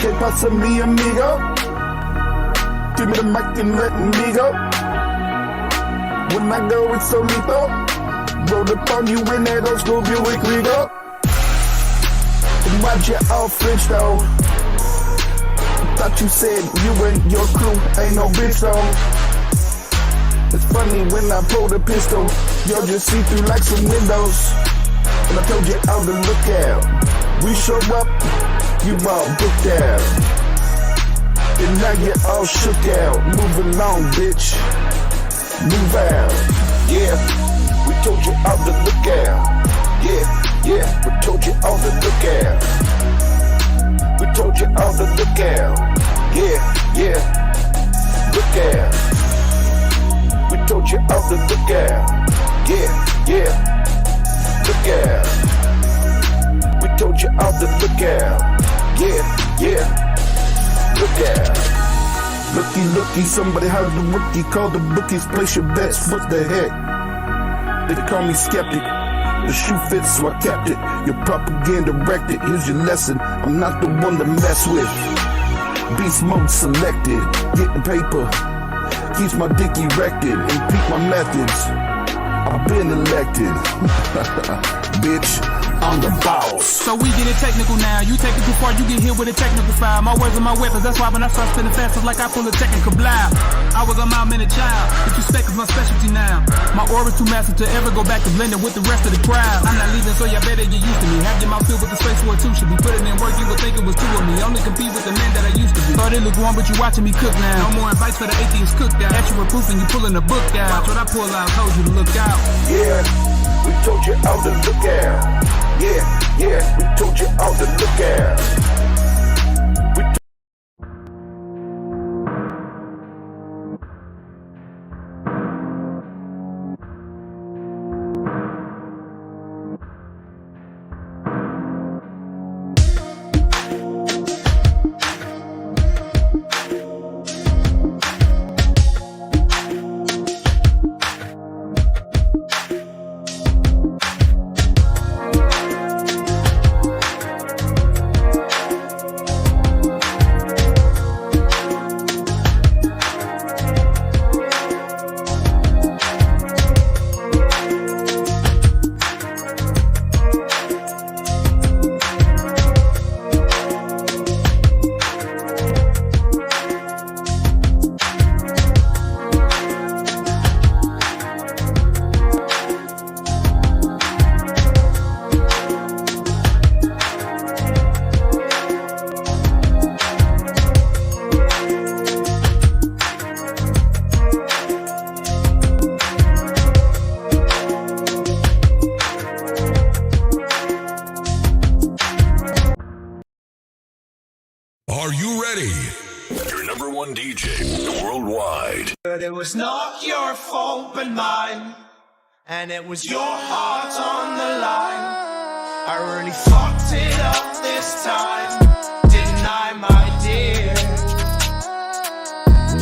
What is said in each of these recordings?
Que pasa mi amigo? Give me the mic and let me go. When I go, it's so lethal. Roll up on you in that old school Buick Regal. And why'd you all French though? Thought you said you and your crew ain't no bitch though. It's funny when I pull the pistol, you'll just see through like some windows. And I told you all to look out. We show up, you all booked out. And now you all shook out. Move along, bitch. Move out. Yeah, we told you all to look out. Yeah, we told you all to look out. We told you all to look out. Yeah, look out. We told you all to look out. Yeah, look out. We told you all to look out. Yeah, look out. Looky, somebody hired the rookie. Call the bookies, place your bets. What the heck? They call me skeptic. The shoe fits, so I kept it. Your propaganda wrecked it. Here's your lesson. I'm not the one to mess with. Beast mode selected. Getting paper. Keeps my dick erected. And peep my methods. I've been elected. Bitch, I'm the boss. So we get it technical now. You take it too far, you get hit with a technical file. My words are my weapons. That's why when I start spinning fast, it's like I pull a technical blow. I was a mom-minute child. Disrespect is my specialty now. My aura's too massive to ever go back to blending with the rest of the crowd. I'm not leaving, so y'all better get used to me. Have your mouth filled with the space for it too. Should be putting in work, you would think it was two of me. Only compete with the man that I used to be. Thought it looked warm, but you watching me cook now. No more advice for the atheist cook down. At your proof and you pulling the book down. Watch what I pull out, told you to look out. Yeah, we told you all to look out. Yeah, we told you all to look out. It was not your fault but mine, and it was your heart on the line. I really fucked it up this time, didn't I, my dear?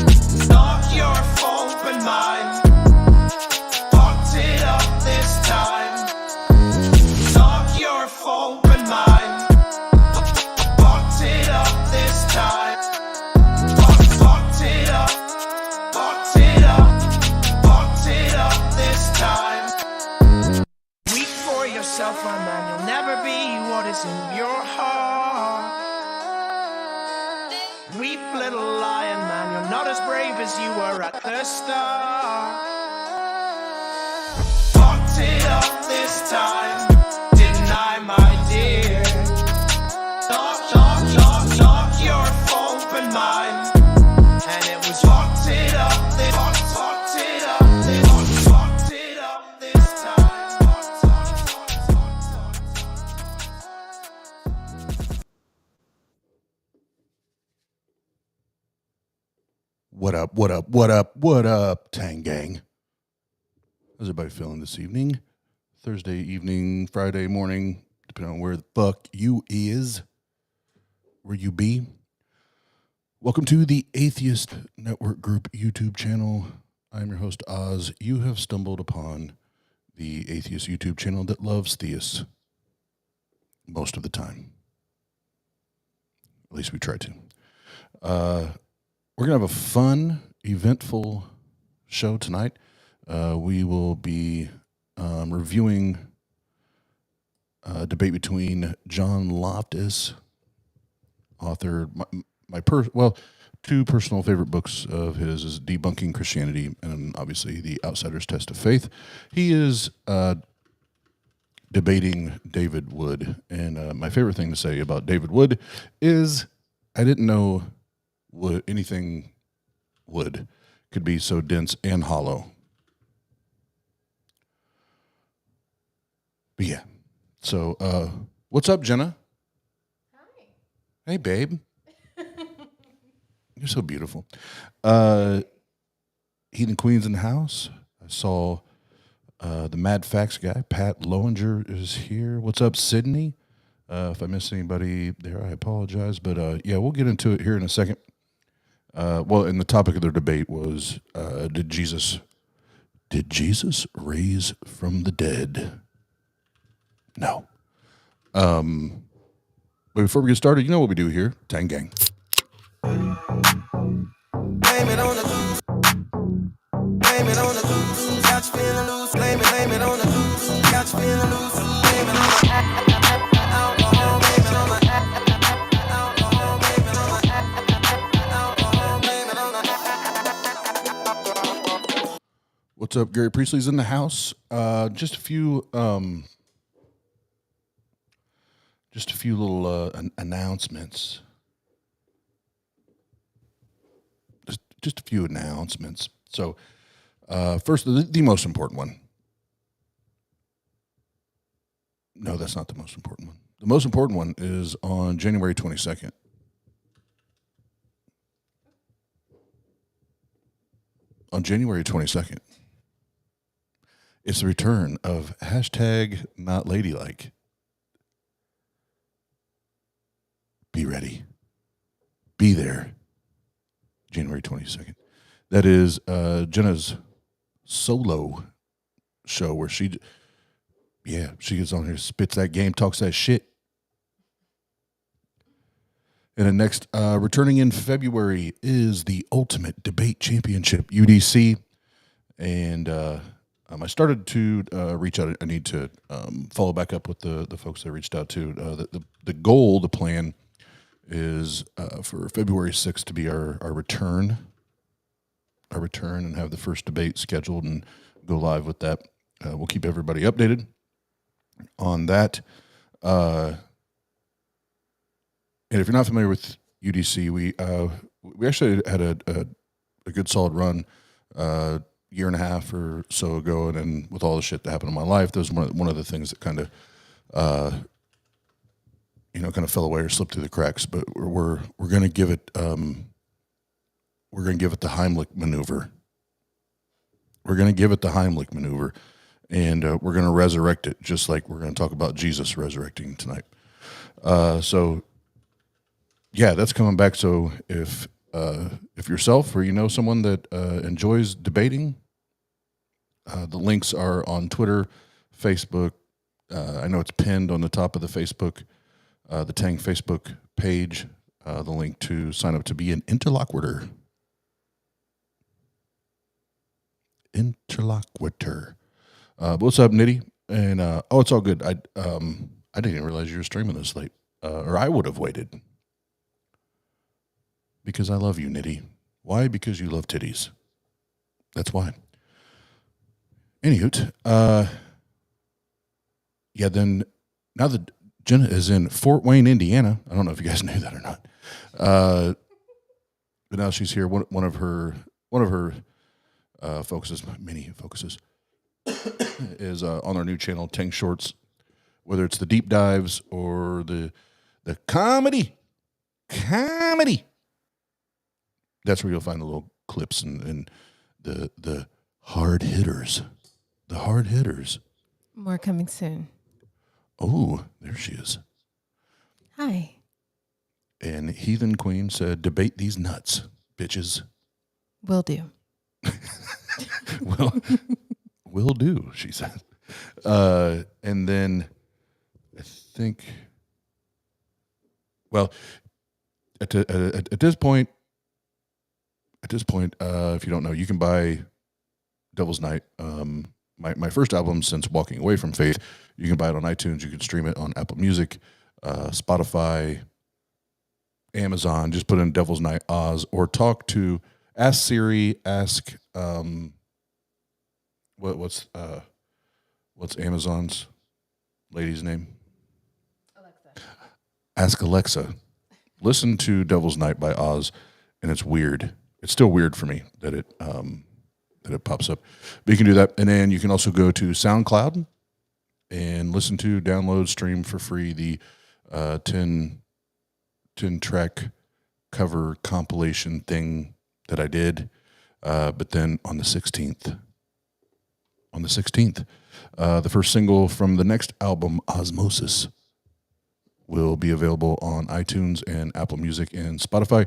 It's not your fault but mine. Fucked it up this time. It's not your fault but mine. Fucked it up this time. Fucked it up. Fucked it up. Fucked it up this time. Weep for yourself, my man. You'll never be what is in your heart. Weep, little lion man. You're not as brave as you were at the start. Fucked it up this time, didn't I, my dear? Not your fault but mine. And it was fucked it up this, fucked it up this, fucked it up this time. What up, Tang Gang? How's everybody feeling this evening? Thursday evening, Friday morning, depending on where the fuck you is, where you be. Welcome to the Atheist Network Group YouTube channel. I'm your host, Oz. You have stumbled upon the Atheist YouTube channel that loves theists most of the time. At least we try to. We're going to have a fun, eventful show tonight. We will be reviewing a debate between John Loftus, author, two personal favorite books of his is Debunking Christianity and obviously The Outsider's Test of Faith. He is debating David Wood. And my favorite thing to say about David Wood is I didn't know anything wood could be so dense and hollow. But yeah. So, what's up, Jenna? Hi. Hey, babe. You're so beautiful. Heathen Queen's in the house. I saw the Mad Facts guy, Pat Lowinger, is here. What's up, Sydney? If I missed anybody there, I apologize. But yeah, we'll get into it here in a second. And the topic of their debate was, did Jesus raise from the dead? No. But before we get started, you know what we do here, Tang Gang. Blame it on the loose. Blame it on the loose. Got you feeling loose. Blame it on the loose. Got you feeling loose. Blame it on the alcohol. Blame it on the alcohol. Blame it on the alcohol. Blame it on the. What's up, Gary Priestley's in the house. Just a few little announcements. Just a few announcements. So, first, the most important one. No, that's not the most important one. The most important one is on January 22nd. On January 22nd, it's the return of #NotLadylike. Be ready. Be there. January 22nd. That is Jenna's solo show where she gets on here, spits that game, talks that shit. And then next, returning in February is the Ultimate Debate Championship, UDC. And I started to reach out. I need to follow back up with the folks that I reached out to. The goal, the plan is for February 6th to be our return and have the first debate scheduled and go live with that. We'll keep everybody updated on that. And if you're not familiar with UDC, we actually had a good solid run year and a half or so ago, and then with all the shit that happened in my life, that was one of the things that kind of fell away or slipped through the cracks. But we're going to give it the Heimlich maneuver. We're going to give it the Heimlich maneuver, and we're going to resurrect it, just like we're going to talk about Jesus resurrecting tonight. So yeah, that's coming back. So if yourself or you know someone that enjoys debating, the links are on Twitter, Facebook. I know it's pinned on the top of the Facebook. The Tang Facebook page, the link to sign up to be an interlocutor. But what's up, Nitty? And it's all good. I didn't even realize you were streaming this late, or I would have waited. Because I love you, Nitty. Why? Because you love titties. That's why. Anywho, then now that Jenna is in Fort Wayne, Indiana. I don't know if you guys knew that or not. But now she's here. One of her focuses, many focuses, is on our new channel, Tang Shorts. Whether it's the deep dives or the comedy, that's where you'll find the little clips and the hard hitters, More coming soon. Oh, there she is. Hi. And Heathen Queen said, debate these nuts, bitches. Will do. Will do, she said. And then I think, at this point, if you don't know, you can buy Devil's Night. My first album since walking away from faith. You can buy it on iTunes. You can stream it on Apple Music, Spotify, Amazon. Just put in Devil's Night Oz, or ask Siri, ask what's Amazon's lady's name? Alexa. Ask Alexa. Listen to Devil's Night by Oz, and it's weird. It's still weird for me that it pops up. But you can do that, and then you can also go to SoundCloud and listen to, download, stream for free the 10 track cover compilation thing that I did. But then on the 16th, the first single from the next album, Osmosis, will be available on iTunes and Apple Music and Spotify.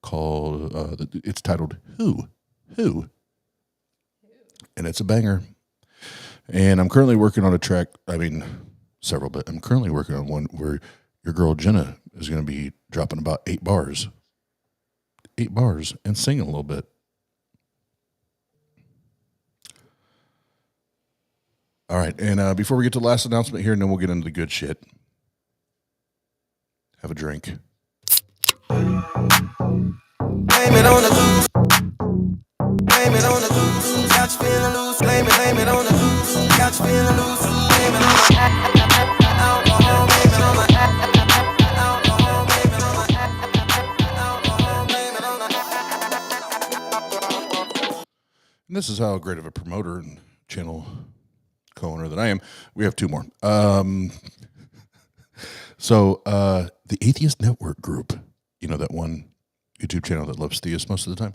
It's titled Who, and it's a banger. And I'm currently working on a track. I mean, several, but I'm currently working on one where your girl Jenna is going to be dropping about 8 bars, and singing a little bit. All right, and before we get to the last announcement here, and then we'll get into the good shit. Have a drink. Blame it on the goose. Blame it on the goose. Got you feeling loose. Blame it on the goose. Got you feeling loose. Blame it on the alcohol. Blame it on the alcohol. Blame it on the alcohol. Blame it on the. And this is how great of a promoter and channel co-owner that I am. We have 2 more. So the Atheist Network Group, you know, that one YouTube channel that loves theists most of the time,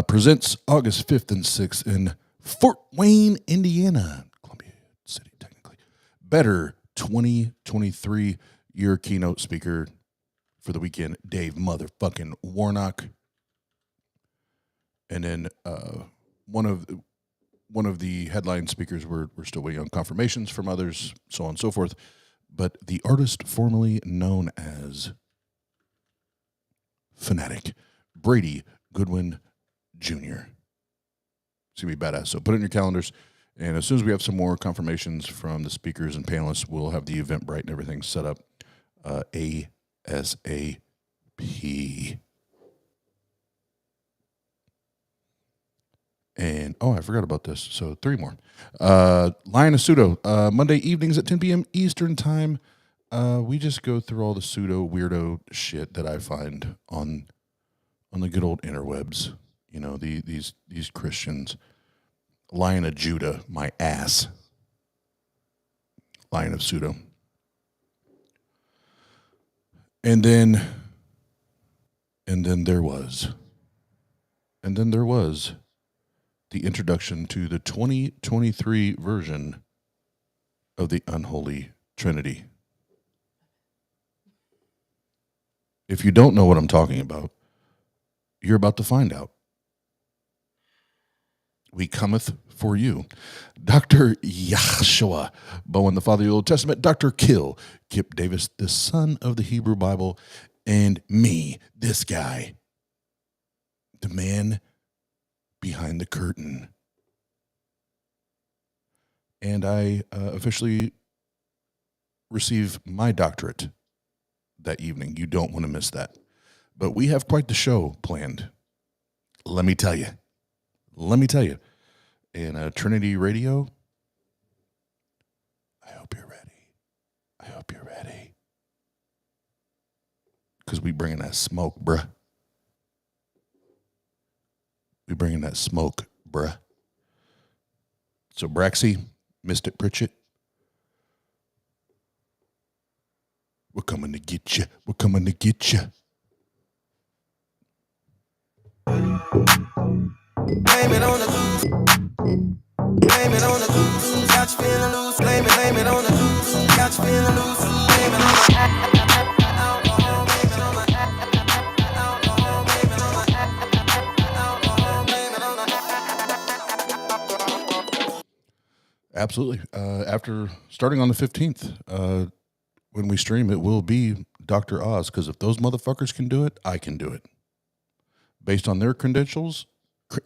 presents August 5th and 6th in Fort Wayne, Indiana, Columbia City, technically. Better 2023 year keynote speaker for the weekend, Dave motherfucking Warnock. And then one of the headline speakers, we're still waiting on confirmations from others, so on and so forth. But the artist formerly known as Fanatic, Brady Goodwin Jr. It's going to be badass. So put it in your calendars. And as soon as we have some more confirmations from the speakers and panelists, we'll have the Eventbrite and everything set up ASAP. And, I forgot about this. So 3 more. Lion of Pseudo, Monday evenings at 10 p.m. Eastern Time. We just go through all the pseudo weirdo shit that I find on the good old interwebs. You know, these Christians. Lion of Judah, my ass. Lion of Pseudo. And then there was the introduction to the 2023 version of the Unholy Trinity. If you don't know what I'm talking about, you're about to find out. We cometh for you. Dr. Yahshua Bowen, the father of the Old Testament, Dr. Kip Davis, the son of the Hebrew Bible, and me, this guy, the man behind the curtain. And I officially receive my doctorate that evening. You don't want to miss that. But we have quite the show planned. Let me tell you. And Trinity Radio, I hope you're ready. Because we bringing that smoke, bruh. So Braxy, Mystic Pritchett, we're coming to get you. Blame it on the goose. Blame it on the goose. Got you feeling loose. Blame it on the goose. Got you feeling loose. Blame it on the alcohol. Blame it on the alcohol. Blame it on the alcohol. Blame it on the. Absolutely. After starting on the 15th, when we stream, it will be Dr. Oz, because if those motherfuckers can do it, I can do it. Based on their credentials,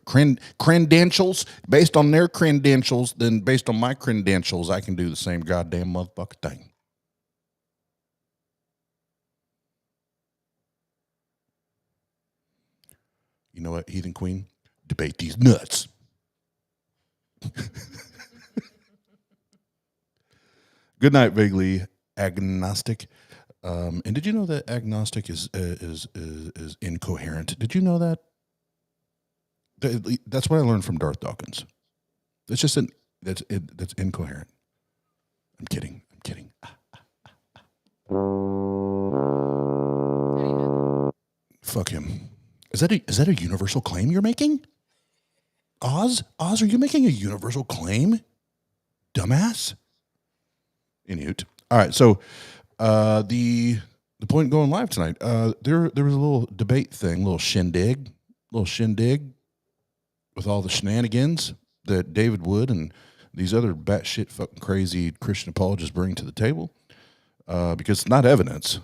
credentials, based on their credentials, then based on my credentials, I can do the same goddamn motherfucker thing. You know what, Heathen Queen? Debate these nuts. Good night, vaguely agnostic. And did you know that agnostic is incoherent? Did you know that? That's what I learned from Darth Dawkins. It's just that's incoherent. I'm kidding. Fuck him. Is that a universal claim you're making? Oz, are you making a universal claim? Dumbass. Anywho, all right. So, the point going live tonight. There was a little debate thing, little shindig with all the shenanigans that David Wood and these other batshit fucking crazy Christian apologists bring to the table, because it's not evidence.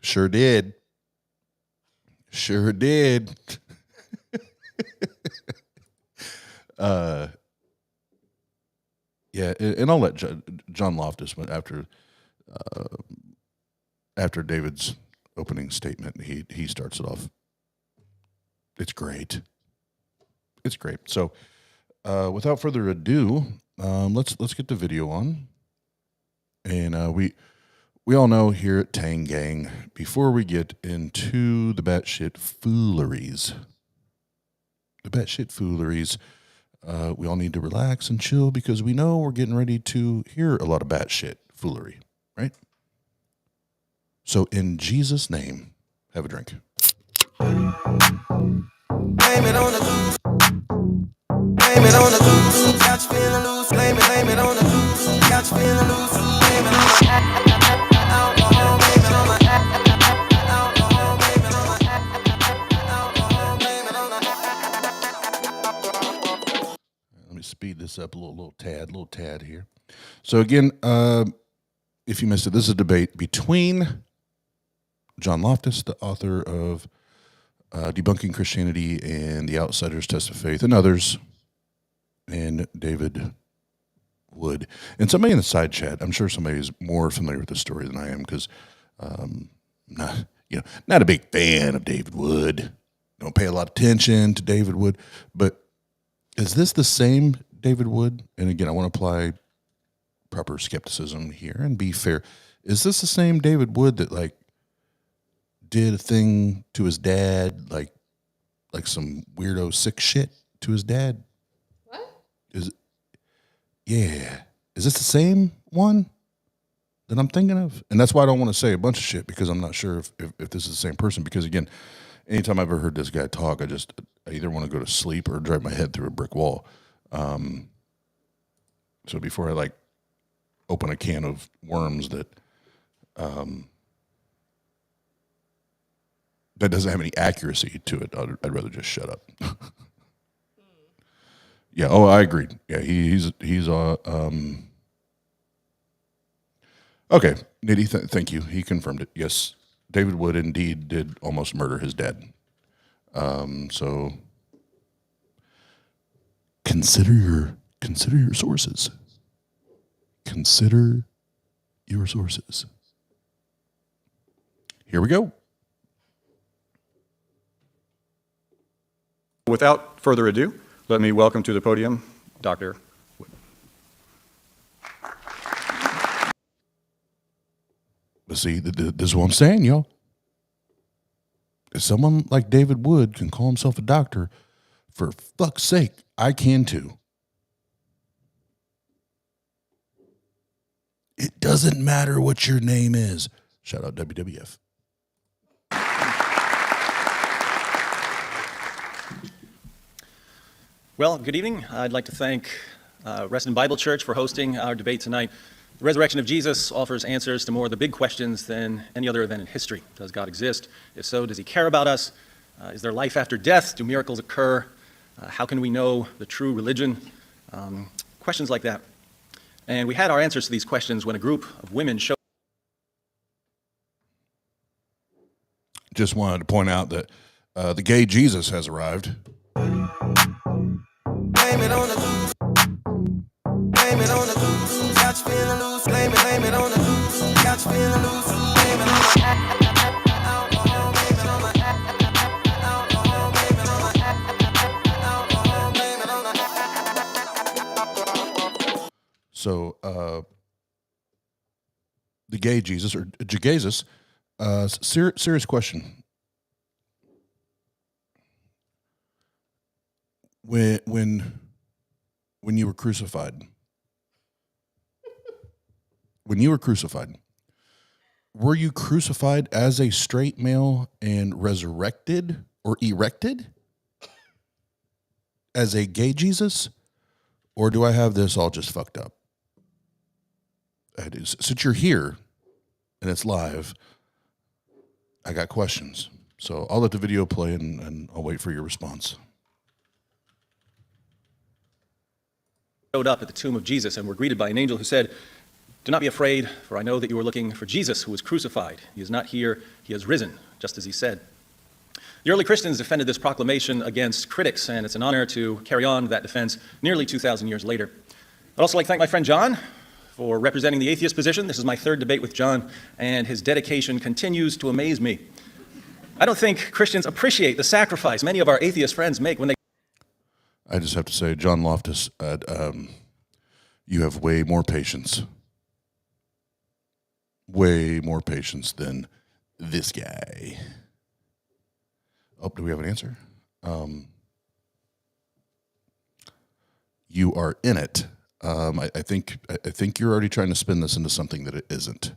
Sure did. Yeah, and I'll let John Loftus, after David's opening statement, he starts it off. It's great. So, without further ado, let's get the video on. And we all know here at Tang Gang, before we get into the batshit fooleries, we all need to relax and chill because we know we're getting ready to hear a lot of batshit foolery, right? So in Jesus' name, have a drink. Blame it on the goose. Blame it on the goose. Got you feeling loose. Blame it on the goose. Got you feeling loose. Blame it on the alcohol. Blame it on the alcohol. Blame it on the alcohol. Blame it on the. Let me speed this up a little tad here. So again, if you missed it, this is a debate between John Loftus, the author of Debunking Christianity and The Outsider's Test of Faith, and others, and David Wood. And somebody in the side chat, I'm sure somebody is more familiar with this story than I am, because not a big fan of David Wood. Don't pay a lot of attention to David Wood. But is this the same David Wood? And again, I want to apply proper skepticism here and be fair. Is this the same David Wood that did a thing to his dad, like some weirdo sick shit to his dad? What? Is this the same one that I'm thinking of? And that's why I don't want to say a bunch of shit, because I'm not sure if this is the same person. Because again, anytime I've ever heard this guy talk, I either want to go to sleep or drive my head through a brick wall. So before I open a can of worms that doesn't have any accuracy to it, I'd rather just shut up. Yeah. Oh, I agreed. Yeah, he's okay. Nitty, thank you. He confirmed it. Yes, David Wood indeed did almost murder his dad. So consider your sources. Consider your sources. Here we go. Without further ado, let me welcome to the podium Dr. Wood. But see, this is what I'm saying, y'all. If someone like David Wood can call himself a doctor, for fuck's sake, I can too. It doesn't matter what your name is. Shout out WWF. Well, good evening. I'd like to thank Reston Bible Church for hosting our debate tonight. The resurrection of Jesus offers answers to more of the big questions than any other event in history. Does God exist? If so, does he care about us? Is there life after death? Do miracles occur? How can we know the true religion? Questions like that. And we had our answers to these questions when a group of women showed Just wanted to point out that the gay Jesus has arrived. Blame it on the goose. Blame it on the goose. Got you feeling loose. Blame it on the goose. Got you feeling loose. Blame it on the alcohol. Blame it on the alcohol. Blame it on the alcohol. Blame it on the. So the gay Jesus, or Jesus, serious question. When you were crucified, were you crucified as a straight male and resurrected or erected as a gay Jesus? Or do I have this all just fucked up? Since you're here and it's live, I got questions. So I'll let the video play and I'll wait for your response. showed up at the tomb of Jesus and were greeted by an angel who said, "Do not be afraid, for I know that you are looking for Jesus who was crucified. He is not here, he has risen, just as he said." The early Christians defended this proclamation against critics, and it's an honor to carry on that defense nearly 2,000 years later. I'd also like to thank my friend John for representing the atheist position. This is my third debate with John, and his dedication continues to amaze me. I don't think Christians appreciate the sacrifice many of our atheist friends make when they I just have to say, John Loftus, you have way more patience. Way more patience than this guy. Oh, do we have an answer? You are in it. I think you're already trying to spin this into something that it isn't.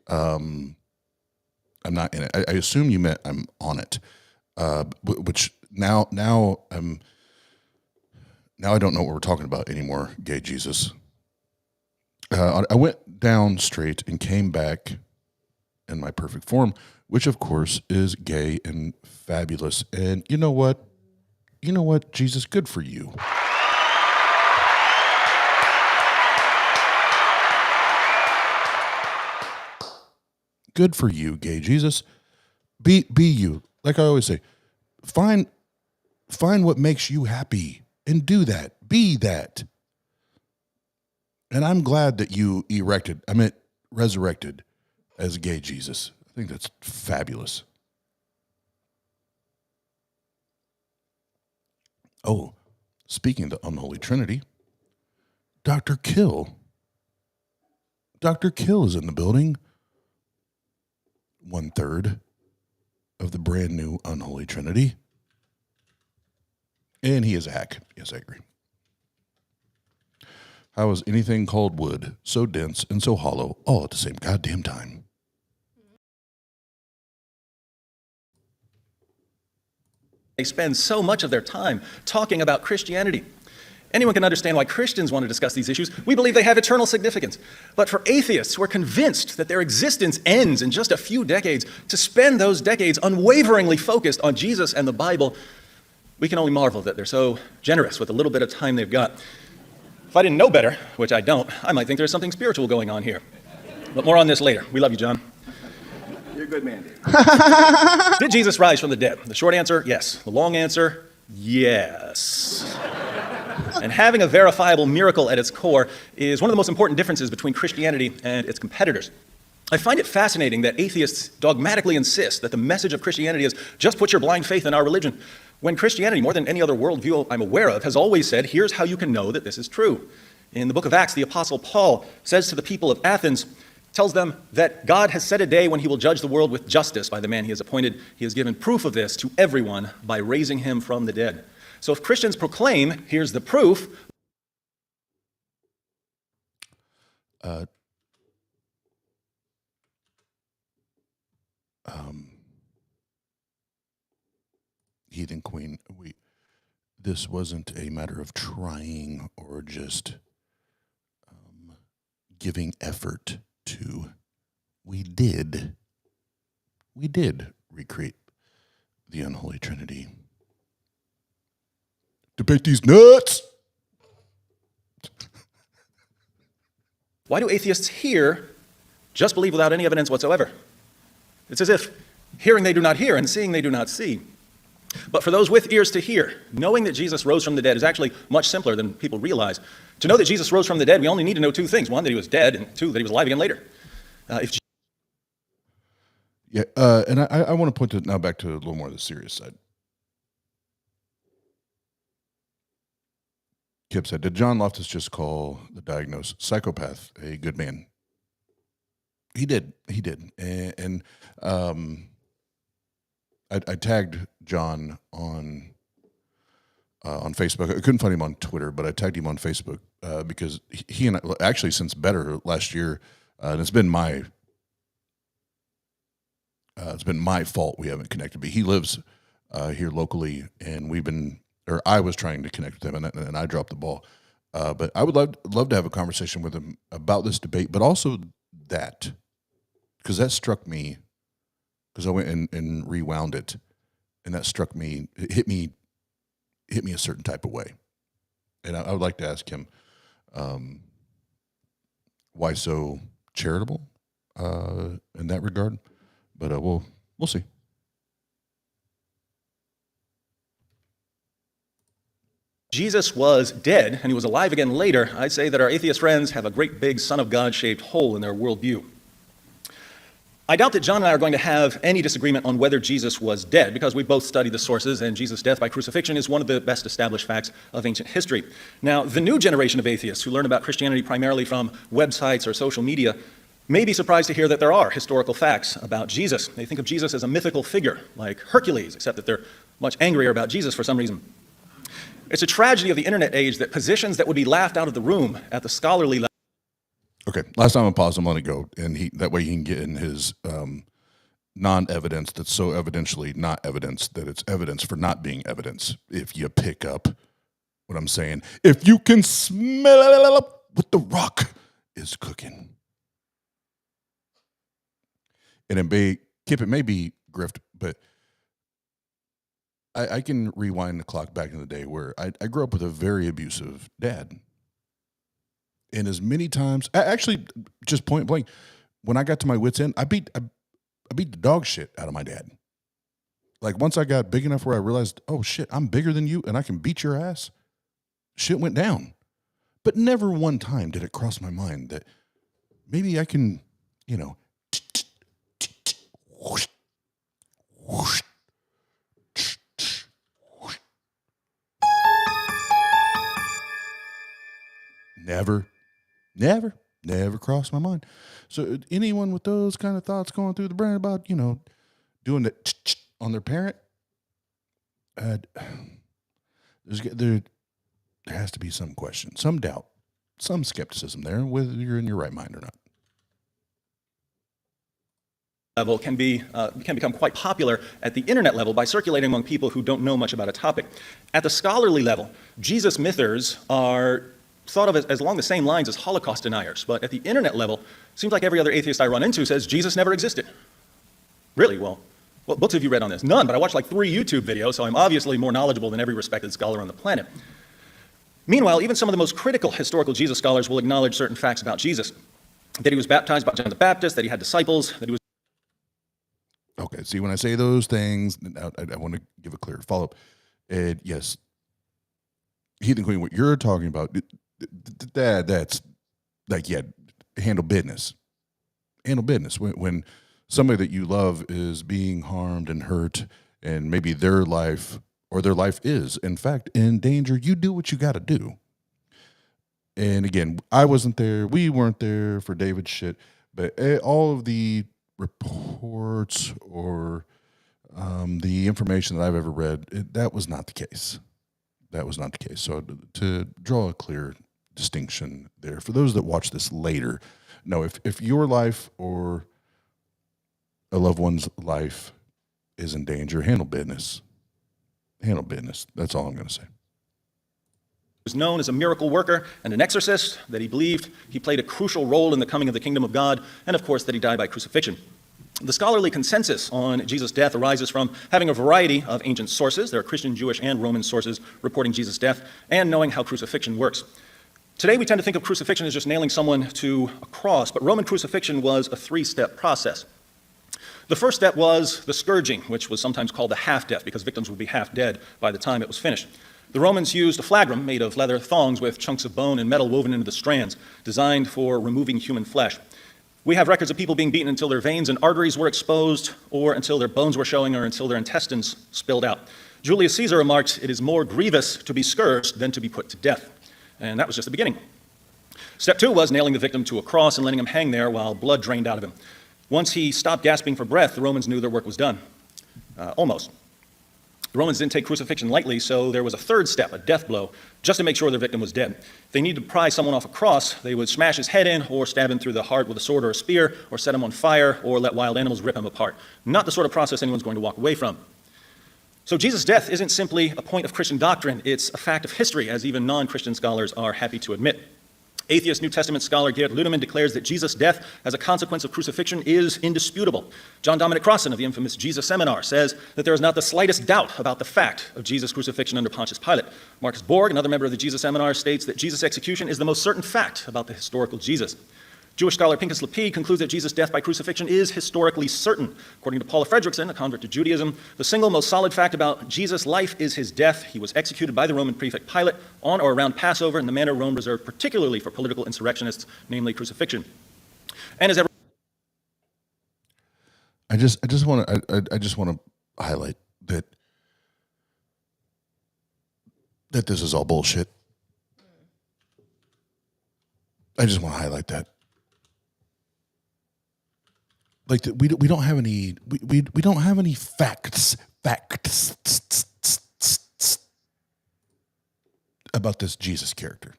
I'm not in it. I assume you meant I'm on it, which now I don't know what we're talking about anymore, gay Jesus. I went down straight and came back in my perfect form, which of course is gay and fabulous. And you know what? Jesus, good for you. Good for you, gay Jesus. Be you. Like I always say, find what makes you happy and do that. Be that. And I'm glad that you resurrected as gay Jesus. I think that's fabulous. Oh, speaking of the unholy trinity, Dr. Kill. Dr. Kill is in the building. 1/3 of the brand new unholy trinity. And he is a hack. Yes, I agree. How is anything called wood so dense and so hollow all at the same goddamn time? They spend so much of their time talking about Christianity. Anyone can understand why Christians want to discuss these issues. We believe they have eternal significance. But for atheists who are convinced that their existence ends in just a few decades, to spend those decades unwaveringly focused on Jesus and the Bible, we can only marvel that they're so generous with the little bit of time they've got. If I didn't know better, which I don't, I might think there's something spiritual going on here. But more on this later. We love you, John. You're a good man, Dave. Did Jesus rise from the dead? The short answer, yes. The long answer, yes. And having a verifiable miracle at its core is one of the most important differences between Christianity and its competitors. I find it fascinating that atheists dogmatically insist that the message of Christianity is just put your blind faith in our religion, when Christianity, more than any other worldview I'm aware of, has always said, here's how you can know that this is true. In the book of Acts, the Apostle Paul says to the people of Athens, tells them that God has set a day when he will judge the world with justice by the man he has appointed. He has given proof of this to everyone by raising him from the dead. So if Christians proclaim, here's the proof. Heathen Queen, this wasn't a matter of trying or just giving effort to. We did recreate the unholy trinity. Debate these nuts. Why do atheists here just believe without any evidence whatsoever? It's as if hearing they do not hear and seeing they do not see. But for those with ears to hear, knowing that Jesus rose from the dead is actually much simpler than people realize. To know that Jesus rose from the dead, we only need to know two things. One, that he was dead, and two, that he was alive again later. And I want to point it now back to a little more of the serious side. Kip said, did John Loftus just call the diagnosed psychopath a good man? He did. And I tagged John on Facebook. I couldn't find him on Twitter, but I tagged him on Facebook because he and I, actually since Better last year, and it's been my fault we haven't connected. But he lives here locally, and I was trying to connect with him, and I dropped the ball. But I would love to have a conversation with him about this debate, but also that, because that struck me. Because I went and rewound it, and that struck me. It hit me a certain type of way, and I would like to ask him why so charitable in that regard. But we'll see. Jesus was dead and he was alive again later. I'd say that our atheist friends have a great big Son of God shaped hole in their worldview. I doubt that John and I are going to have any disagreement on whether Jesus was dead, because we both studied the sources, and Jesus' death by crucifixion is one of the best established facts of ancient history. Now, the new generation of atheists who learn about Christianity primarily from websites or social media may be surprised to hear that there are historical facts about Jesus. They think of Jesus as a mythical figure, like Hercules, except that they're much angrier about Jesus for some reason. It's a tragedy of the internet age that positions that would be laughed out of the room at the scholarly level. Okay, last time I paused him, let it go, and that way he can get in his non-evidence that's so evidentially not evidence that it's evidence for not being evidence. If you pick up what I'm saying, if you can smell what the rock is cooking. And it may be grift, but I can rewind the clock back in the day where I grew up with a very abusive dad. And as many times, actually, just point blank, when I got to my wit's end, I beat the dog shit out of my dad. Like once I got big enough where I realized, oh shit, I'm bigger than you and I can beat your ass, shit went down. But never one time did it cross my mind that maybe I can, whoosh, whoosh, Never crossed my mind. So anyone with those kind of thoughts going through the brain about, doing the on their parent, there has to be some question, some doubt, some skepticism there, whether you're in your right mind or not. Level can become quite popular at the internet level by circulating among people who don't know much about a topic. At the scholarly level, Jesus mythers are thought of as along the same lines as Holocaust deniers, but at the internet level, it seems like every other atheist I run into says Jesus never existed. Really? Well, what books have you read on this? None, but I watched like 3 YouTube videos, so I'm obviously more knowledgeable than every respected scholar on the planet. Meanwhile, even some of the most critical historical Jesus scholars will acknowledge certain facts about Jesus. That he was baptized by John the Baptist, that he had disciples, that he was... Okay, see, when I say those things, I want to give a clear follow-up. And yes, Heathen Queen, what you're talking about, that's like, handle business. Handle business. When somebody that you love is being harmed and hurt, and maybe their life is, in fact, in danger, you do what you got to do. And again, I wasn't there. We weren't there for David's shit. But all of the reports or the information that I've ever read, that was not the case. That was not the case. So to draw a clear distinction there, for those that watch this later, no, if your life or a loved one's life is in danger, handle business. Handle business. That's all I'm going to say. Was known as a miracle worker and an exorcist, that he believed he played a crucial role in the coming of the kingdom of God, and of course that he died by crucifixion. The scholarly consensus on Jesus' death arises from having a variety of ancient sources. There are Christian, Jewish, and Roman sources reporting Jesus' death, and knowing how crucifixion works. Today we tend to think of crucifixion as just nailing someone to a cross, but Roman crucifixion was a three-step process. The first step was the scourging, which was sometimes called the half-death because victims would be half dead by the time it was finished. The Romans used a flagrum made of leather thongs with chunks of bone and metal woven into the strands, designed for removing human flesh. We have records of people being beaten until their veins and arteries were exposed, or until their bones were showing, or until their intestines spilled out. Julius Caesar remarked, "It is more grievous to be scourged than to be put to death." And that was just the beginning. Step 2 was nailing the victim to a cross and letting him hang there while blood drained out of him. Once he stopped gasping for breath, the Romans knew their work was done. Almost. The Romans didn't take crucifixion lightly, so there was a third step, a death blow, just to make sure their victim was dead. If they needed to pry someone off a cross, they would smash his head in, or stab him through the heart with a sword or a spear, or set him on fire, or let wild animals rip him apart. Not the sort of process anyone's going to walk away from. So Jesus' death isn't simply a point of Christian doctrine, it's a fact of history, as even non-Christian scholars are happy to admit. Atheist New Testament scholar Gerd Ludemann declares that Jesus' death as a consequence of crucifixion is indisputable. John Dominic Crossan of the infamous Jesus Seminar says that there is not the slightest doubt about the fact of Jesus' crucifixion under Pontius Pilate. Marcus Borg, another member of the Jesus Seminar, states that Jesus' execution is the most certain fact about the historical Jesus. Jewish scholar Pinchas Lapid concludes that Jesus' death by crucifixion is historically certain. According to Paula Fredrickson, a convert to Judaism, the single most solid fact about Jesus' life is his death. He was executed by the Roman prefect Pilate on or around Passover in the manner Rome reserved particularly for political insurrectionists, namely crucifixion. And as ever, I just want to highlight that this is all bullshit. I just want to highlight that. Like we don't have any we don't have any facts about this Jesus character.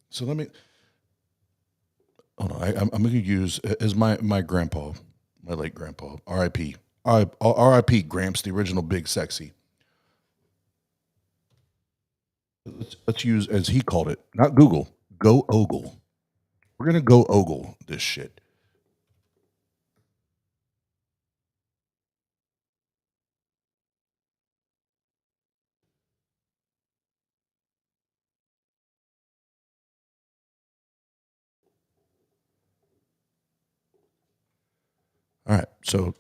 So let me hold on. I'm going to use as my grandpa, my late grandpa, R.I.P. R.I.P. Gramps, the original Big Sexy. Let's use, as he called it, not Google, go ogle. We're going to go ogle this shit. All right, so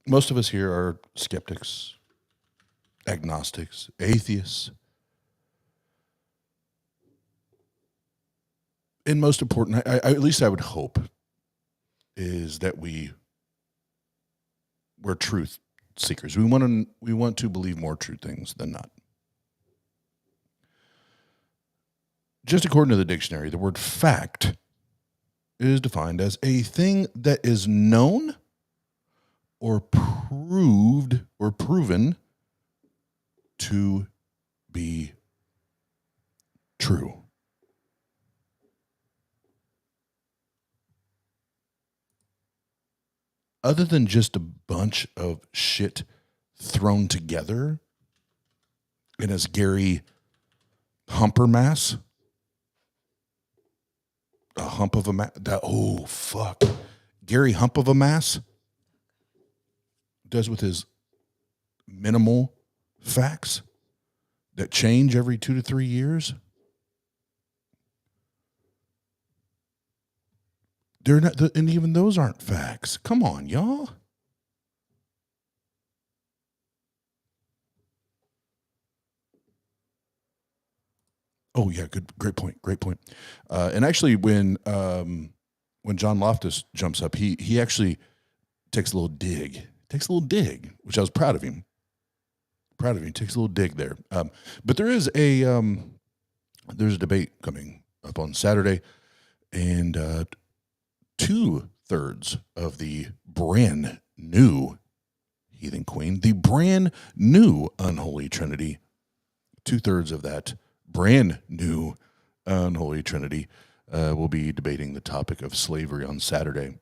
most of us here are skeptics, agnostics, atheists. And most important, I at least I would hope, is that we're truth seekers. We want to believe more true things than not. Just according to the dictionary, the word fact is defined as a thing that is known or proved or proven to be true. Other than just a bunch of shit thrown together in a Gary humper mass, a hump of a mass. Oh, fuck. Gary Hump of a Mass does with his minimal facts that change every 2 to 3 years. They're not, and even those aren't facts. Come on, y'all. Oh yeah, great point. And actually, when John Loftus jumps up, he actually takes a little dig. Which I was proud of him. He takes a little dig there. But there is there's a debate coming up on Saturday, and 2/3 of the brand new Heathen Queen, the brand new Unholy Trinity, 2/3 of that brand new Unholy Trinity will be debating the topic of slavery on Saturday.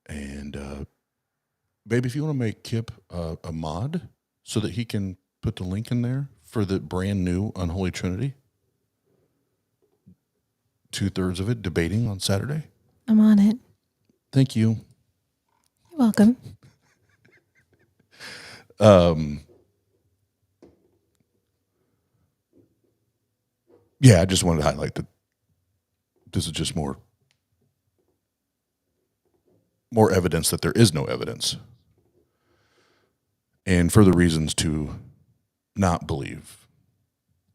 And baby, if you want to make Kip a mod so that he can put the link in there for the brand new Unholy Trinity, 2/3 of it debating on Saturday. I'm on it. Thank you. You're welcome. Yeah, I just wanted to highlight that this is just more evidence that there is no evidence, and further reasons to not believe,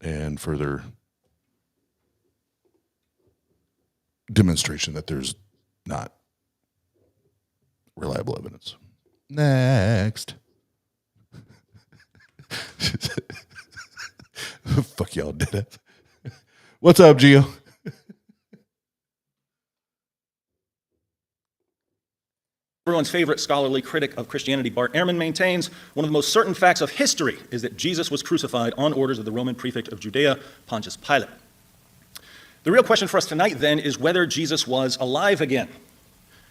and further demonstration that there's not reliable evidence. Next. Fuck y'all did it. What's up, Gio? Everyone's favorite scholarly critic of Christianity, Bart Ehrman, maintains one of the most certain facts of history is that Jesus was crucified on orders of the Roman prefect of Judea, Pontius Pilate. The real question for us tonight, then, is whether Jesus was alive again.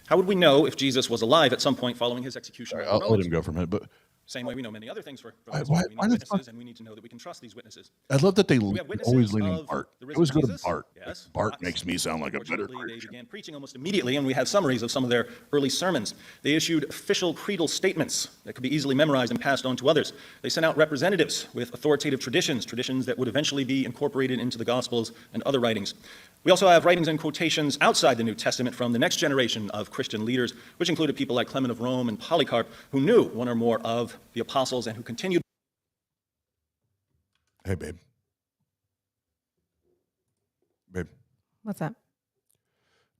How would we know if Jesus was alive at some point following his execution? I'll let him go for a minute, but same way we know many other things for why we need witnesses, fuck? and we need to know that we can trust these witnesses. I love that they We have witnesses always lean on of Bart. the I risen always go to Jesus. Bart. Yes. Bart makes me sound like a better Unfortunately, they Christian. began preaching almost immediately, and we have summaries of some of their early sermons. They issued official creedal statements that could be easily memorized and passed on to others. They sent out representatives with authoritative traditions that would eventually be incorporated into the Gospels and other writings. We also have writings and quotations outside the New Testament from the next generation of Christian leaders, which included people like Clement of Rome and Polycarp, who knew one or more of the apostles and who continued. Hey, babe. Babe, What's up?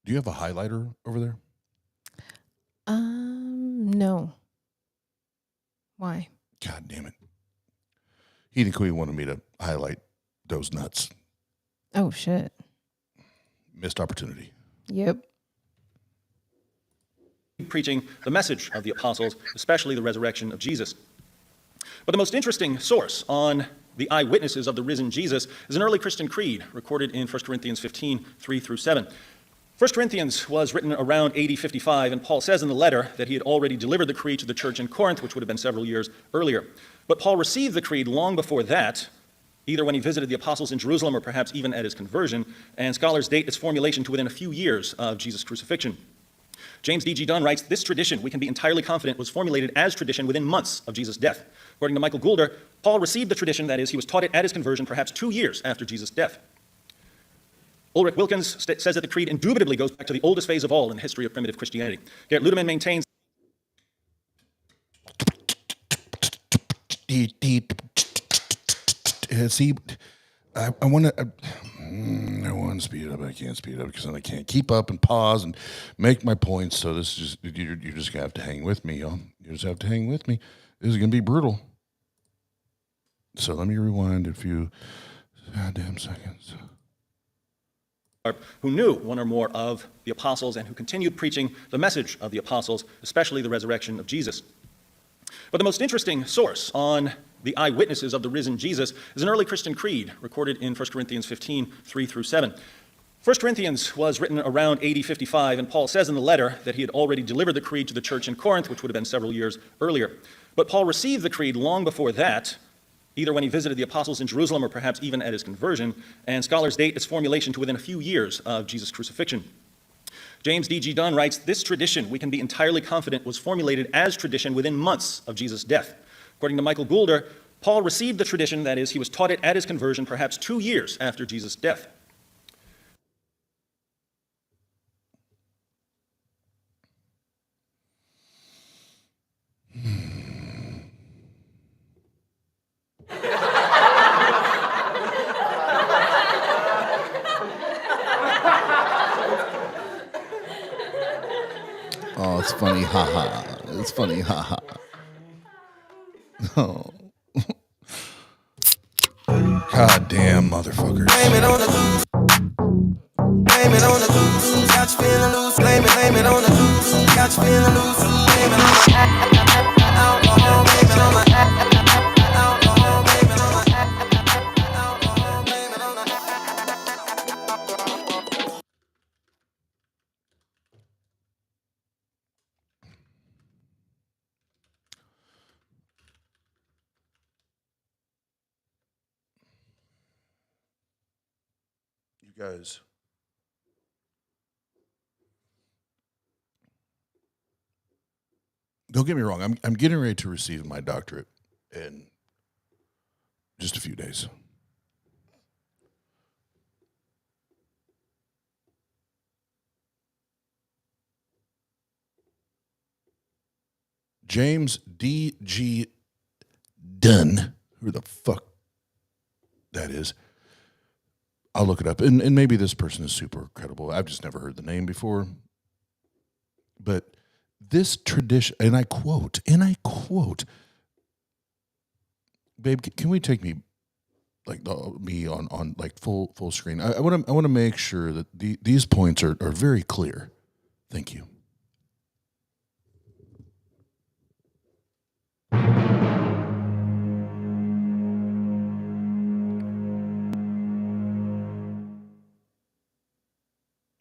do you have a highlighter over there? No. Why? God damn it. Heathen Queen wanted me to highlight those nuts. Oh, shit. Missed opportunity. Yep. Preaching the message of the apostles, especially the resurrection of Jesus. But the most interesting source on the eyewitnesses of the risen Jesus is an early Christian creed recorded in 1 Corinthians 15, 3 through 7. 1 Corinthians was written around AD 55, and Paul says in the letter that he had already delivered the creed to the church in Corinth, which would have been several years earlier. But Paul received the creed long before that, either when he visited the apostles in Jerusalem or perhaps even at his conversion, and scholars date its formulation to within a few years of Jesus' crucifixion. James D.G. Dunn writes, this tradition, we can be entirely confident, was formulated as tradition within months of Jesus' death. According to Michael Goulder, Paul received the tradition, that is, he was taught it at his conversion perhaps 2 years after Jesus' death. Ulrich Wilkins says that the creed indubitably goes back to the oldest phase of all in the history of primitive Christianity. Garrett Ludeman maintains See, I want to. I want to speed it up. I can't speed it up because then I can't keep up and pause and make my points. So this is just you're just gonna have to hang with me, y'all. You just have to hang with me. This is gonna be brutal. So let me rewind a few goddamn seconds. who knew one or more of the apostles and who continued preaching the message of the apostles, especially the resurrection of Jesus. But the most interesting source on the eyewitnesses of the risen Jesus is an early Christian creed recorded in 1 Corinthians 15, 3 through 7. 1 Corinthians was written around AD 55, and Paul says in the letter that he had already delivered the creed to the church in Corinth, which would have been several years earlier. But Paul received the creed long before that, either when he visited the apostles in Jerusalem or perhaps even at his conversion, and scholars date its formulation to within a few years of Jesus' crucifixion. James D.G. Dunn writes, this tradition, we can be entirely confident, was formulated as tradition within months of Jesus' death. According to Michael Goulder, Paul received the tradition, that is, he was taught it at his conversion perhaps 2 years after Jesus' death. Oh, it's funny, haha. It's funny, haha. Oh. God damn, motherfuckers. Blame it on the goose. Blame it on the goose. Got you feeling loose. Blame it on the goose. Got you feeling loose. Blame it on the alcohol. Blame it on the alcohol. Blame it on the alcohol. Blame it on the. You guys. Don't get me wrong. I'm getting ready to receive my doctorate in just a few days. James D.G. Dunn, who the fuck that is. I'll look it up. And maybe this person is super credible. I've just never heard the name before. But this tradition, and I quote, babe, can we take me me on like full screen? I want to make sure that these points are very clear. Thank you.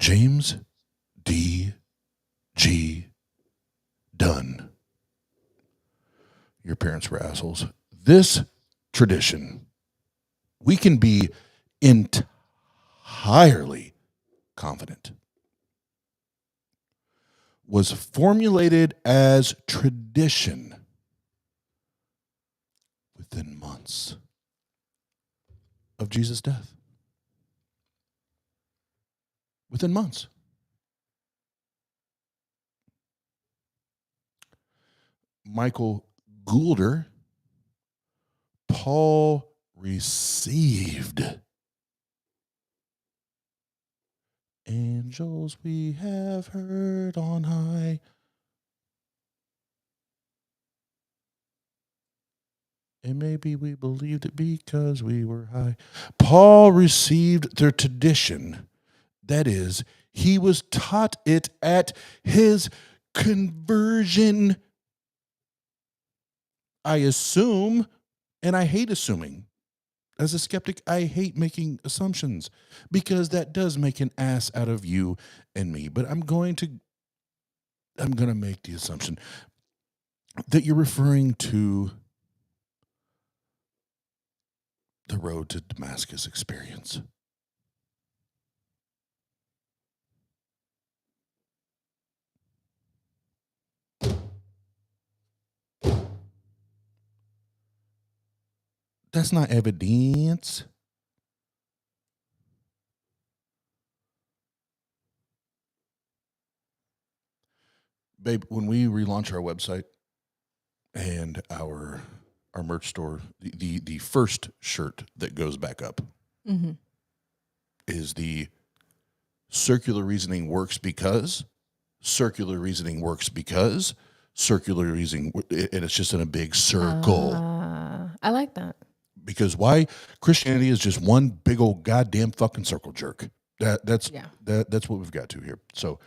James D.G. Dunn. Your parents were assholes. This tradition, we can be entirely confident, was formulated as tradition within months of Jesus' death. Within months. Michael Goulder, Paul received. Angels we have heard on high. And maybe we believed it because we were high. Paul received their tradition. That is, he was taught it at his conversion. I assume, and I hate assuming. As a skeptic, I hate making assumptions because that does make an ass out of you and me. But I'm going to make the assumption that you're referring to the road to Damascus experience. That's not evidence. Babe, when we relaunch our website and our merch store, the first shirt that goes back up is the circular reasoning works because, circular reasoning works because, circular reasoning, and it's just in a big circle. I like that. Because why? Christianity is just one big old goddamn fucking circle jerk. That's what we've got to here. So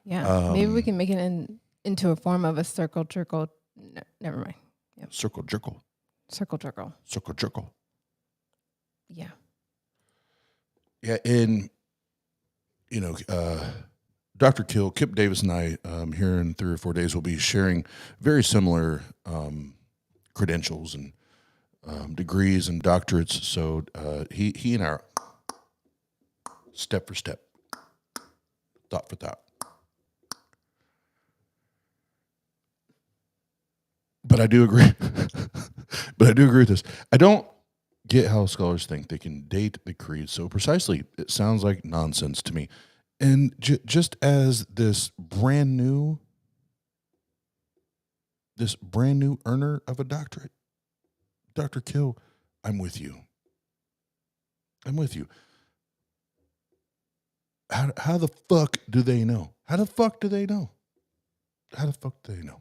yeah, maybe we can make it into a form of a circle jerkle. No, never mind. Yep. Circle jerkle. Circle jerkle. Circle jerkle. Yeah. Yeah, and Dr. Kill, Kip Davis and I here in 3 or 4 days will be sharing very similar credentials and degrees and doctorates. So he and I are step for step, thought for thought. But I do agree. But I do agree with this. I don't get how scholars think they can date the creed so precisely. It sounds like nonsense to me. And just as this brand new earner of a doctorate, Dr. Kill, I'm with you. I'm with you. How the fuck do they know? How the fuck do they know? How the fuck do they know?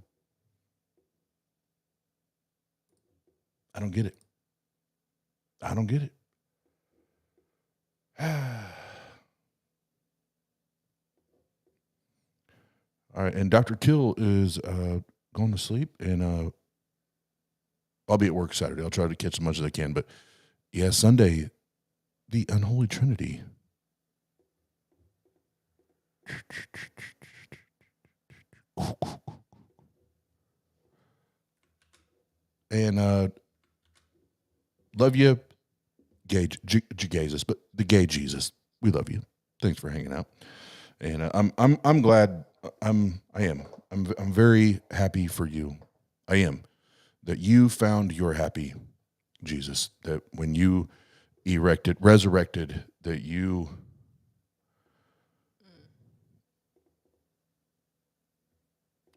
I don't get it. I don't get it. All right, and Dr. Kill is going to sleep, and I'll be at work Saturday. I'll try to catch as much as I can. But yeah, Sunday, the Unholy Trinity. And love you, gay Jesus, but the gay Jesus. We love you. Thanks for hanging out. And I'm glad. I'm very happy for you. I am. That you found your happy Jesus, that when you resurrected, that you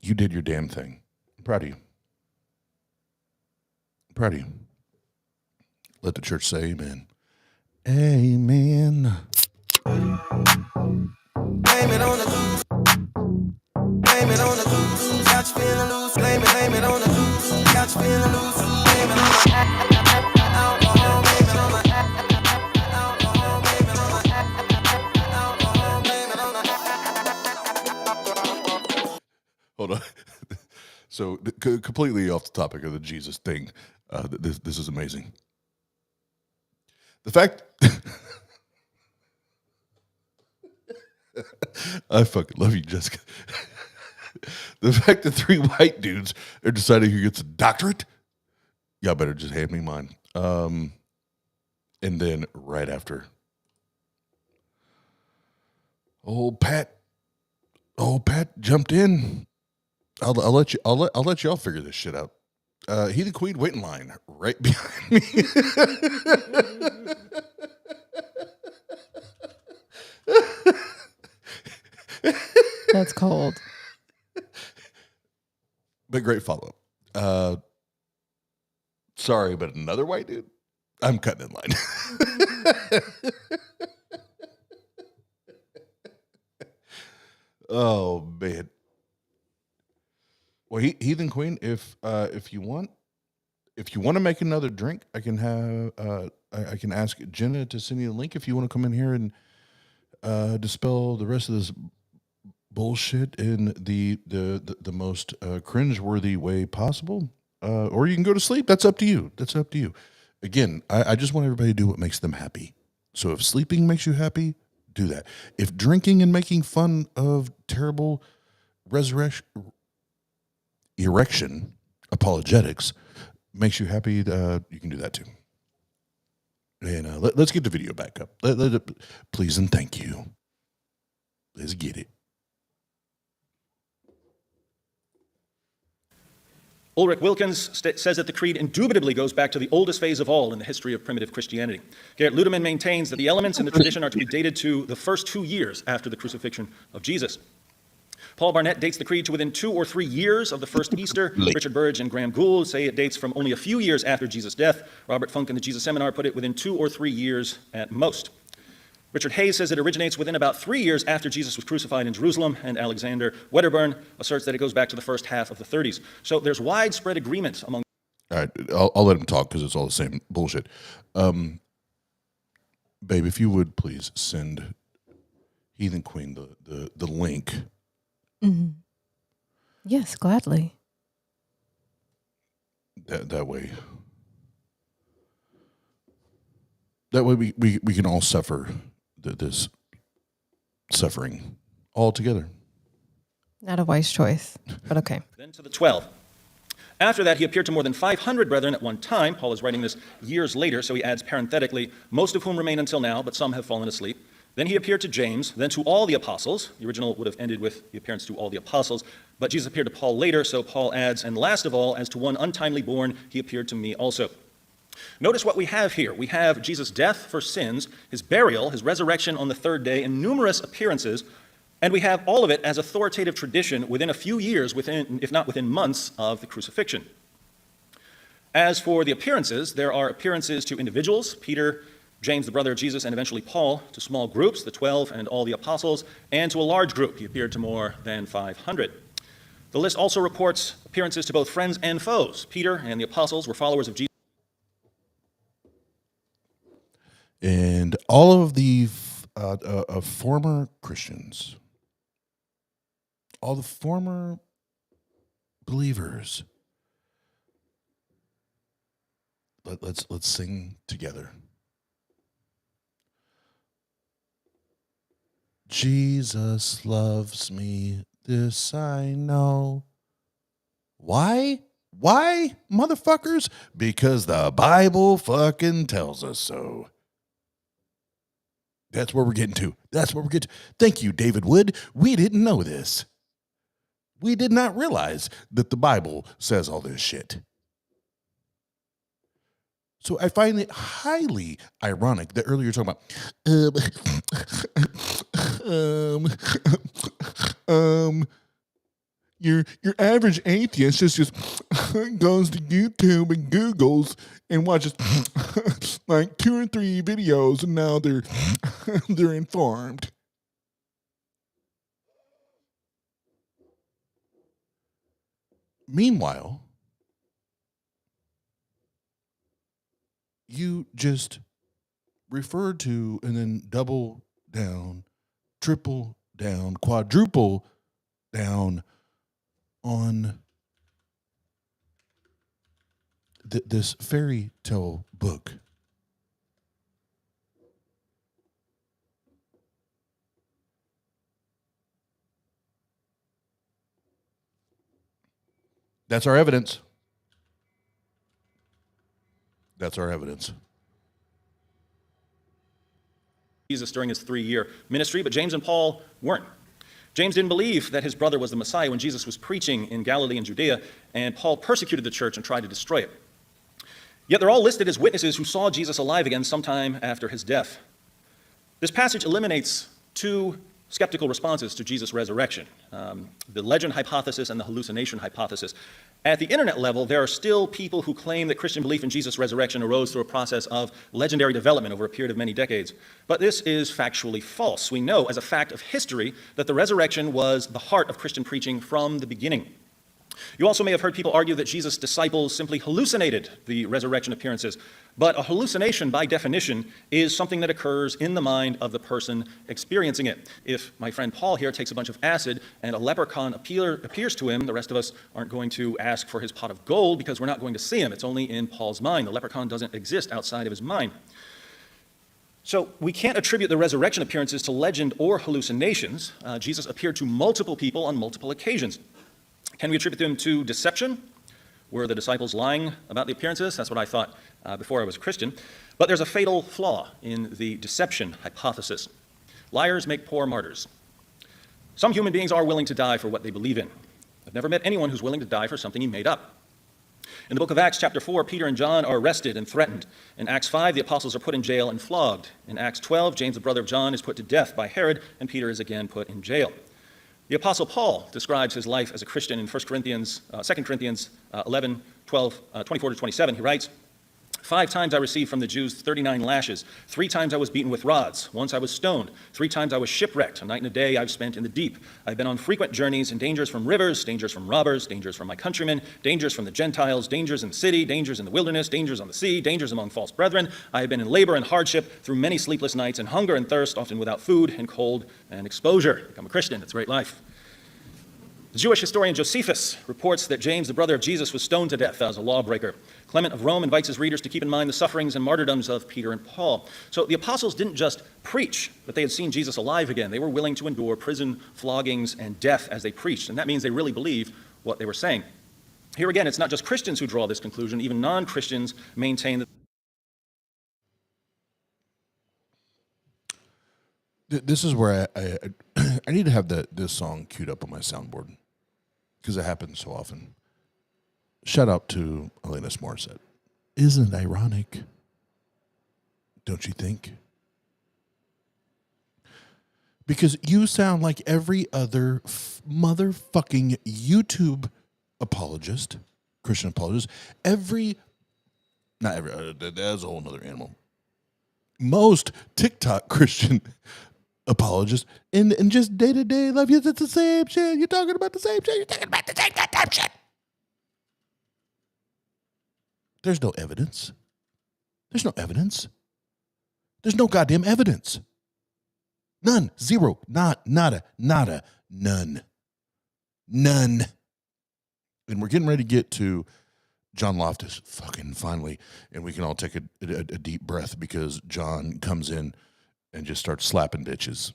did your damn thing. I'm proud of you. Proud of you. Let the church say amen. Amen. Blame it on the goose. Blame it on the goose. Got you feeling loose. Blame it on the goose. Got you feeling loose. Blame it on the alcohol. Blame it on the alcohol. Blame it on the alcohol. Blame it on the. Hold on. So completely off the topic of the Jesus thing. This is amazing. The fact I fucking love you, Jessica. The fact that 3 white dudes are deciding who gets a doctorate, y'all better just hand me mine. And then right after, old Pat jumped in. I'll let y'all figure this shit out. Heathen Queen wait in line right behind me. That's cold. But great follow up. Sorry, but another white dude? I'm cutting in line. Oh man. Well, Heathen Queen, if you want to make another drink, I can ask Jenna to send you a link if you want to come in here and dispel the rest of this bullshit in the most cringeworthy way possible. Or you can go to sleep. That's up to you. Again, I just want everybody to do what makes them happy. So if sleeping makes you happy, do that. If drinking and making fun of terrible erection apologetics makes you happy, you can do that too. And let's get the video back up. Please and thank you. Let's get it. Ulrich Wilkins says that the creed indubitably goes back to the oldest phase of all in the history of primitive Christianity. Gerrit Ludemann maintains that the elements in the tradition are to be dated to the first 2 years after the crucifixion of Jesus. Paul Barnett dates the creed to within 2 or 3 years of the first Easter. Richard Burridge and Graham Gould say it dates from only a few years after Jesus' death. Robert Funk in the Jesus Seminar put it within 2 or 3 years at most. Richard Hayes says it originates within about 3 years after Jesus was crucified in Jerusalem, and Alexander Wedderburn asserts that it goes back to the first half of the 30s. So there's widespread agreement among... All right, I'll let him talk because it's all the same bullshit. Babe, if you would please send Heathen Queen the link. Mm-hmm. Yes, gladly. That way we can all suffer this suffering all together. Not a wise choice, but okay. Then to the 12. After that, he appeared to more than 500 brethren at one time. Paul is writing this years later, so he adds parenthetically, most of whom remain until now, but some have fallen asleep. Then he appeared to James, then to all the apostles. The original would have ended with the appearance to all the apostles, but Jesus appeared to Paul later, so Paul adds, and last of all, as to one untimely born, he appeared to me also. Notice what we have here. We have Jesus' death for sins, his burial, his resurrection on the 3rd day, and numerous appearances, and we have all of it as authoritative tradition within a few years, if not within months, of the crucifixion. As for the appearances, there are appearances to individuals, Peter, James, the brother of Jesus, and eventually Paul, to small groups, the 12 and all the apostles, and to a large group. He appeared to more than 500. The list also reports appearances to both friends and foes. Peter and the apostles were followers of Jesus. And all of the former Christians, all the former believers, let's sing together. Jesus loves me, this I know. Why? Why, motherfuckers? Because the Bible fucking tells us so. That's where we're getting to. Thank you, David Wood. We didn't know this. We did not realize that the Bible says all this shit. So I find it highly ironic that earlier you're talking about, your average atheist is just goes to YouTube and Googles and watches like 2 or 3 videos, and now they're informed. Meanwhile, you just refer to and then double down, triple down, quadruple down on this fairy tale book. That's our evidence. That's our evidence. Jesus during his 3-year ministry, but James and Paul weren't. James didn't believe that his brother was the Messiah when Jesus was preaching in Galilee and Judea, and Paul persecuted the church and tried to destroy it. Yet they're all listed as witnesses who saw Jesus alive again sometime after his death. This passage eliminates 2 skeptical responses to Jesus' resurrection, the legend hypothesis and the hallucination hypothesis. At the internet level, there are still people who claim that Christian belief in Jesus' resurrection arose through a process of legendary development over a period of many decades. But this is factually false. We know as a fact of history that the resurrection was the heart of Christian preaching from the beginning. You also may have heard people argue that Jesus' disciples simply hallucinated the resurrection appearances. But a hallucination, by definition, is something that occurs in the mind of the person experiencing it. If my friend Paul here takes a bunch of acid and a leprechaun appears to him, the rest of us aren't going to ask for his pot of gold because we're not going to see him. It's only in Paul's mind. The leprechaun doesn't exist outside of his mind. So we can't attribute the resurrection appearances to legend or hallucinations. Jesus appeared to multiple people on multiple occasions. Can we attribute them to deception? Were the disciples lying about the appearances? That's what I thought before I was a Christian. But there's a fatal flaw in the deception hypothesis. Liars make poor martyrs. Some human beings are willing to die for what they believe in. I've never met anyone who's willing to die for something he made up. In the book of Acts, chapter 4, Peter and John are arrested and threatened. In Acts 5, the apostles are put in jail and flogged. In Acts 12, James, the brother of John, is put to death by Herod, and Peter is again put in jail. The Apostle Paul describes his life as a Christian in 2 Corinthians 11, 12, 24 to 27. He writes, 5 times I received from the Jews 39 lashes. 3 times I was beaten with rods. Once I was stoned. 3 times I was shipwrecked. A night and a day I've spent in the deep. I've been on frequent journeys and dangers from rivers, dangers from robbers, dangers from my countrymen, dangers from the Gentiles, dangers in the city, dangers in the wilderness, dangers on the sea, dangers among false brethren. I have been in labor and hardship through many sleepless nights and hunger and thirst, often without food and cold and exposure. Become a Christian. It's a great life. The Jewish historian Josephus reports that James, the brother of Jesus, was stoned to death as a lawbreaker. Clement of Rome invites his readers to keep in mind the sufferings and martyrdoms of Peter and Paul. So the apostles didn't just preach that they had seen Jesus alive again. They were willing to endure prison, floggings, and death as they preached. And that means they really believed what they were saying. Here again, it's not just Christians who draw this conclusion. Even non-Christians maintain that. This is where I need to have this song queued up on my soundboard because it happens so often. Shout out to Alanis Morissette. Isn't it ironic? Don't you think? Because you sound like every other motherfucking YouTube apologist, Christian apologist, not every, that's a whole nother animal. Most TikTok Christian apologists and just day-to-day life, it's the same shit. You're talking about the same shit. You're talking about the same goddamn shit. There's no evidence. There's no evidence. There's no goddamn evidence. None. Zero. Nada. None. And we're getting ready to get to John Loftus, fucking finally, and we can all take a deep breath because John comes in and just starts slapping bitches.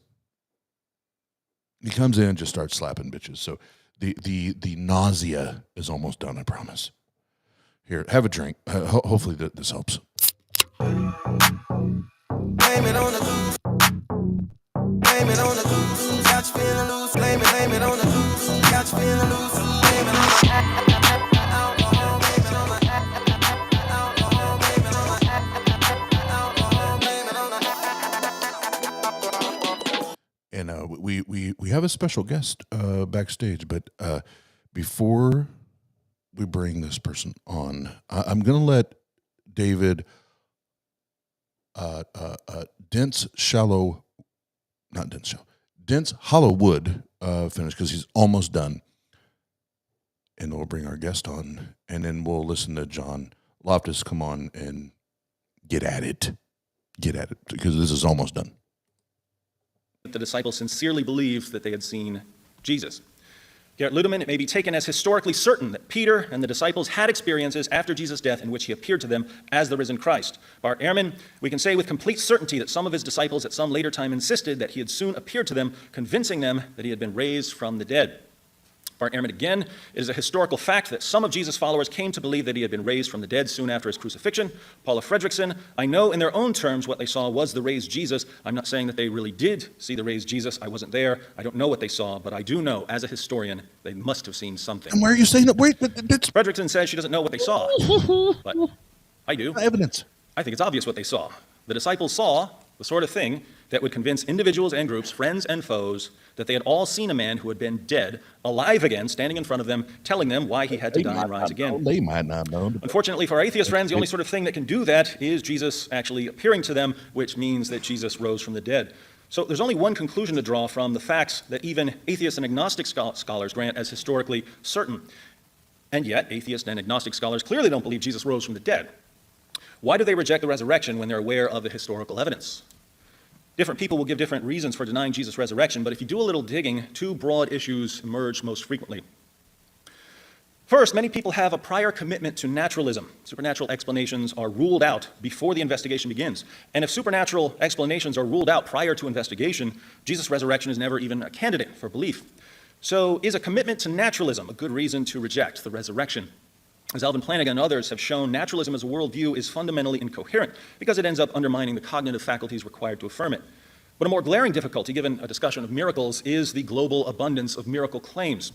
He comes in and just starts slapping bitches. So the nausea is almost done, I promise. Here, have a drink. Hopefully this helps. Blame it on the goose. Blame it on the goose. Got you feeling loose. Blame it on the goose. Got you feeling loose. Blame it on the alcohol. Blame it on the alcohol. Blame it on the alcohol. Blame it on the. And we have a special guest backstage, but before we bring this person on. I'm going to let David dense hollow wood finish because he's almost done. And we'll bring our guest on, and then we'll listen to John Loftus come on and get at it, because this is almost done. The disciples sincerely believed that they had seen Jesus. Gerrit Ludemann, it may be taken as historically certain that Peter and the disciples had experiences after Jesus' death in which he appeared to them as the risen Christ. Bart Ehrman, we can say with complete certainty that some of his disciples at some later time insisted that he had soon appeared to them, convincing them that he had been raised from the dead. Bart Ehrman again, it is a historical fact that some of Jesus' followers came to believe that he had been raised from the dead soon after his crucifixion. Paula Fredrickson, I know in their own terms what they saw was the raised Jesus. I'm not saying that they really did see the raised Jesus. I wasn't there. I don't know what they saw, but I do know, as a historian, they must have seen something. And why are you saying that? Wait, that's Fredrickson says she doesn't know what they saw, but I do. evidence. I think it's obvious what they saw. The disciples saw the sort of thing that would convince individuals and groups, friends and foes, that they had all seen a man who had been dead, alive again, standing in front of them, telling them why he had to die and rise again. They might not know. Unfortunately for our atheist friends, the only sort of thing that can do that is Jesus actually appearing to them, which means that Jesus rose from the dead. So there's only one conclusion to draw from the facts that even atheist and agnostic scholars grant as historically certain. And yet, atheist and agnostic scholars clearly don't believe Jesus rose from the dead. Why do they reject the resurrection when they're aware of the historical evidence? Different people will give different reasons for denying Jesus' resurrection, but if you do a little digging, two broad issues emerge most frequently. First, many people have a prior commitment to naturalism. Supernatural explanations are ruled out before the investigation begins. And if supernatural explanations are ruled out prior to investigation, Jesus' resurrection is never even a candidate for belief. So is a commitment to naturalism a good reason to reject the resurrection? As Alvin Plantinga and others have shown, naturalism as a worldview is fundamentally incoherent because it ends up undermining the cognitive faculties required to affirm it. But a more glaring difficulty, given a discussion of miracles, is the global abundance of miracle claims.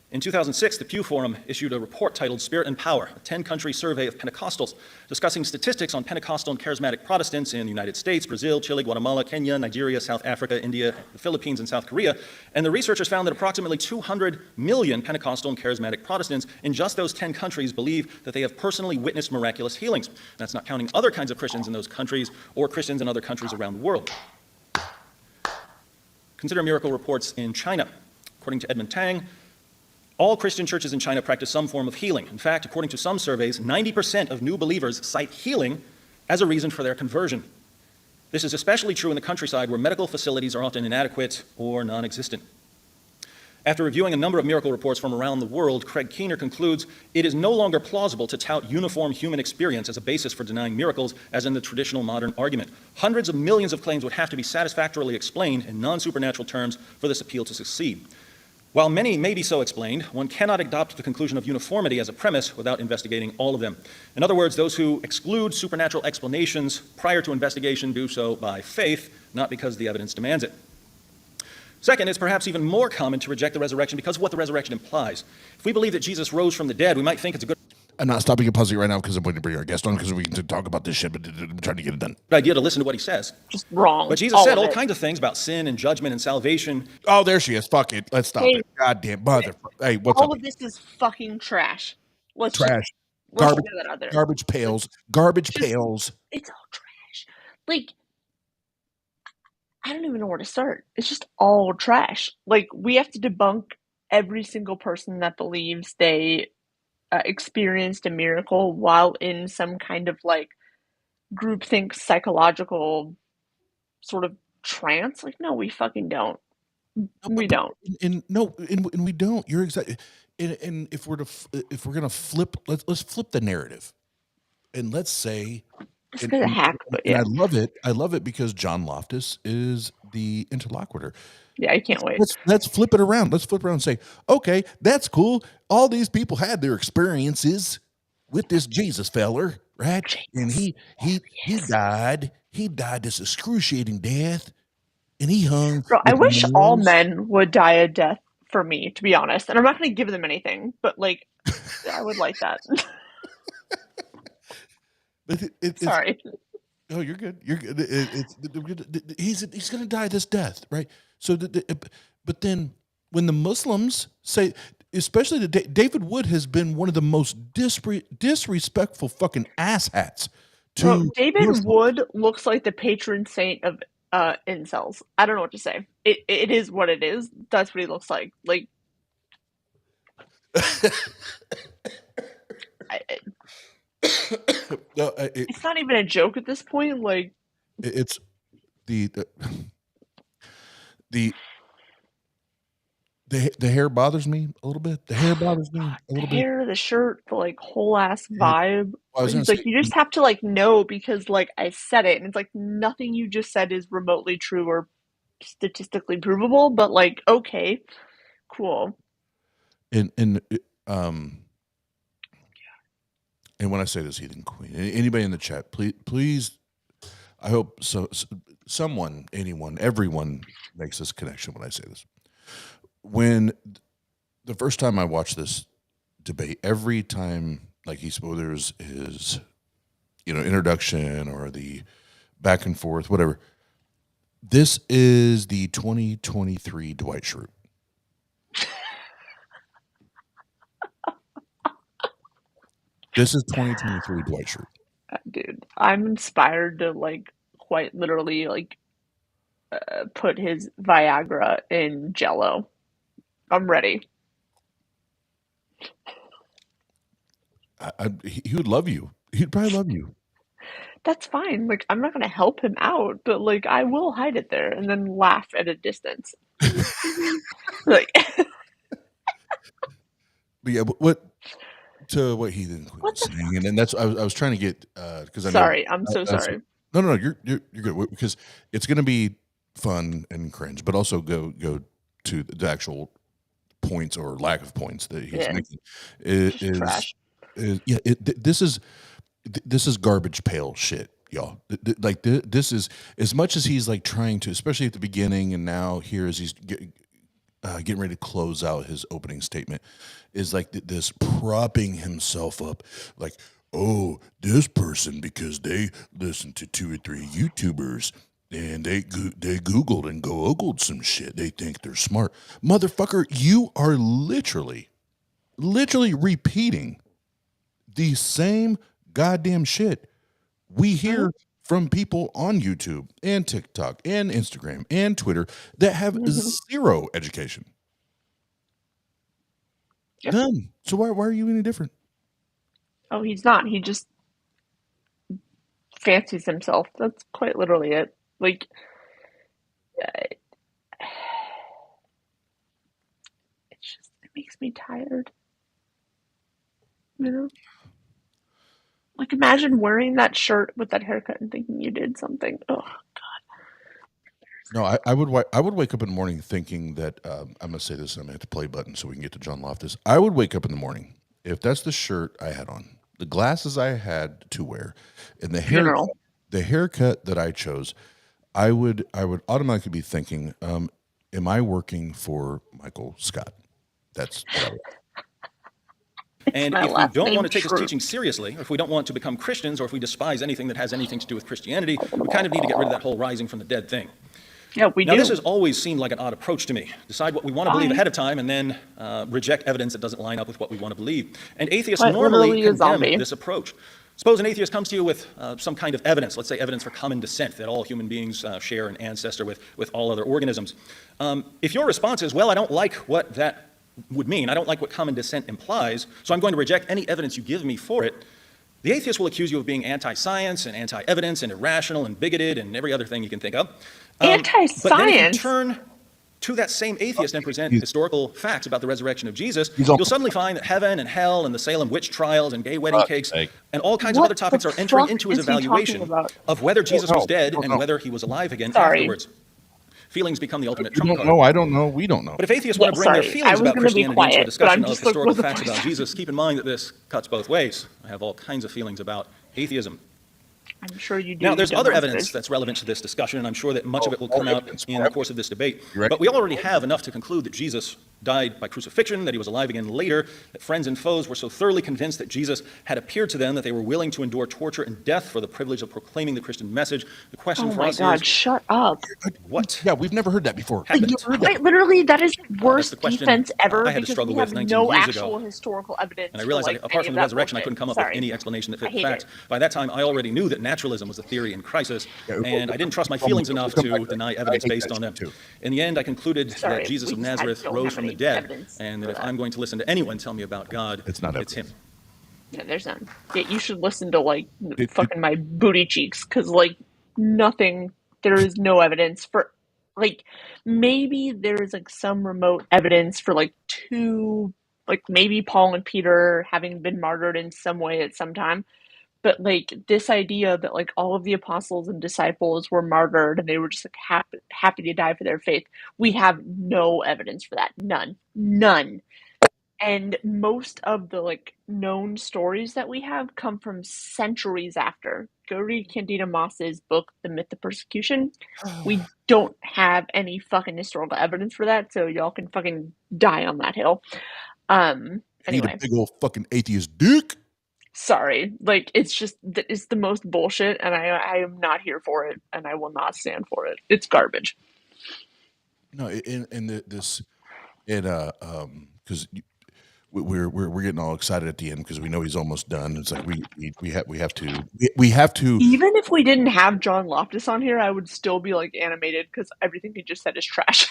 In 2006, the Pew Forum issued a report titled Spirit and Power, a 10-country survey of Pentecostals, discussing statistics on Pentecostal and charismatic Protestants in the United States, Brazil, Chile, Guatemala, Kenya, Nigeria, South Africa, India, the Philippines, and South Korea. And the researchers found that approximately 200 million Pentecostal and charismatic Protestants in just those 10 countries believe that they have personally witnessed miraculous healings. That's not counting other kinds of Christians in those countries or Christians in other countries around the world. Consider miracle reports in China. According to Edmund Tang, all Christian churches in China practice some form of healing. In fact, according to some surveys, 90% of new believers cite healing as a reason for their conversion. This is especially true in the countryside where medical facilities are often inadequate or non-existent. After reviewing a number of miracle reports from around the world, Craig Keener concludes, it is no longer plausible to tout uniform human experience as a basis for denying miracles, as in the traditional modern argument. Hundreds of millions of claims would have to be satisfactorily explained in non-supernatural terms for this appeal to succeed. While many may be so explained, one cannot adopt the conclusion of uniformity as a premise without investigating all of them. In other words, those who exclude supernatural explanations prior to investigation do so by faith, not because the evidence demands it. Second, it's perhaps even more common to reject the resurrection because of what the resurrection implies. If we believe that Jesus rose from the dead, we might think it's a good I'm not stopping a puzzle right now because I'm waiting to bring our guest on because we can talk about this shit, but I'm trying to get it done. idea to listen to what he says. Just wrong. But Jesus said all kinds of things about sin and judgment and salvation. Oh, there she is. Fuck it. Let's stop it. Goddamn motherfucker. Hey, what's all up? of this is fucking trash. Trash. Let's Garbage. get that out there. Garbage pails. Garbage pails. It's all trash. Like, I don't even know where to start. It's just all trash. Like, we have to debunk every single person that believes they experienced a miracle while in some kind of like groupthink psychological sort of trance. Like, no, we fucking don't. We don't. And we don't. You're exactly. And if we're gonna flip, let's flip the narrative, and let's say. It's a bit of hack, but yeah. And I love it because John Loftus is the interlocutor. Yeah, I can't wait. Let's flip it around. Let's flip around and say, okay, that's cool. All these people had their experiences with this Jesus feller, right? And he died. He died this excruciating death, and he hung. Bro, I wish all men would die a death for me, to be honest. And I'm not going to give them anything, but like, I would like that. Sorry. Oh, you're good. You're good. He's going to die this death, right? So, but then when the Muslims say, especially David Wood has been one of the most disrespectful fucking asshats. David Wood looks like the patron saint of incels. I don't know what to say. It is what it is. That's what he looks like. Like, it's not even a joke at this point. Like, it's the hair bothers me a little bit. The hair bothers me a little bit. The shirt, the like whole ass vibe. It's like, you just have to like know because like I said it, and it's like nothing you just said is remotely true or statistically provable. But like, okay, cool. And when I say this, Heathen Queen, anybody in the chat, please, I hope someone, anyone, everyone makes this connection when I say this. When the first time I watched this debate, every time, like there's his, introduction or the back and forth, whatever. This is the 2023 Dwight Schrute. This is 2023 Dwight Schrute. Dude, I'm inspired to like quite literally like put his Viagra in Jell-O. I'm ready. He would love you. He'd probably love you. That's fine. Like, I'm not going to help him out, but like, I will hide it there and then laugh at a distance. Like, but yeah, what Heathen was saying, and then that's I was trying to get because I know. Sorry, I'm so sorry. No, you're good because it's going to be fun and cringe, but also go to the actual points or lack of points that he's making. Is trash. This is garbage pail shit, y'all. Like this is, as much as he's like trying to, especially at the beginning, and now here as he's getting ready to close out his opening statement, is like this propping himself up, like, oh, this person, because they listened to 2 or 3 YouTubers and they Googled and Googled some shit. They think they're smart. Motherfucker, you are literally repeating the same goddamn shit we hear from people on YouTube and TikTok and Instagram and Twitter that have zero education. Yep. None. So why are you any different? Oh, he's not. He just fancies himself. That's quite literally it. Like, it makes me tired. You know? Like, imagine wearing that shirt with that haircut and thinking you did something. Oh, God. No, I would wake up in the morning thinking that, I'm going to say this and I'm going to hit the play button so we can get to John Loftus. I would wake up in the morning, if that's the shirt I had on, the glasses I had to wear, and the haircut that I chose, I would automatically be thinking, am I working for Michael Scott? That's what I would. And if we don't want to take his teaching seriously, or if we don't want to become Christians, or if we despise anything that has anything to do with Christianity, we kind of need to get rid of that whole rising from the dead thing. Yeah, we do. Now, this has always seemed like an odd approach to me. Decide what we want to believe ahead of time and then reject evidence that doesn't line up with what we want to believe. And atheists normally condemn this approach. Suppose an atheist comes to you with some kind of evidence, let's say evidence for common descent, that all human beings share an ancestor with all other organisms. If your response is, well, I don't like what that would mean, I don't like what common descent implies, so I'm going to reject any evidence you give me for it, the atheist will accuse you of being anti-science and anti-evidence and irrational and bigoted and every other thing you can think of. Anti-science? But then if you turn to that same atheist and present historical facts about the resurrection of Jesus, you'll suddenly find that heaven and hell and the Salem witch trials and gay wedding cakes and all kinds of other topics are entering into his evaluation of whether Jesus was dead and whether he was alive again afterwards. Feelings become the ultimate trump card. No, I don't know. We don't know. But if atheists want to bring their feelings about Christianity into a discussion of historical facts about Jesus, keep in mind that this cuts both ways. I have all kinds of feelings about atheism. I'm sure you do. Now, there's other evidence that's relevant to this discussion, and I'm sure that much of it will come out in the course of this debate. But we already have enough to conclude that Jesus died by crucifixion, that he was alive again later, that friends and foes were so thoroughly convinced that Jesus had appeared to them that they were willing to endure torture and death for the privilege of proclaiming the Christian message. The question Oh for my us God, is, shut up. what Yeah, we've never heard that before. happened? Quite literally, that is That's worst the question defense ever I had to because struggle we with have 19 no years actual ago. historical evidence. And I realized for, that like, apart any from of the that resurrection, I bullshit. couldn't come up Sorry. with any explanation that I fit hate facts. it. By that time, I already knew that naturalism was a theory in crisis, Yeah, and I didn't trust my feelings enough to deny evidence based on them. too. In the end, I concluded Sorry, that Jesus we of just Nazareth don't rose have from the any dead, evidence and that for if that. I'm going to listen to anyone tell me about God, It's not it's him. evidence. Yeah, there's none. Yeah, you should listen to like It- fucking my booty cheeks because like nothing. There is no evidence for like maybe there is like some remote evidence for like two like maybe Paul and Peter having been martyred in some way at some time. But like this idea that like all of the apostles and disciples were martyred and they were just like happy to die for their faith, we have no evidence for that. None. And most of the like known stories that we have come from centuries after. Go read Candida Moss's book, The Myth of Persecution. We don't have any fucking historical evidence for that, so y'all can fucking die on that hill. Need Anyway, a big old fucking atheist dick. sorry. Like it's just it's the most bullshit, and I am not here for it, and I will not stand for it. It's garbage. No, because we're getting all excited at the end because we know he's almost done. It's like we have to. Even if we didn't have John Loftus on here, I would still be like animated because everything he just said is trash.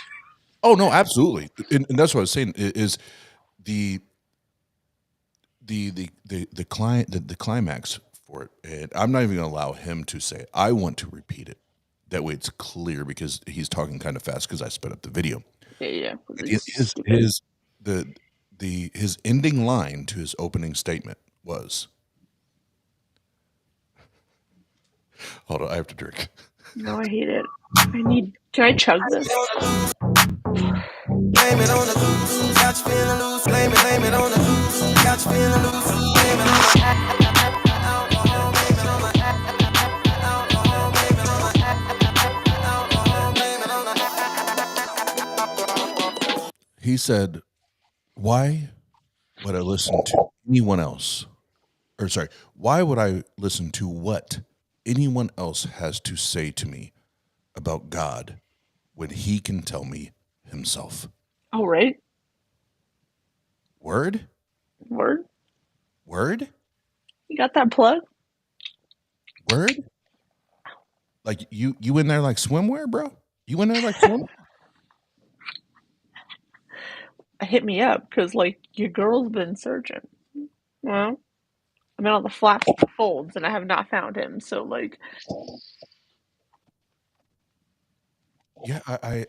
Oh no, absolutely, and that's what I was saying is the climax for it, and I'm not even going to allow him to say it. I want to repeat it. That way it's clear because he's talking kind of fast because I sped up the video. Yeah. His ending line to his opening statement was, hold on, I have to drink. No, I hate it. Can I chug this? Blame it on the goose. Got you feeling loose. Blame it on the goose. Got you feeling loose. Blame it on the alcohol. Blame it on the alcohol. Blame it on the alcohol. Blame it on the. He said, why would I listen to anyone else? Or sorry, why would I listen to what anyone else has to say to me about God when he can tell me himself? Oh, right. Word? You got that plug? Word? Like you in there like swimwear, bro? You in there like swimwear? Hit me up because like your girl's been searching. Well, I've been on the flaps and the folds and I have not found him. So like, Yeah, I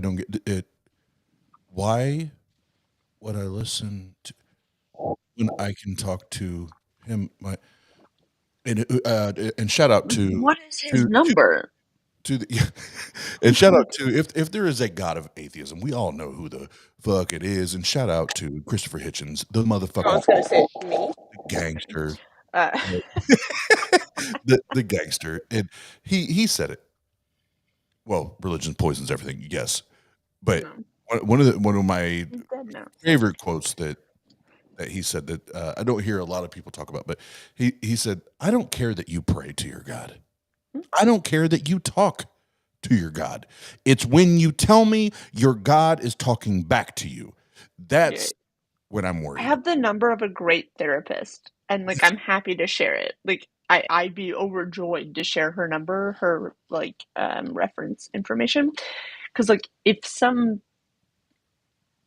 don't get it. Why would I listen to when I can talk to him? And shout out to what is his number? to the and shout out to if there is a god of atheism, we all know who the fuck it is. And shout out to Christopher Hitchens, the I was motherfucking gonna say me. gangster, Uh, the gangster, and he said it. Well, religion poisons everything, yes, but one of my he's dead now. favorite quotes that he said that I don't hear a lot of people talk about, but he said, "I don't care that you pray to your God. I don't care that you talk to your God. It's when you tell me your God is talking back to you. That's when I'm worried." I have the number of a great therapist, and like I'm happy to share it. Like I'd be overjoyed to share her number, her like reference information, because like if some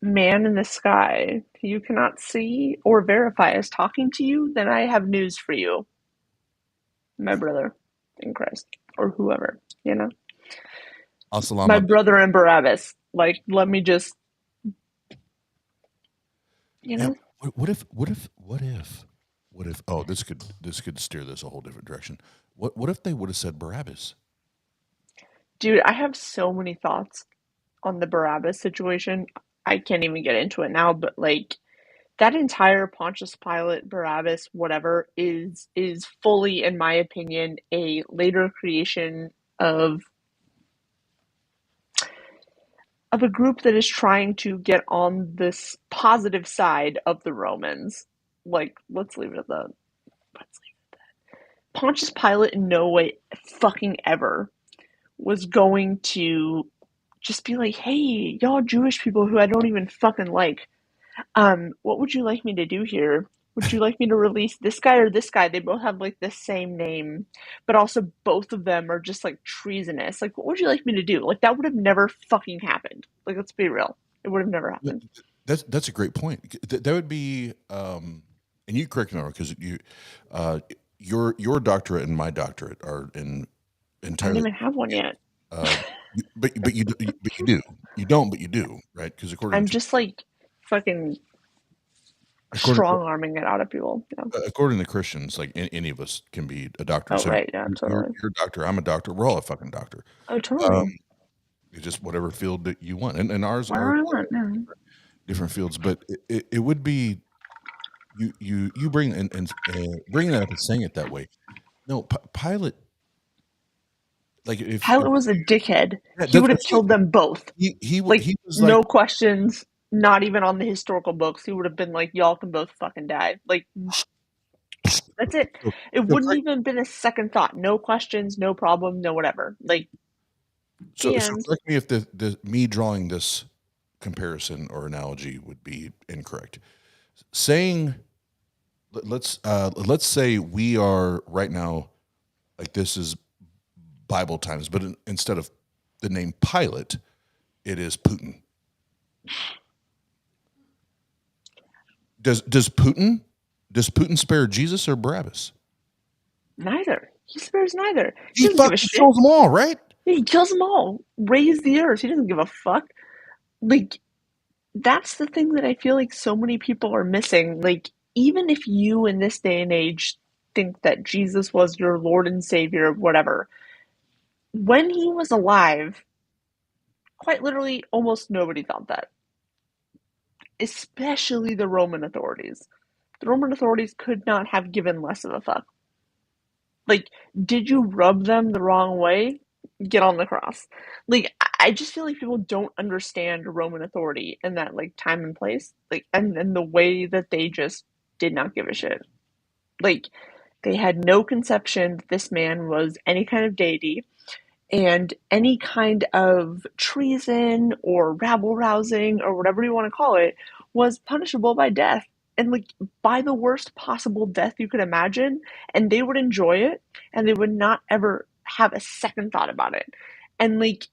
man in the sky who you cannot see or verify is talking to you, then I have news for you, my brother in Christ, or whoever, you know, my brother in Barabbas. Like, let me just, you know. What if? Oh, this could steer this a whole different direction. What if they would have said Barabbas? Dude, I have so many thoughts on the Barabbas situation. I can't even get into it now, but like that entire Pontius Pilate, Barabbas, whatever is fully, in my opinion, a later creation of of a group that is trying to get on this positive side of the Romans. Like, let's leave it at that. Pontius Pilate in no way fucking ever was going to just be like, hey, y'all Jewish people who I don't even fucking like, what would you like me to do here? Would you like me to release this guy or this guy? They both have like the same name, but also both of them are just like treasonous. Like, what would you like me to do? Like, that would have never fucking happened. Like, let's be real. It would have never happened. That's a great point. That would be, and you correct me because your doctorate and my doctorate are in entirely. I don't even have one yet. But you do. You don't, but you do, right? Because I'm just like fucking strong arming it out of people. Yeah. According to Christians, like any of us can be a doctor. Oh, so right. Yeah, totally. You're a doctor. I'm a doctor. We're all a fucking doctor. Oh, totally. It's just whatever field that you want, and ours are different fields. But it would be you bring and bring that up and saying it that way. No, Pilate. Like if Pilate was a dickhead, he would have killed them both. He was like, no questions, not even on the historical books. He would have been like, y'all can both fucking die. Like, that's it. It wouldn't even been a second thought. No questions, no problem, no whatever. Like, so correct me if me drawing this comparison or analogy would be incorrect. Saying, let's say we are right now, like this is Bible times, but instead of the name Pilate, it is Putin. Does Putin spare Jesus or Barabbas? Neither. He spares neither. He fucking kills them all, right? He kills them all. Raise the earth. He doesn't give a fuck. Like, that's the thing that I feel like so many people are missing. Like, even if you in this day and age think that Jesus was your Lord and Savior, whatever, when he was alive, quite literally, almost nobody thought that. Especially the Roman authorities. The Roman authorities could not have given less of a fuck. Like, did you rub them the wrong way? Get on the cross. Like, I just feel like people don't understand Roman authority and that, like, time and place. Like, and the way that they just did not give a shit. Like, they had no conception that this man was any kind of deity. And any kind of treason or rabble-rousing or whatever you want to call it was punishable by death. And, like, by the worst possible death you could imagine. And they would enjoy it. And they would not ever have a second thought about it. And, like,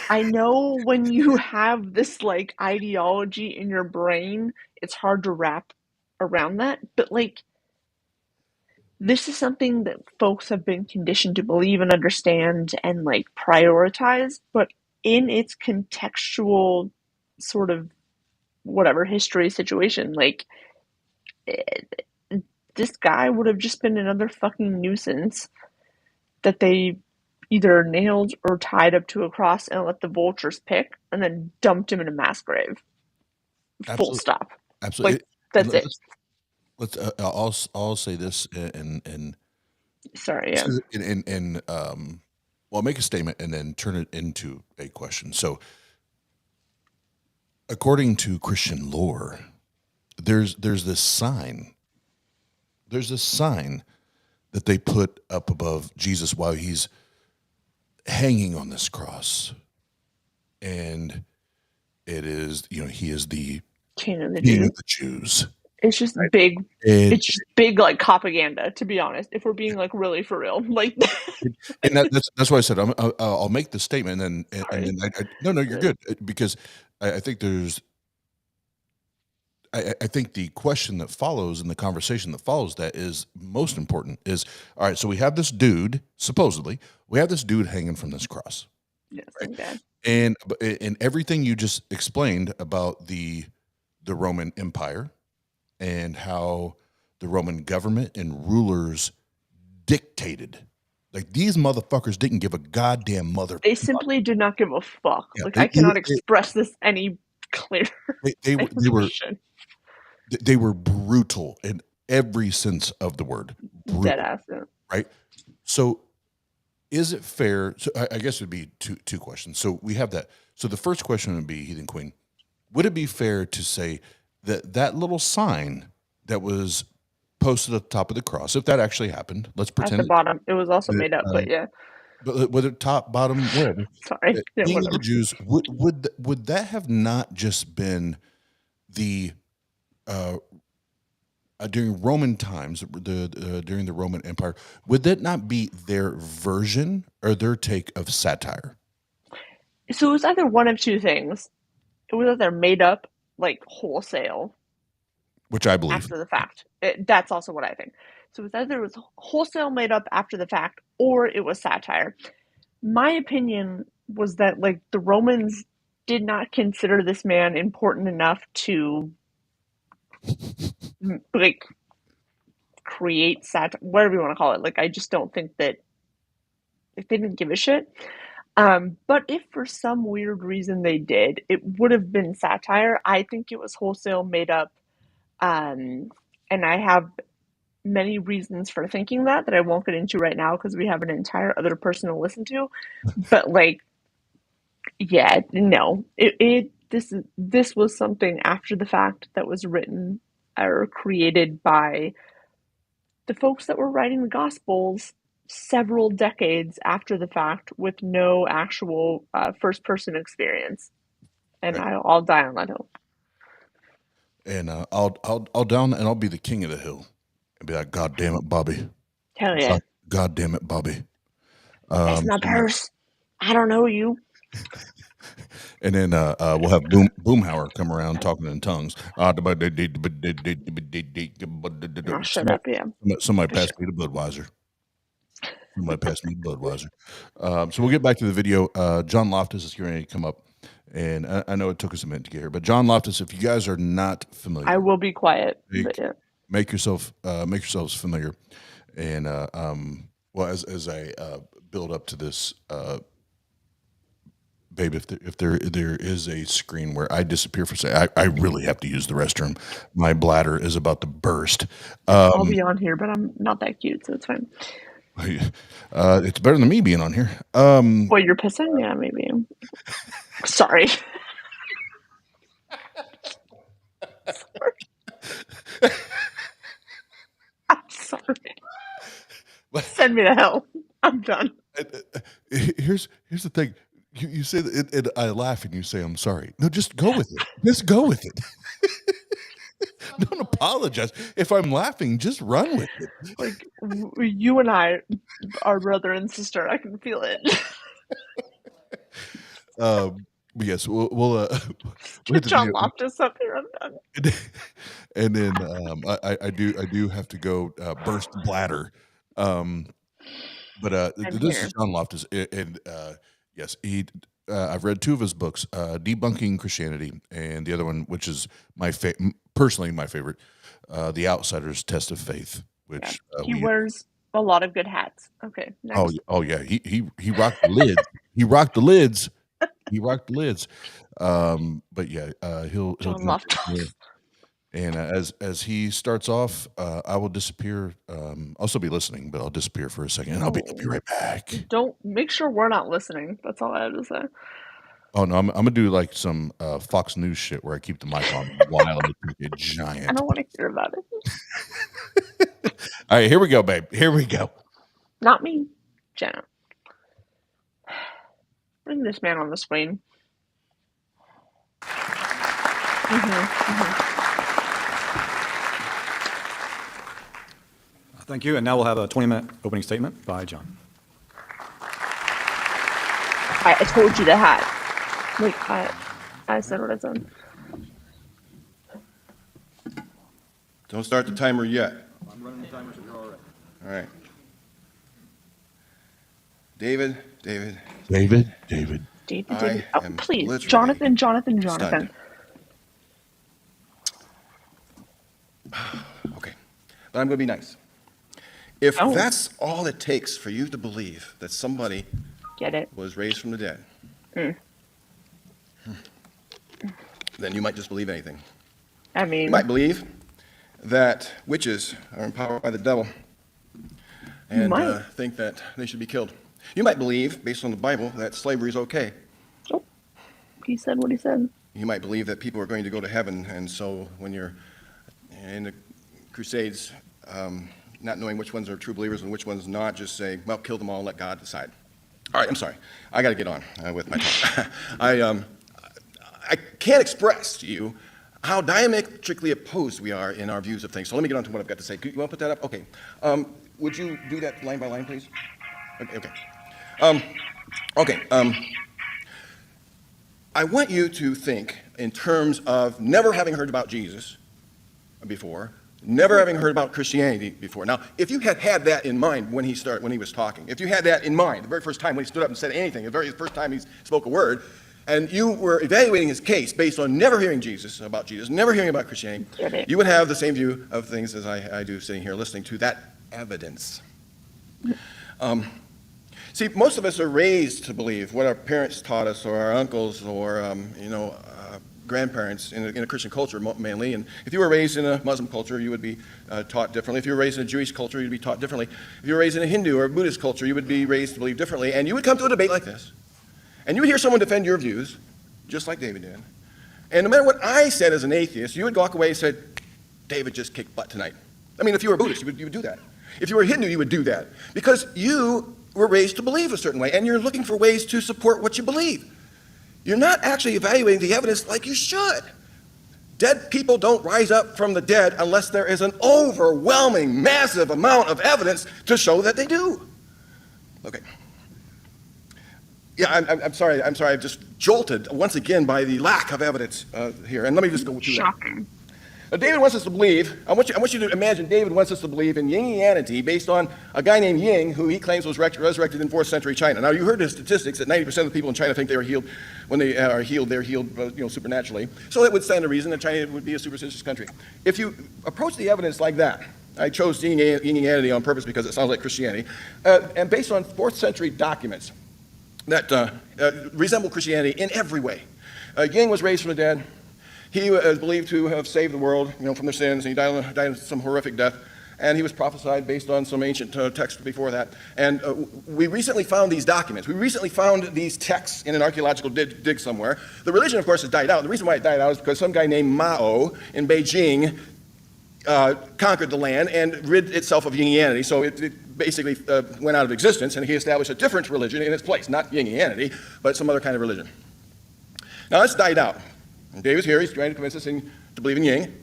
I know when you have this, like, ideology in your brain, it's hard to wrap around that. But, like, this is something that folks have been conditioned to believe and understand and, like, prioritize, but in its contextual sort of whatever history situation, like, this guy would have just been another fucking nuisance that they either nailed or tied up to a cross and let the vultures pick and then dumped him in a mass grave. Absolutely. Full stop. Absolutely. Like, that's it. Let's. I'll say this and sorry. Yeah. And well, make a statement and then turn it into a question. So, according to Christian lore, there's this sign. There's this sign that they put up above Jesus while he's hanging on this cross, and it is, he is the King of the Jews. It's just big. It's just big, like, propaganda. To be honest, if we're being, like, really for real, like. And that's why I said I'll make the statement, and then no, you're good, because I think there's. I think the question that follows and the conversation that follows that is most important. Is all right. So we have this dude. Supposedly, we have this dude hanging from this cross. Yes, right? And everything you just explained about the Roman Empire and how the Roman government and rulers dictated. Like, these motherfuckers didn't give a goddamn mother. They simply did not give a fuck. Yeah, like, I cannot express this any clearer. They were brutal in every sense of the word. Brutal, dead ass. Yeah. Right? So is it fair? So I guess it'd be two questions. So we have that. So the first question would be, Heathen Queen, would it be fair to say that that little sign that was posted at the top of the cross, if that actually happened, let's pretend At the bottom, it was also made up, but yeah. But whether top, bottom, whatever. Sorry, yeah, King of whatever. the Jews, would that have not just been the during Roman times, during the Roman Empire, would that not be their version or their take of satire? So it was either one of two things. It was either made up, like wholesale, Which I believe. after the fact. That's also what I think. So it was either it was wholesale made up after the fact, or it was satire. My opinion was that like the Romans did not consider this man important enough to like create satire, whatever you want to call it. Like I just don't think that if they didn't give a shit. But if for some weird reason they did, it would have been satire. I think it was wholesale made up. And I have many reasons for thinking that I won't get into right now because we have an entire other person to listen to. But like, yeah, no, this was something after the fact that was written or created by the folks that were writing the Gospels several decades after the fact with no actual first-person experience. And I'll die on that hill. And I'll down and I'll be the king of the hill and be like, God damn it, Bobby. Hell yeah. God damn it, Bobby. That's my purse. I don't know you. And then we'll have Boomhauer come around talking in tongues. Oh, shut up, yeah. Somebody pass me the Budweiser. Somebody pass me the Budweiser. So we'll get back to the video. John Loftus is going to come up. And I know it took us a minute to get here, but John Loftus, if you guys are not familiar, I will be quiet. But yeah. Make yourselves familiar. And well, as I build up to this, babe, if there is a screen where I disappear for a second, I really have to use the restroom. My bladder is about to burst. I'll be on here, but I'm not that cute, so it's fine. It's better than me being on here. Well, you're pissing? Yeah, maybe. Sorry. I'm sorry. Send me to hell. I'm done. Here's the thing. You say that, and I laugh, and you say, I'm sorry. No, just go with it. Just go with it. Don't apologize. If I'm laughing, just run with it. Like, you and I are brother and sister. I can feel it. Yes, we'll Get John Loftus up here. I'm done. And then I do have to go burst bladder. But this is John Loftus, and yes, I've read two of his books, Debunking Christianity, and the other one, which is personally my favorite, The Outsider's Test of Faith. Which he wears a lot of good hats. Okay. Next. Oh yeah, he rocked the lids. He rocked the lids. He rocked the lids. But yeah, he'll John Loftus. And as he starts off, I will disappear. I'll still be listening, but I'll disappear for a second, and I'll be right back. Don't make sure we're not listening. That's all I have to say. Oh no, I'm gonna do like some Fox News shit where I keep the mic on while it's a giant. I don't want to hear about it. All right, here we go, babe. Here we go. Not me, Jenna. Bring this man on the screen. Thank you. And now we'll have a 20-minute opening statement by John. I told you the hat. Like, I said what I said. Don't start the timer yet. I'm running the timer, so you're all right. All right. David. Oh, please, Jonathan. Okay. But I'm going to be nice. If that's all it takes for you to believe that somebody was raised from the dead, then you might just believe anything. I mean, you might believe that witches are empowered by the devil and think that they should be killed. You might believe, based on the Bible, that slavery is okay. Oh, he said what he said. You might believe that people are going to go to heaven, and so when you're in the Crusades, not knowing which ones are true believers and which ones not, just say, well, kill them all and let God decide. All right, I'm sorry. I got to get on with my talk. I can't express to you how diametrically opposed we are in our views of things. So let me get on to what I've got to say. You want to put that up? Okay. Would you do that line by line, please? Okay. I want you to think in terms of never having heard about Jesus before, never having heard about Christianity before. Now, if you had had that in mind when he was talking, if you had that in mind the very first time when he stood up and said anything, the very first time he spoke a word, and you were evaluating his case based on never hearing about Jesus, never hearing about Christianity, you would have the same view of things as I do sitting here listening to that evidence. See, most of us are raised to believe what our parents taught us, or our uncles, or grandparents in a Christian culture mainly. And if you were raised in a Muslim culture, you would be taught differently. If you were raised in a Jewish culture, you'd be taught differently. If you were raised in a Hindu or a Buddhist culture, you would be raised to believe differently. And you would come to a debate like this, and you would hear someone defend your views, just like David did. And no matter what I said as an atheist, you would walk away and say, David just kicked butt tonight. I mean, if you were a Buddhist, you would do that. If you were a Hindu, you would do that. Because you were raised to believe a certain way, and you're looking for ways to support what you believe. You're not actually evaluating the evidence like you should. Dead people don't rise up from the dead unless there is an overwhelming, massive amount of evidence to show that they do. Okay. Yeah, I'm sorry. I'm just jolted once again by the lack of evidence here. And let me just go through Shocking. that. David wants us to believe, I want you to imagine David wants us to believe in Yingianity based on a guy named Ying, who he claims was resurrected in 4th century China. Now, you heard the statistics that 90% of the people in China think they are healed. When they are healed, they're healed supernaturally. So that would stand to reason that China would be a superstitious country. If you approach the evidence like that, I chose Yingianity on purpose because it sounds like Christianity, and based on 4th century documents that resemble Christianity in every way. Ying was raised from the dead. He was believed to have saved the world, from their sins, and he died some horrific death. And he was prophesied based on some ancient text before that. And we recently found these documents. We recently found these texts in an archaeological dig somewhere. The religion, of course, has died out. The reason why it died out is because some guy named Mao in Beijing conquered the land and rid itself of Yingianity. So it basically went out of existence, and he established a different religion in its place. Not Yingianity, but some other kind of religion. Now, it's died out. And David's here. He's trying to convince us to believe in Ying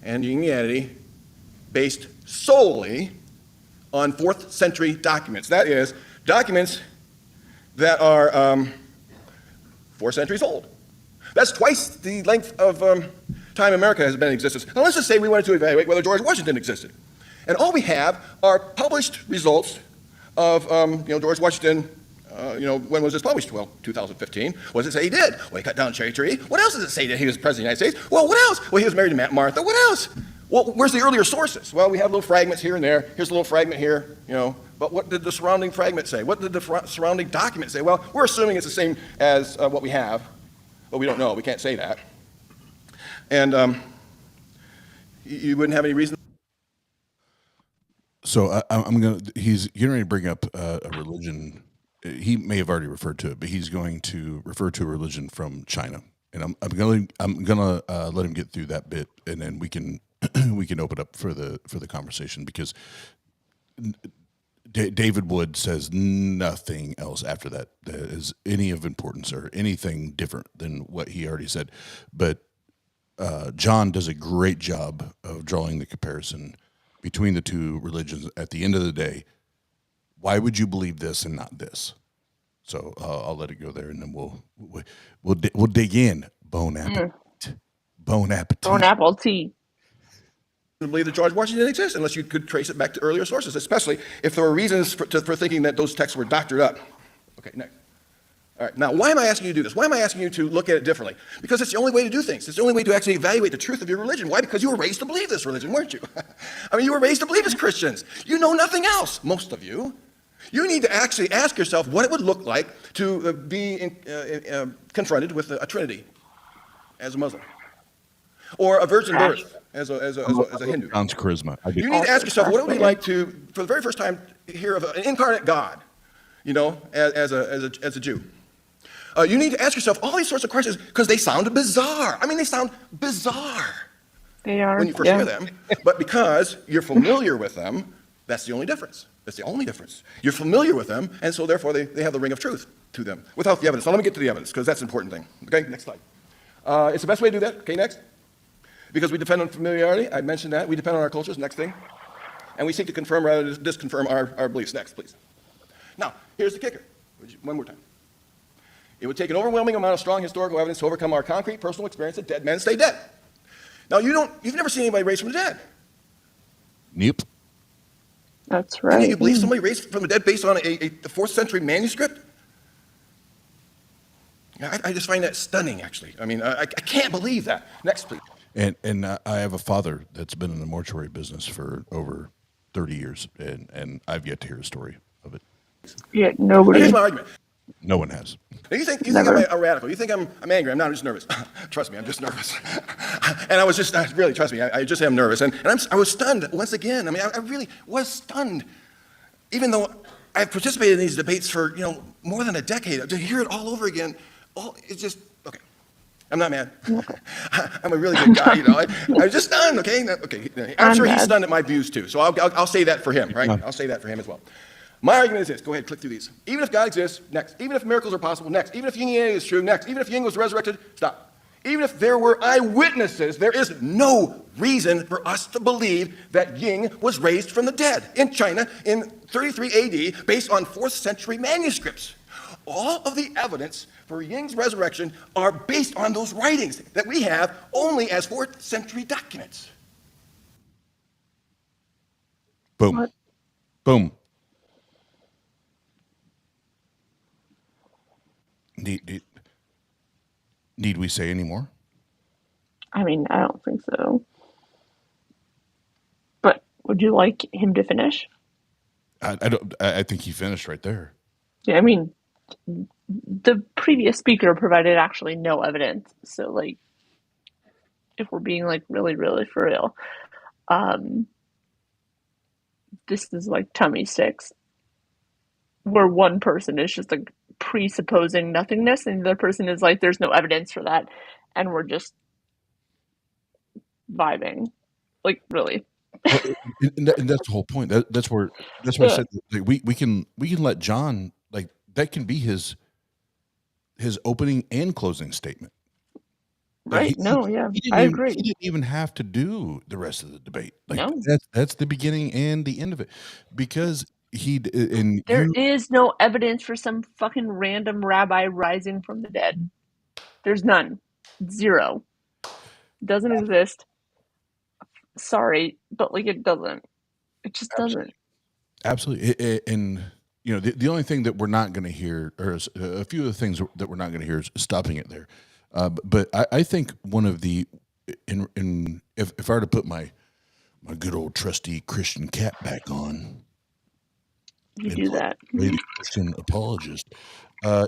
and Yingianity based solely on 4th century documents. That is, documents that are 4 centuries old. That's twice the length of time America has been in existence. Now, let's just say we wanted to evaluate whether George Washington existed. And all we have are published results of George Washington. When was this published? Well, 2015. What does it say he did? Well, he cut down a cherry tree. What else does it say that he was president of the United States? Well, what else? Well, he was married to Martha. What else? Well, where's the earlier sources? Well, we have little fragments here and there. Here's a little fragment here, But what did the surrounding fragment say? What did the surrounding document say? Well, we're assuming it's the same as what we have, but we don't know. We can't say that. And you wouldn't have any reason. So he's getting ready to bring up a religion. He may have already referred to it, but he's going to refer to a religion from China, and I'm gonna let him get through that bit, and then we can open up for the conversation, because David Wood says nothing else after that is any of importance or anything different than what he already said. But John does a great job of drawing the comparison between the two religions. At the end of the day, why would you believe this and not this? So I'll let it go there, and then we'll dig in. Bon appetit. Bon appetit. Bon appetit. Believe that George Washington exists unless you could trace it back to earlier sources, especially if there were reasons for thinking that those texts were doctored up. Okay, next. All right, now why am I asking you to do this? Why am I asking you to look at it differently? Because it's the only way to do things. It's the only way to actually evaluate the truth of your religion. Why? Because you were raised to believe this religion, weren't you? I mean, you were raised to believe as Christians. You know nothing else, most of you. You need to actually ask yourself what it would look like to be confronted with a Trinity as a Muslim, or a virgin birth as a Hindu. Sounds charisma. You need to ask yourself what it would be like to, for the very first time, hear of an incarnate God as a Jew. You need to ask yourself all these sorts of questions because they sound bizarre. I mean, they sound bizarre. They are. When you first hear them, but because you're familiar with them, that's the only difference. That's the only difference. You're familiar with them, and so therefore they have the ring of truth to them without the evidence. Now let me get to the evidence because that's an important thing. Okay, next slide. It's the best way to do that. Okay, next. Because we depend on familiarity. I mentioned that. We depend on our cultures. Next thing. And we seek to confirm rather than disconfirm our beliefs. Next, please. Now, here's the kicker. One more time. It would take an overwhelming amount of strong historical evidence to overcome our concrete personal experience that dead men stay dead. Now, you've never seen anybody raised from the dead. Nope. That's right. You believe somebody raised from the dead based on a 4th century manuscript? I just find that stunning, actually. I mean, I can't believe that. Next, please. And I have a father that's been in the mortuary business for over 30 years, and I've yet to hear a story of it. Yeah, nobody. Here's my argument. No one has. Now, you think I'm a radical. You think I'm angry. I'm not. I'm just nervous. Trust me, I'm just nervous. And I was just, really, trust me, I just am nervous. And I was stunned once again. I mean, I really was stunned. Even though I've participated in these debates for, more than a decade, to hear it all over again, it's just, okay. I'm not mad. I'm a really good guy, I was just stunned, okay? I'm sure he's stunned at my views too. So I'll say that for him, right? I'll say that for him as well. My argument is this. Go ahead, click through these. Even if God exists, next. Even if miracles are possible, next. Even if Yingianity is true, next. Even if Ying was resurrected, stop. Even if there were eyewitnesses, there is no reason for us to believe that Ying was raised from the dead in China in 33 AD based on 4th century manuscripts. All of the evidence for Ying's resurrection are based on those writings that we have only as 4th century documents. Boom. What? Boom. Need we say any more? I mean, I don't think so. But would you like him to finish? I think he finished right there. Yeah, I mean, the previous speaker provided actually no evidence. So, if we're being, really, really for real, this is like tummy sticks, where one person is just, presupposing nothingness, and the other person is like, there's no evidence for that, and we're just vibing. Really. And that's the whole point. That's where I said we can let John, that can be his opening and closing statement. Right. I agree. He didn't even have to do the rest of the debate. No. That's the beginning and the end of it, because there is no evidence for some fucking random rabbi rising from the dead. There's none. Zero. Doesn't exist. Sorry, but it doesn't. It just doesn't. Absolutely. And the only thing that we're not going to hear, or a few of the things that we're not going to hear, is stopping it there. But I think one of the, if I were to put my good old trusty Christian cap back on, you do that. Lady Christian apologist,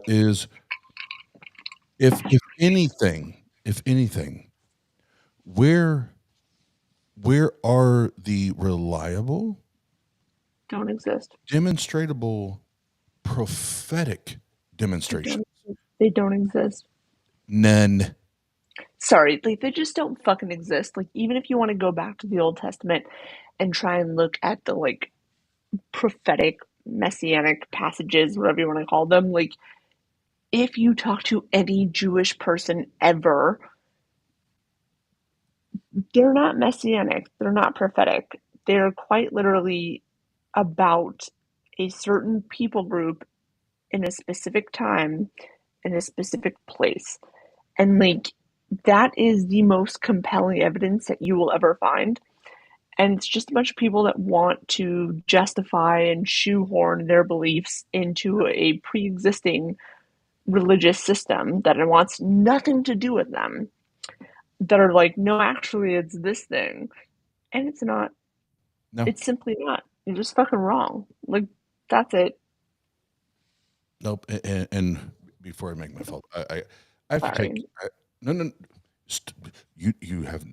is if anything, where are the reliable, don't exist, demonstratable, prophetic demonstrations? They don't exist. None. Sorry, they just don't fucking exist. Even if you want to go back to the Old Testament and try and look at the prophetic messianic passages, whatever you want to call them, if you talk to any Jewish person ever, they're not messianic, they're not prophetic. They're quite literally about a certain people group in a specific time in a specific place. And that is the most compelling evidence that you will ever find. And it's just a bunch of people that want to justify and shoehorn their beliefs into a pre-existing religious system that it wants nothing to do with them. That are no, actually, it's this thing. And it's not. No. It's simply not. You're just fucking wrong. That's it. Nope. And before I make my fault, I have to take. You have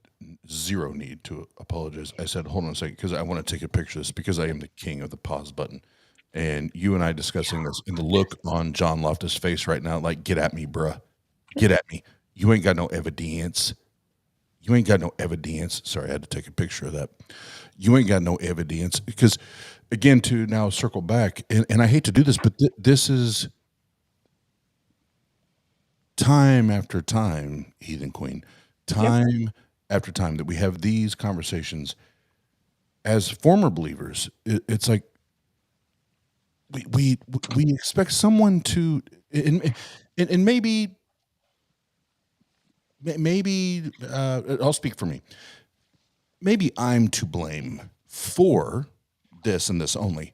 zero need to apologize. I said, hold on a second, because I want to take a picture of this, because I am the king of the pause button. and you and I discussing this, and the look on John Loftus' face right now, like, get at me, bruh. Get at me. You ain't got no evidence. You ain't got no evidence. Sorry, I had to take a picture of that. You ain't got no evidence. Because, again, to now circle back, and I hate to do this, but this is time after time, Heathen Queen, time after time that we have these conversations. As former believers, it's like we expect someone to, and maybe I'll speak for me. Maybe I'm to blame for this and this only,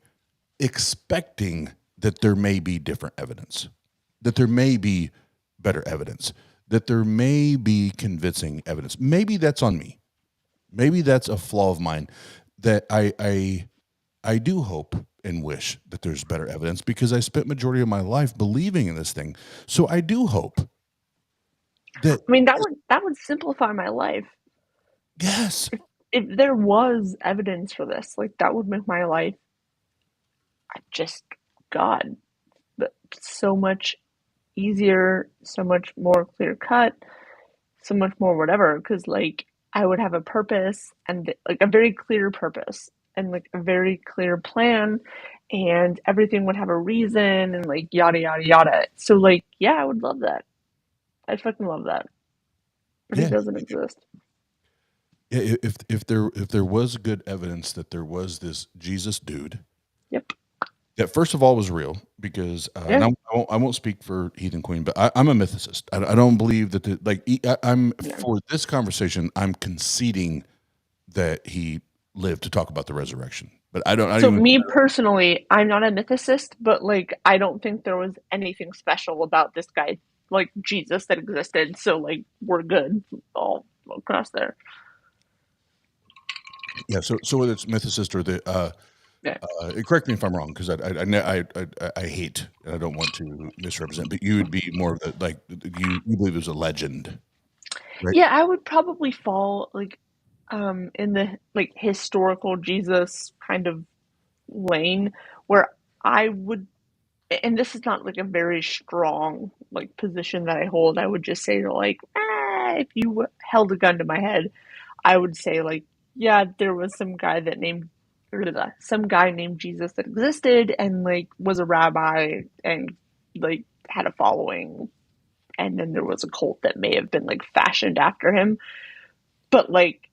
expecting that there may be different evidence, that there may be better evidence, that there may be convincing evidence. Maybe that's on me. Maybe that's a flaw of mine, that I do hope and wish that there's better evidence, because I spent majority of my life believing in this thing. So I do hope that, I mean, that would simplify my life. yes, If there was evidence for this, like, that would make my life God, but so much easier, so much more clear cut, so much more whatever, because, like, I would have a purpose, and like a very clear purpose, and like a very clear plan, and everything would have a reason, and like yada yada yada. So, like, yeah, I would love that. I fucking love that. But yeah. it doesn't exist. Yeah, if there was good evidence that there was this Jesus dude, Yep. that first of all was real, because Yeah. and I won't speak for Heathen Queen, but I'm a mythicist. I don't believe that I'm for this conversation, I'm conceding that he lived to talk about the resurrection. But I don't. So me personally, I'm not a mythicist, but like, I don't think there was anything special about this guy, like Jesus, that existed. So like, we're good all across there. Yeah. So whether it's mythicist or the correct me if I'm wrong, because I hate, and I don't want to misrepresent, but you would be more of the, like, you believe there's a legend, right? Yeah, I would probably fall like in the like historical Jesus kind of lane, where I would, and this is not like a very strong like position that I hold. I would just say, like, if you held a gun to my head, I would say, like, yeah, there was some guy named Jesus that existed, and like was a rabbi, and like had a following, and then there was a cult that may have been like fashioned after him, but like,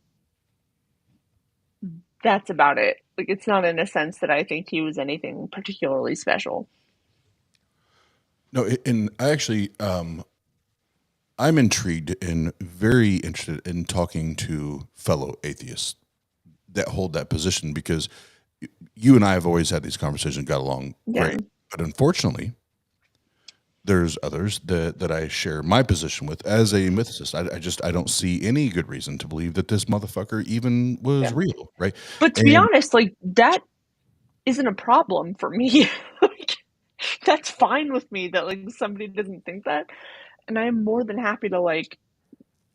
that's about it. Like, it's not in a sense that I think he was anything particularly special. No, and I actually, I'm intrigued and very interested in talking to fellow atheists that hold that position, because you and I have always had these conversations, got along great, but unfortunately, there's others that I share my position with as a mythicist. I don't see any good reason to believe that this motherfucker even was real, right? But to be honest, like, that isn't a problem for me. Like, that's fine with me that like somebody doesn't think that, and I'm more than happy to like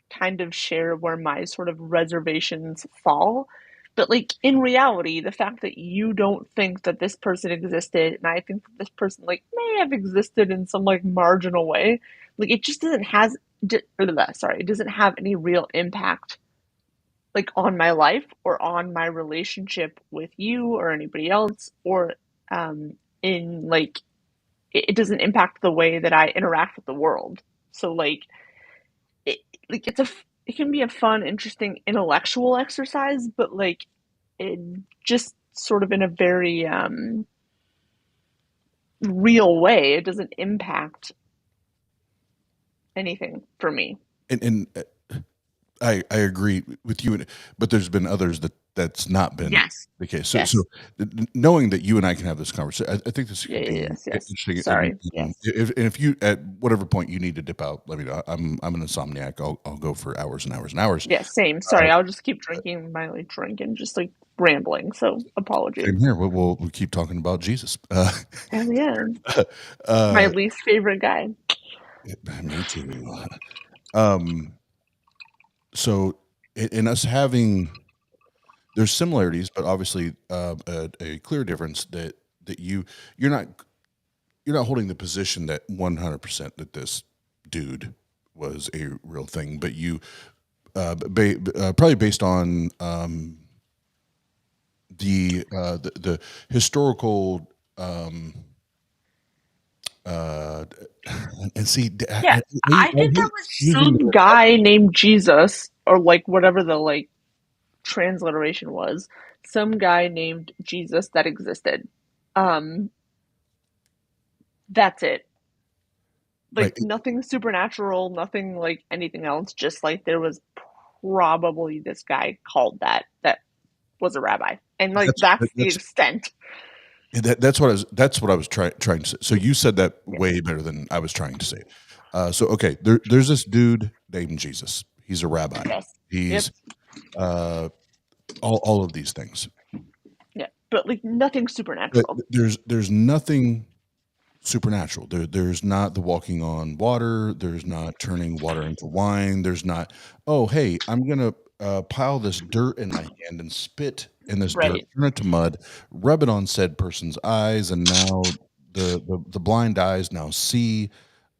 kind of share where my sort of reservations fall. But like, in reality, the fact that you don't think that this person existed, and I think that this person like may have existed in some like marginal way, like, it just doesn't it doesn't have any real impact like on my life or on my relationship with you or anybody else, or in like, it doesn't impact the way that I interact with the world. So like, it can be a fun, interesting intellectual exercise, but like, it just sort of in a very real way, it doesn't impact anything for me. And I agree with you, but there's been others that's not been the case. So knowing that you and I can have this conversation, I think this could be interesting. Sorry. If you, at whatever point you need to dip out, let me know. I'm an insomniac. I'll go for hours and hours and hours. Yeah, same. Sorry, I'll just keep drinking my like drink and just like rambling. So apologies. Same here. We'll keep talking about Jesus. Yeah, my least favorite guy. Me too. So in us having, there's similarities, but obviously a clear difference that that you're not holding the position that 100% that this dude was a real thing, but you probably based on the historical and see. Yeah, I think there was some guy named Jesus, or like whatever the like transliteration was, some guy named Jesus that existed. That's it. Like Right. nothing supernatural, nothing like anything else. Just like there was probably this guy called that was a rabbi, and like that's the extent. That's what I was trying to say. So you said that way better than I was trying to say. So okay, there's this dude named Jesus. He's a rabbi. Yes. He's all of these things. Yeah, but like nothing supernatural. But there's nothing supernatural. There's not the walking on water. There's not turning water into wine. There's not, oh, hey, I'm going to pile this dirt in my hand and spit in this dirt, turn it to mud, rub it on said person's eyes, and now the blind eyes now see.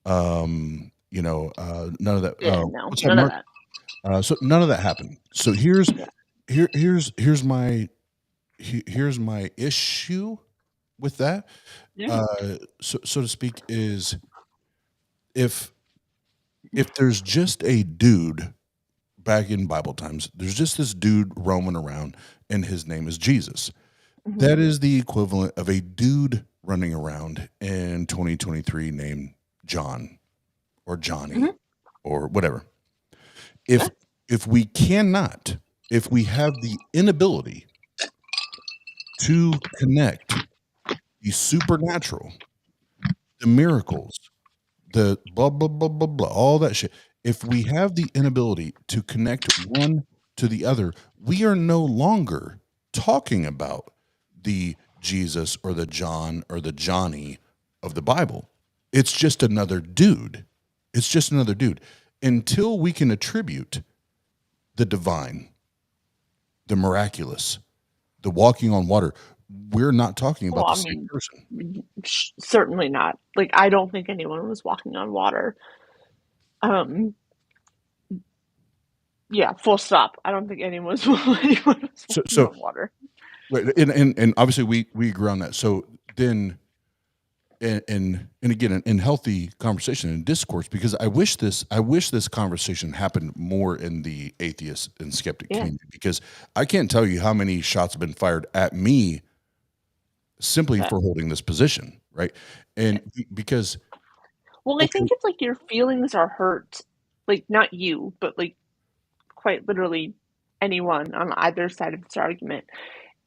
None of that. Yeah, no, none of that. So none of that happened. So here's my issue with that, so to speak, is if there's just a dude back in Bible times, there's just this dude roaming around, and his name is Jesus. Mm-hmm. That is the equivalent of a dude running around in 2023 named John or Johnny or whatever. If we have the inability to connect the supernatural, the miracles, the blah, blah, blah, blah, blah, all that shit. If we have the inability to connect one to the other, we are no longer talking about the Jesus or the John or the Johnny of the Bible. It's just another dude. It's just another dude. Until we can attribute the divine, the miraculous, the walking on water, we're not talking about the same person. Certainly not. Like, I don't think anyone was walking on water. Yeah, full stop. I don't think anyone was walking on water. Right, and obviously we agree on that. So then, and again, in healthy conversation and discourse, because I wish this conversation happened more in the atheist and skeptic community, because I can't tell you how many shots have been fired at me simply for holding this position, right? And because, well, I think if like your feelings are hurt, like not you, but like quite literally anyone on either side of this argument,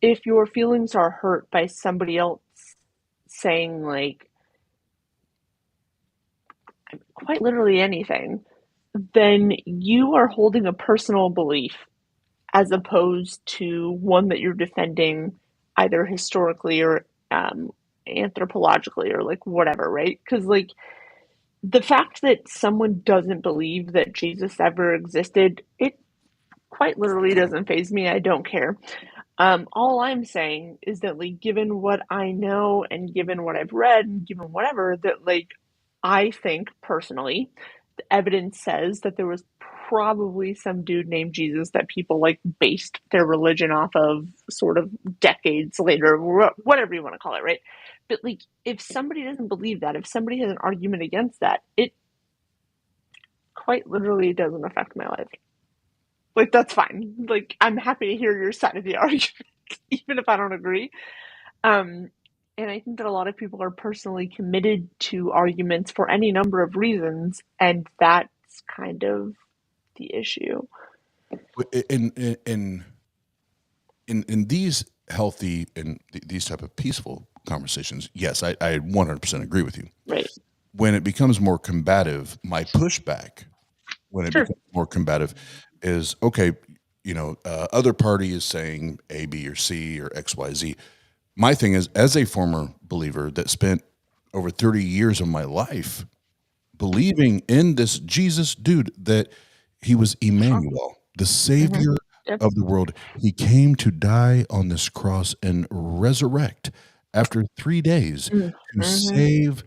if your feelings are hurt by somebody else saying like quite literally anything, then you are holding a personal belief as opposed to one that you're defending either historically or anthropologically or like whatever, right? Because like the fact that someone doesn't believe that Jesus ever existed, it quite literally doesn't faze me. I don't care. All I'm saying is that like given what I know and given what I've read and given whatever, that like I think personally the evidence says that there was probably some dude named Jesus that people like based their religion off of sort of decades later, whatever you want to call it, right? But like if somebody doesn't believe that, if somebody has an argument against that, it quite literally doesn't affect my life. Like that's fine. Like I'm happy to hear your side of the argument, even if I don't agree. And I think that a lot of people are personally committed to arguments for any number of reasons, and that's kind of the issue. In these healthy and these type of peaceful conversations, yes, I 100% agree with you. Right. When it becomes more combative, my pushback, when it becomes more combative, is okay. Other party is saying A, B, or C, or X, Y, Z. My thing is, as a former believer that spent over 30 years of my life believing in this Jesus dude, that he was Emmanuel, the savior of the world. He came to die on this cross and resurrect after 3 days to save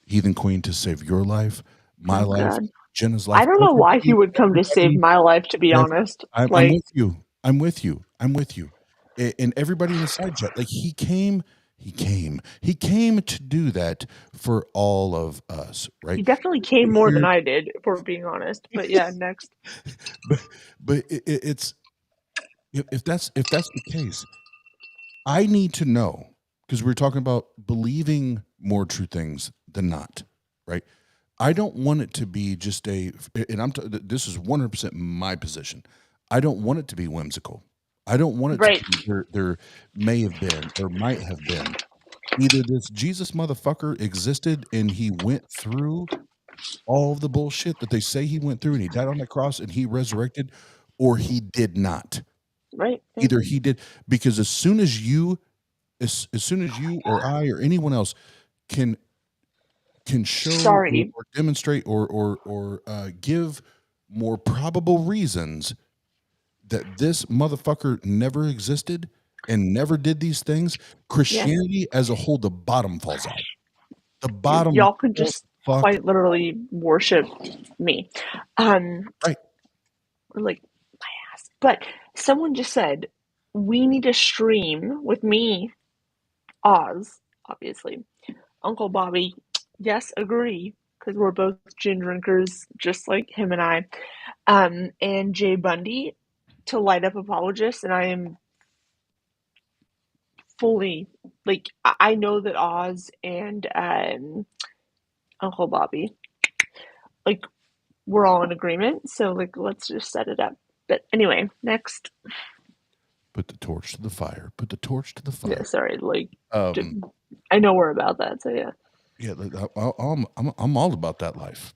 Heathen Queen, to save your life, my life, God. Jenna's life. I don't know why he would come to save my life, to be honest. I'm Like, with you. I'm with you. I'm with you. And everybody in the side chat, like he came to do that for all of us, right? he definitely came more than I did, if we're being honest. But yeah, next. But it's if that's the case, I need to know, because we're talking about believing more true things than not, right? I don't want it to be just this is 100% my position. I don't want it to be whimsical. I don't want it to be there may have been or might have been. Either this Jesus motherfucker existed and he went through all of the bullshit that they say he went through and he died on that cross and he resurrected, or he did not. Right. Either he did, because as soon as you or I or anyone else can show or demonstrate or give more probable reasons that this motherfucker never existed and never did these things, Christianity as a whole, the bottom falls out. The bottom. Y'all could just quite literally worship me. Right. Or like my ass. But someone just said, we need a stream with me, Oz, obviously. Uncle Bobby, yes, agree, because we're both gin drinkers, just like him and I. And Jay Bundy to light up apologists, and I am fully, like, I know that Oz and Uncle Bobby, like, we're all in agreement, so, like, let's just set it up. But anyway, next. Put the torch to the fire. Put the torch to the fire. Yeah, sorry, like, I know we're about that, so yeah. Yeah, I'm all about that life.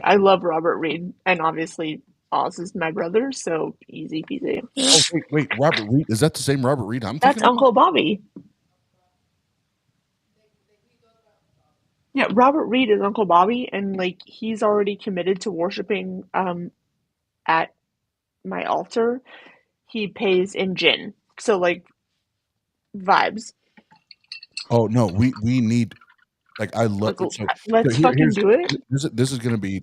I love Robert Reed, and obviously Oz is my brother, so easy peasy. Oh, wait, Robert Reed, is that the same Robert Reed I'm That's thinking Uncle Bobby. Yeah, Robert Reed is Uncle Bobby, and like he's already committed to worshiping at my altar. He pays in gin, so like vibes. Oh no, we need. Like I love. Let's fucking do it. This is going to be.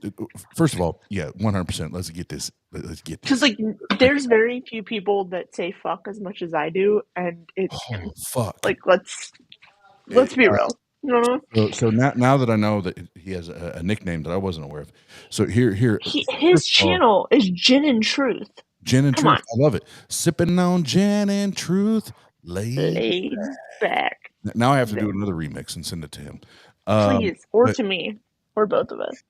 First of all, yeah, 100%. Let's get this. Because like, there's very few people that say fuck as much as I do, and it's fuck. Like, let's be real. So now that I know that he has a nickname that I wasn't aware of, so here his channel is Gin and Truth. Gin and Truth. I love it. Sipping on gin and truth, laid back. Now I have to do another remix and send it to him. Please, or to me, or both of us.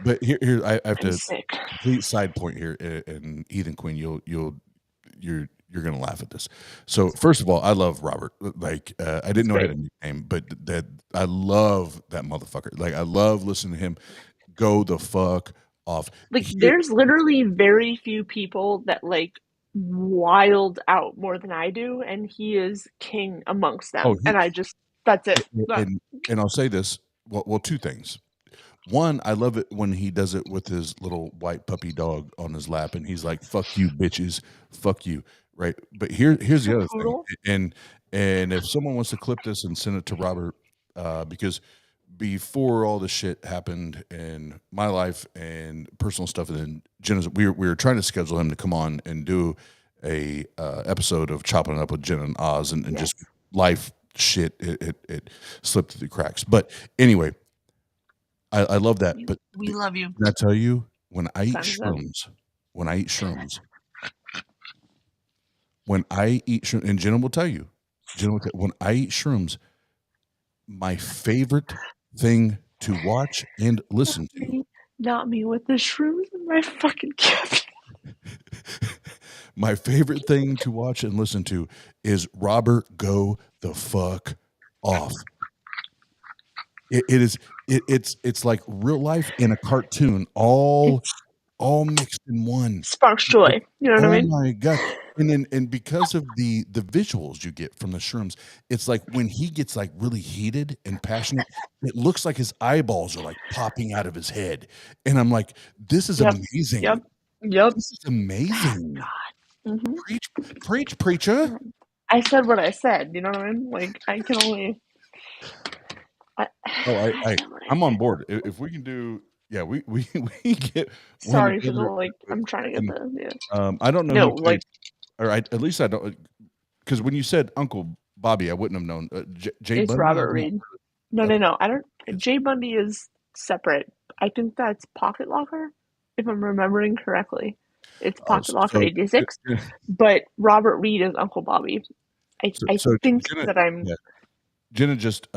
But here I have I'm to sick. complete side point here, and Heathen Queen, you're gonna laugh at this. So first of all, I love Robert. Like I didn't know he had a nickname, but that I love that motherfucker. Like I love listening to him go the fuck off. Like there's literally very few people that like wild out more than I do, and he is king amongst them. And I just that's it. And I'll say this. Well, two things. One, I love it when he does it with his little white puppy dog on his lap, and he's like, "Fuck you, bitches, fuck you." Right? But here's the other thing. And if someone wants to clip this and send it to Robert, because before all this shit happened in my life and personal stuff, and then Jenna's, we were trying to schedule him to come on and do a episode of Chopping It Up with Jen and Oz, and just life shit. It slipped through the cracks. But anyway. I love that, but we love you. Can I tell you, when I eat shrooms, and Jenna will tell you, when I eat shrooms, my favorite thing to watch and listen to. Not me with the shrooms in my fucking cabin. My favorite thing to watch and listen to is Robert go the fuck off. It's like real life in a cartoon, all mixed in one. Sparks joy. You know what I mean? Oh my god! And because of the visuals you get from the shrooms, it's like when he gets like really heated and passionate, it looks like his eyeballs are like popping out of his head, and I'm like, this is amazing. Yep. This is amazing. God. Mm-hmm. Preach, preacher. I said what I said. You know what I mean? Like I can only. I'm on board. If we can do, yeah, we get one Sorry for the together. like. I'm trying to get the. I don't know. No, who like. at least I don't, because when you said Uncle Bobby, I wouldn't have known. Jay It's Bundy? Robert Reed. No. I don't. Jay Bundy is separate. I think that's Pocket Locker, if I'm remembering correctly. It's Pocket Locker 86, but Robert Reed is Uncle Bobby. I think Jenna, that I'm. Yeah. Jenna just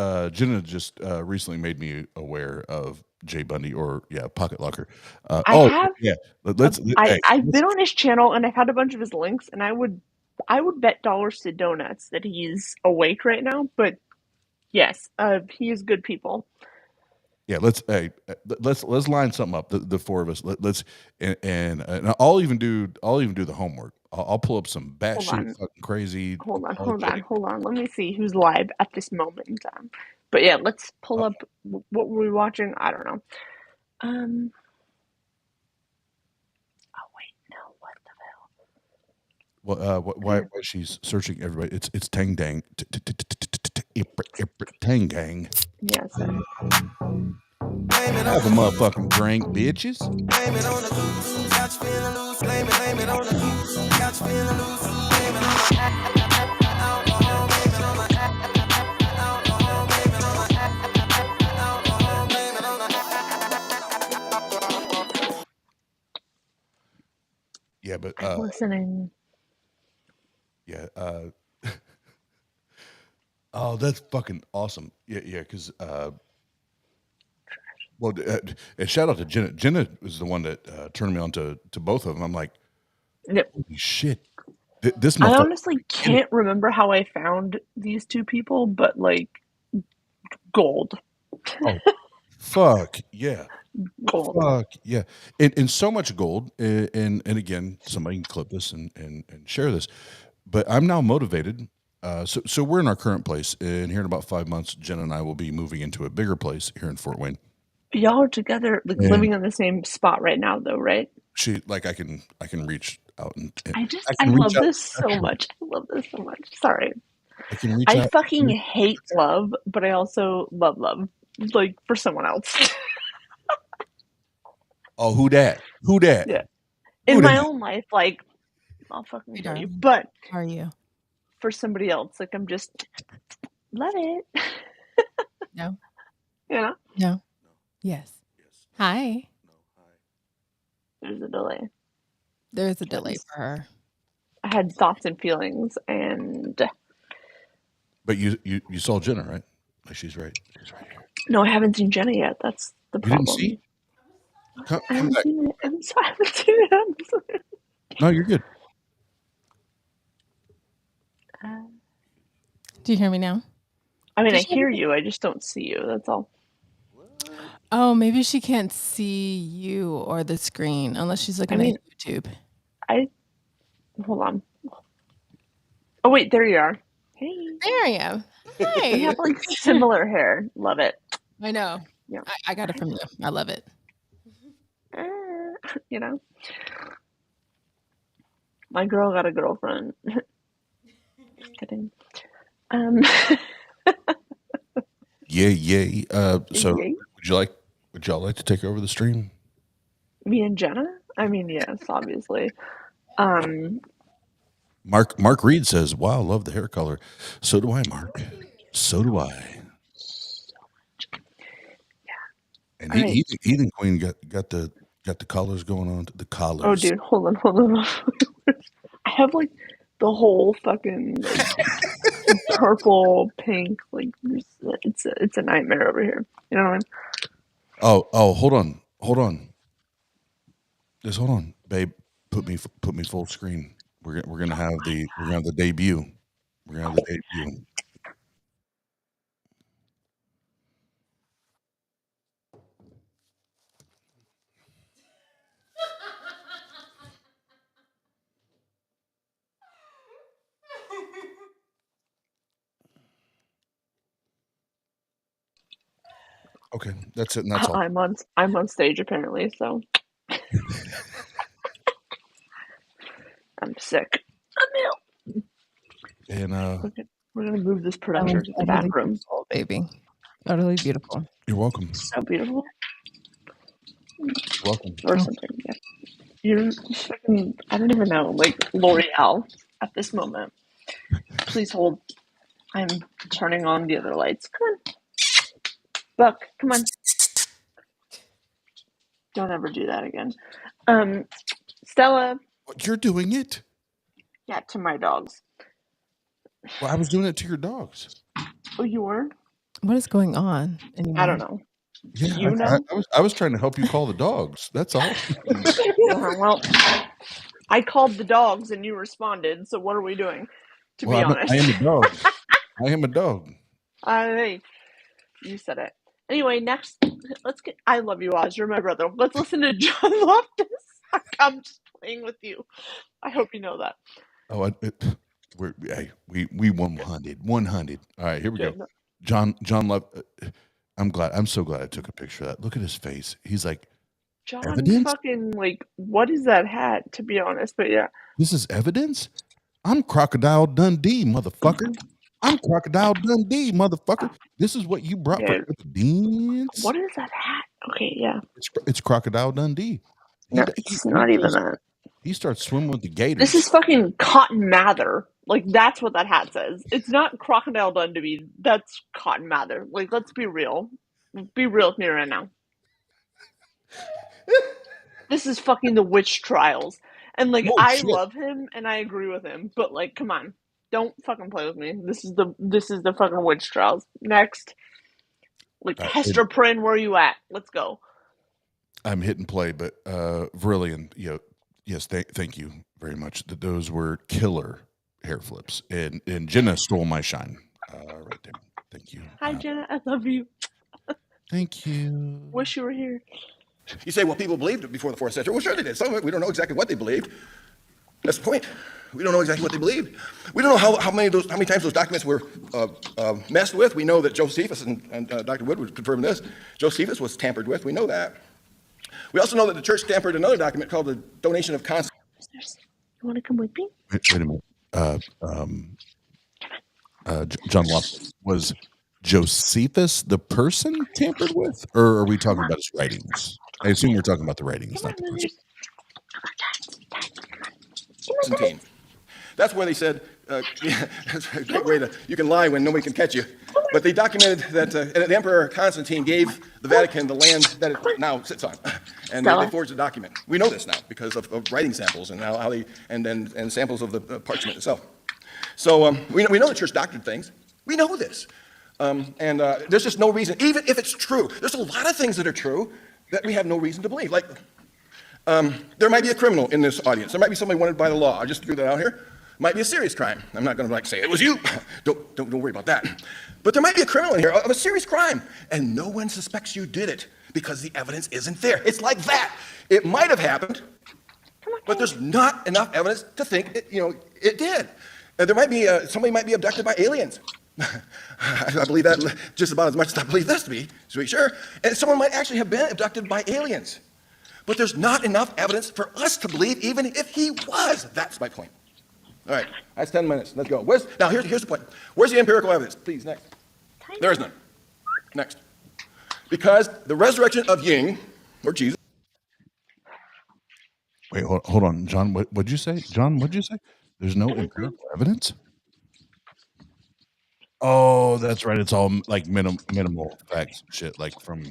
recently made me aware of Jay Bundy, or Pocket Locker. I've been on his channel and I've had a bunch of his links, and I would bet dollars to donuts that he's awake right now. But yes, he is good people. Yeah, let's line something up. The four of us. Let's and I'll even do the homework. I'll pull up some batshit fucking crazy. Hold on. Let me see who's live at this moment in time. But yeah, let's pull up what were we watching. I don't know. Oh wait, no. What the hell? Well, why she's searching everybody? It's Tang Dang, Tang Gang. Yes. Have a motherfucking drink, bitches. Blame it on the goose. Got you feeling loose. Blame it on the goose. Got you feeling loose. Blame it on the alcohol. Blame it on the alcohol. Blame it on the alcohol. Blame it on the. Yeah, but I'm listening. Yeah. Oh, that's fucking awesome. Yeah, because well, and shout out to Jenna. Jenna was the one that turned me on to both of them. I'm like, yep. Holy shit! This. I honestly can't remember how I found these two people, but like, gold. Oh, fuck yeah! Gold. Fuck yeah! And so much gold. And again, somebody can clip this and share this. But I'm now motivated. So we're in our current place, and here in about 5 months, Jenna and I will be moving into a bigger place here in Fort Wayne. Y'all are together, like living in the same spot right now, though, right? I can reach out and I love this so much. I love this so much. Sorry. I fucking hate love, but I also love, like, for someone else. Oh, who that? Yeah. In my own life, like, I'll fucking tell you. But how are you? For somebody else, like, I'm just love it. No. You know? No. Yes. Hi. There's a delay. There's a delay for her. I had thoughts and feelings, and. But you saw Jenna, right? Like she's right here. No, I haven't seen Jenna yet. That's the problem. You didn't see? I haven't seen it. I'm sorry. I haven't seen it. No, you're good. Do you hear me now? I mean, I hear you. I just don't see you. That's all. Oh, maybe she can't see you or the screen unless she's looking at YouTube. Hold on. Oh, wait, there you are. Hey. There I am. Hi. We have like similar hair. Love it. I know. Yeah. I got it from you. I love it. You know? My girl got a girlfriend. Just kidding. Yay. So would y'all like to take over the stream? Me and Jenna? I mean, yes, obviously. Mark Reed says, "Wow, love the hair color." So do I, Mark. So do I. So much. Yeah. And Heathen Queen got the collars going on. The collars. Oh, dude, hold on. I have like the whole fucking purple, pink, like it's a nightmare over here. You know what I mean? Oh, hold on. Just hold on, babe. Put me full screen. We're gonna have the debut. Okay, that's it. And that's all. I'm on stage apparently, so I'm sick. I'm ill. And We're gonna move this production to the back room. Beautiful, baby. Utterly beautiful. you're welcome. So beautiful. Welcome. Or something. Yeah. You're fucking, I don't even know, like L'Oreal at this moment. Please hold. I'm turning on the other lights. Come on. Buck, come on. Don't ever do that again. Stella. You're doing it. Yeah, to my dogs. Well, I was doing it to your dogs. Oh, you were? What is going on anymore? I don't know. Yeah, You know? I was trying to help you call the dogs. That's all. Well, I called the dogs and you responded. So what are we doing? To be honest, I am a dog. I am a dog. Hey, you said it. Anyway, next, let's get. I love you, Oz. You're my brother. Let's listen to John Loftus. I'm just playing with you. I hope you know that. Oh, we won 100. All right, here we go. John Love. I'm so glad I took a picture of that. Look at his face. He's like, John, evidence? fucking like, what is that hat? To be honest, but yeah, this is evidence. I'm Crocodile Dundee, motherfucker. I'm Crocodile Dundee, motherfucker. This is what you brought for evidence. What is that hat? Okay, yeah, it's Crocodile Dundee. No, it's not even that. He starts swimming with the gators. This is fucking Cotton Mather. Like, that's what that hat says. It's not Crocodile Dundee. That's Cotton Mather. Like, let's be real. Be real with me right now. This is fucking the witch trials. And, like, I love him, and I agree with him. But, like, come on. Don't fucking play with me. This is the fucking witch trials. Next. Like, Hester Prynne, where are you at? Let's go. I'm hitting play, but Verilion, yes, thank you very much. Those were killer hair flips, and Jenna stole my shine right there. Thank you. Hi, Jenna. I love you. Thank you. Wish you were here. You say, well, people believed it before the 4th century. Well, sure they did. Some of it, we don't know exactly what they believed. That's the point. We don't know exactly what they believed. We don't know how many times those documents were messed with. We know that Josephus, and Dr. Wood would confirm this, Josephus was tampered with. We know that. We also know that the church tampered another document called the Donation of Constant. You want to come with me? Wait a minute. John Loftus, was Josephus the person tampered with, or are we talking about his writings? I assume we're talking about the writings, not the person. Constantine. That's where they said, that's a great way you can lie when nobody can catch you. But they documented that the Emperor Constantine gave the Vatican the land that it now sits on. And they forged the document. We know this now because of writing samples and how they, and samples of the parchment itself. So we know the church doctored things. We know this. And there's just no reason, even if it's true, there's a lot of things that are true that we have no reason to believe. Like, there might be a criminal in this audience. There might be somebody wanted by the law. I just threw that out here. Might be a serious crime. I'm not going to say it was you. Don't worry about that. But there might be a criminal in here of a serious crime, and no one suspects you did it because the evidence isn't there. It's like that. It might have happened, but there's not enough evidence to think it did. There might be somebody might be abducted by aliens. I believe that just about as much as I believe this to be sure. And someone might actually have been abducted by aliens. But there's not enough evidence for us to believe even if he was. That's my point. All right, that's 10 minutes. Let's go. Now, here's the point. Where's the empirical evidence? Please, next. There is none. Next. Because the resurrection of Ying, or Jesus. Wait, hold on. John, what'd you say? John, what'd you say? There's no empirical evidence? Oh, that's right. It's all like minimal facts shit, like from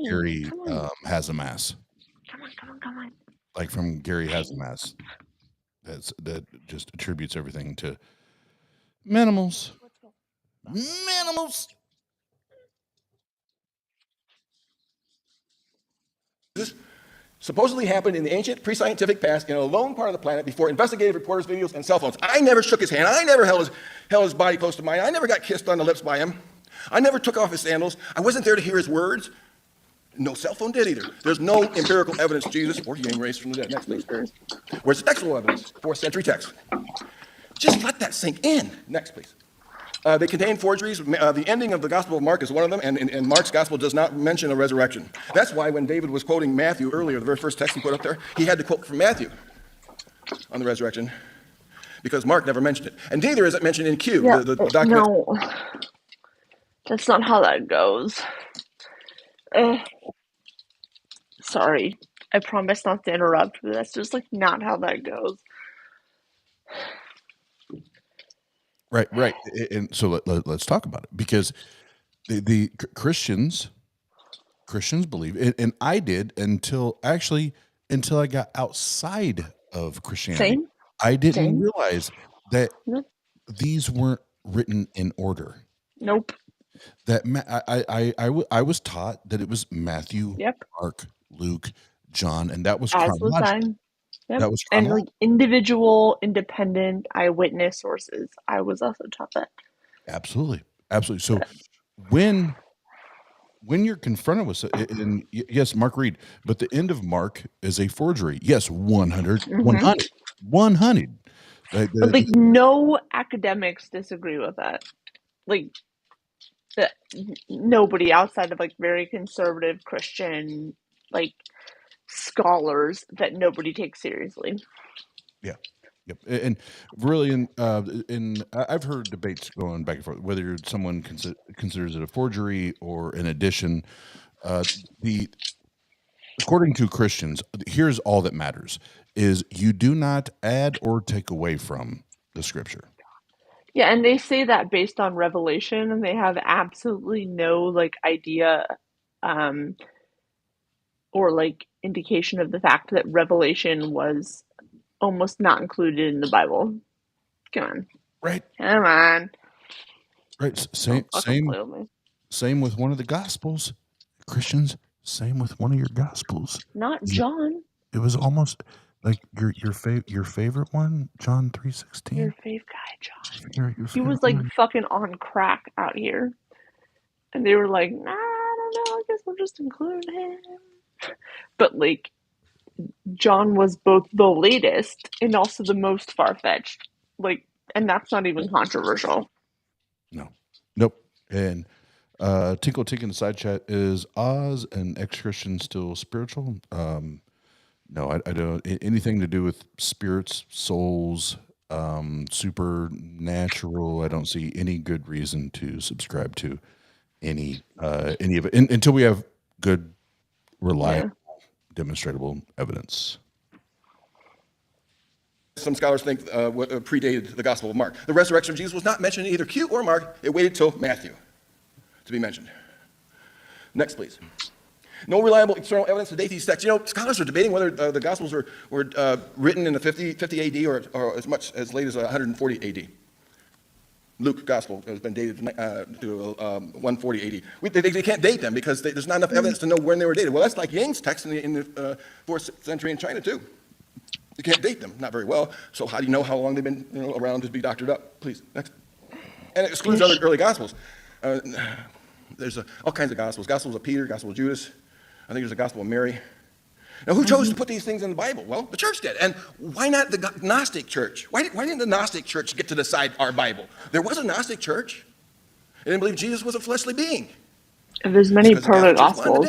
Gary Habermas. Come on. Like from Gary Habermas. That just attributes everything to minimals. Minimals. This supposedly happened in the ancient pre-scientific past in a lone part of the planet before investigative reporters, videos, and cell phones. I never shook his hand. I never held his body close to mine. I never got kissed on the lips by him. I never took off his sandals. I wasn't there to hear his words. No cell phone did either. There's no empirical evidence Jesus or Ying raised from the dead. Next, please. Where's the textual evidence? 4th century text. Just let that sink in. Next, please. They contain forgeries. The ending of the Gospel of Mark is one of them, and Mark's Gospel does not mention a resurrection. That's why when David was quoting Matthew earlier, the very first text he put up there, he had to quote from Matthew on the resurrection. because Mark never mentioned it. And neither is it mentioned in Q, Yeah, the document. no, that's not how that goes. Sorry, I promise not to interrupt, but that's just like not how that goes. Right. And so let's talk about it, because the Christians believe, and I did until I got outside of Christianity. Same. I didn't Same. realize that Nope. these weren't written in order. Nope. That I was taught that it was Matthew, Yep. Mark, Luke, John, and that was As was chronological. Yep. That was And chronological. like individual, independent eyewitness sources. I was also taught that. Absolutely. So when you're confronted with it, and yes, Mark Reed, but the end of Mark is a forgery. Yes, 100. But like no academics disagree with that. Like that nobody outside of like very conservative Christian like scholars that nobody takes seriously. Yeah. Yep. And really, in I've heard debates going back and forth whether someone considers it a forgery or an addition. According to Christians, here's all that matters: is you do not add or take away from the scripture. Yeah, and they say that based on revelation, and they have absolutely no like idea or like indication of the fact that revelation was almost not included in the Bible. Come on. Right. Come on. Right. Same with one of the gospels. Christians, same with one of your gospels. Not John. It was almost like your favorite one, John 3:16. Your fave guy, John. He was like fucking on crack out here. And they were like, nah, I don't know, I guess we'll just include him. But like John was both the latest and also the most far-fetched. Like, and that's not even controversial. Nope. And Tinkle Tink in the side chat, is Oz an ex-Christian still spiritual? No, I don't. Anything to do with spirits, souls, supernatural, I don't see any good reason to subscribe to any of it until we have good, reliable, demonstrable evidence. Some scholars think what predated the Gospel of Mark. The resurrection of Jesus was not mentioned in either Q or Mark. It waited till Matthew to be mentioned. Next, please. No reliable external evidence of these texts. You know, scholars are debating whether the Gospels were written in the 50 AD or as much as late as 140 AD. Luke Gospel has been dated to 140 AD. They can't date them because there's not enough evidence to know when they were dated. Well, that's like Ying's text in the 4th century in China, too. You can't date them, not very well. So how do you know how long they've been around to be doctored up? Please, next. And it excludes other early Gospels. There's all kinds of Gospels. Gospels of Peter, Gospel of Judas. I think there's a Gospel of Mary. Now, who chose to put these things in the Bible? Well, the church did. And why not the Gnostic church? Why didn't the Gnostic church get to decide our Bible? There was a Gnostic church. They didn't believe Jesus was a fleshly being. And there's many proto Gospels.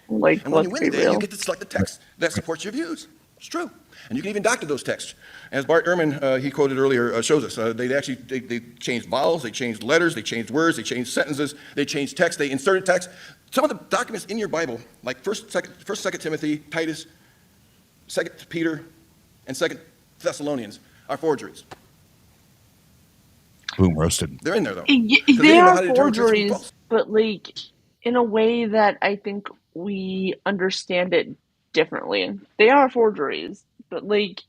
Like, and when you win the day, you get to select the text that supports your views. It's true. And you can even doctor those texts. As Bart Ehrman, he quoted earlier, shows us, they changed vowels, they changed letters, they changed words, they changed sentences, they changed text, they inserted text. Some of the documents in your Bible, like 1st, 2nd Timothy, Titus, 2nd Peter, and 2nd Thessalonians, are forgeries. Boom, roasted. They're in there, though. They are forgeries, but like in a way that I think we understand it differently. They are forgeries, but like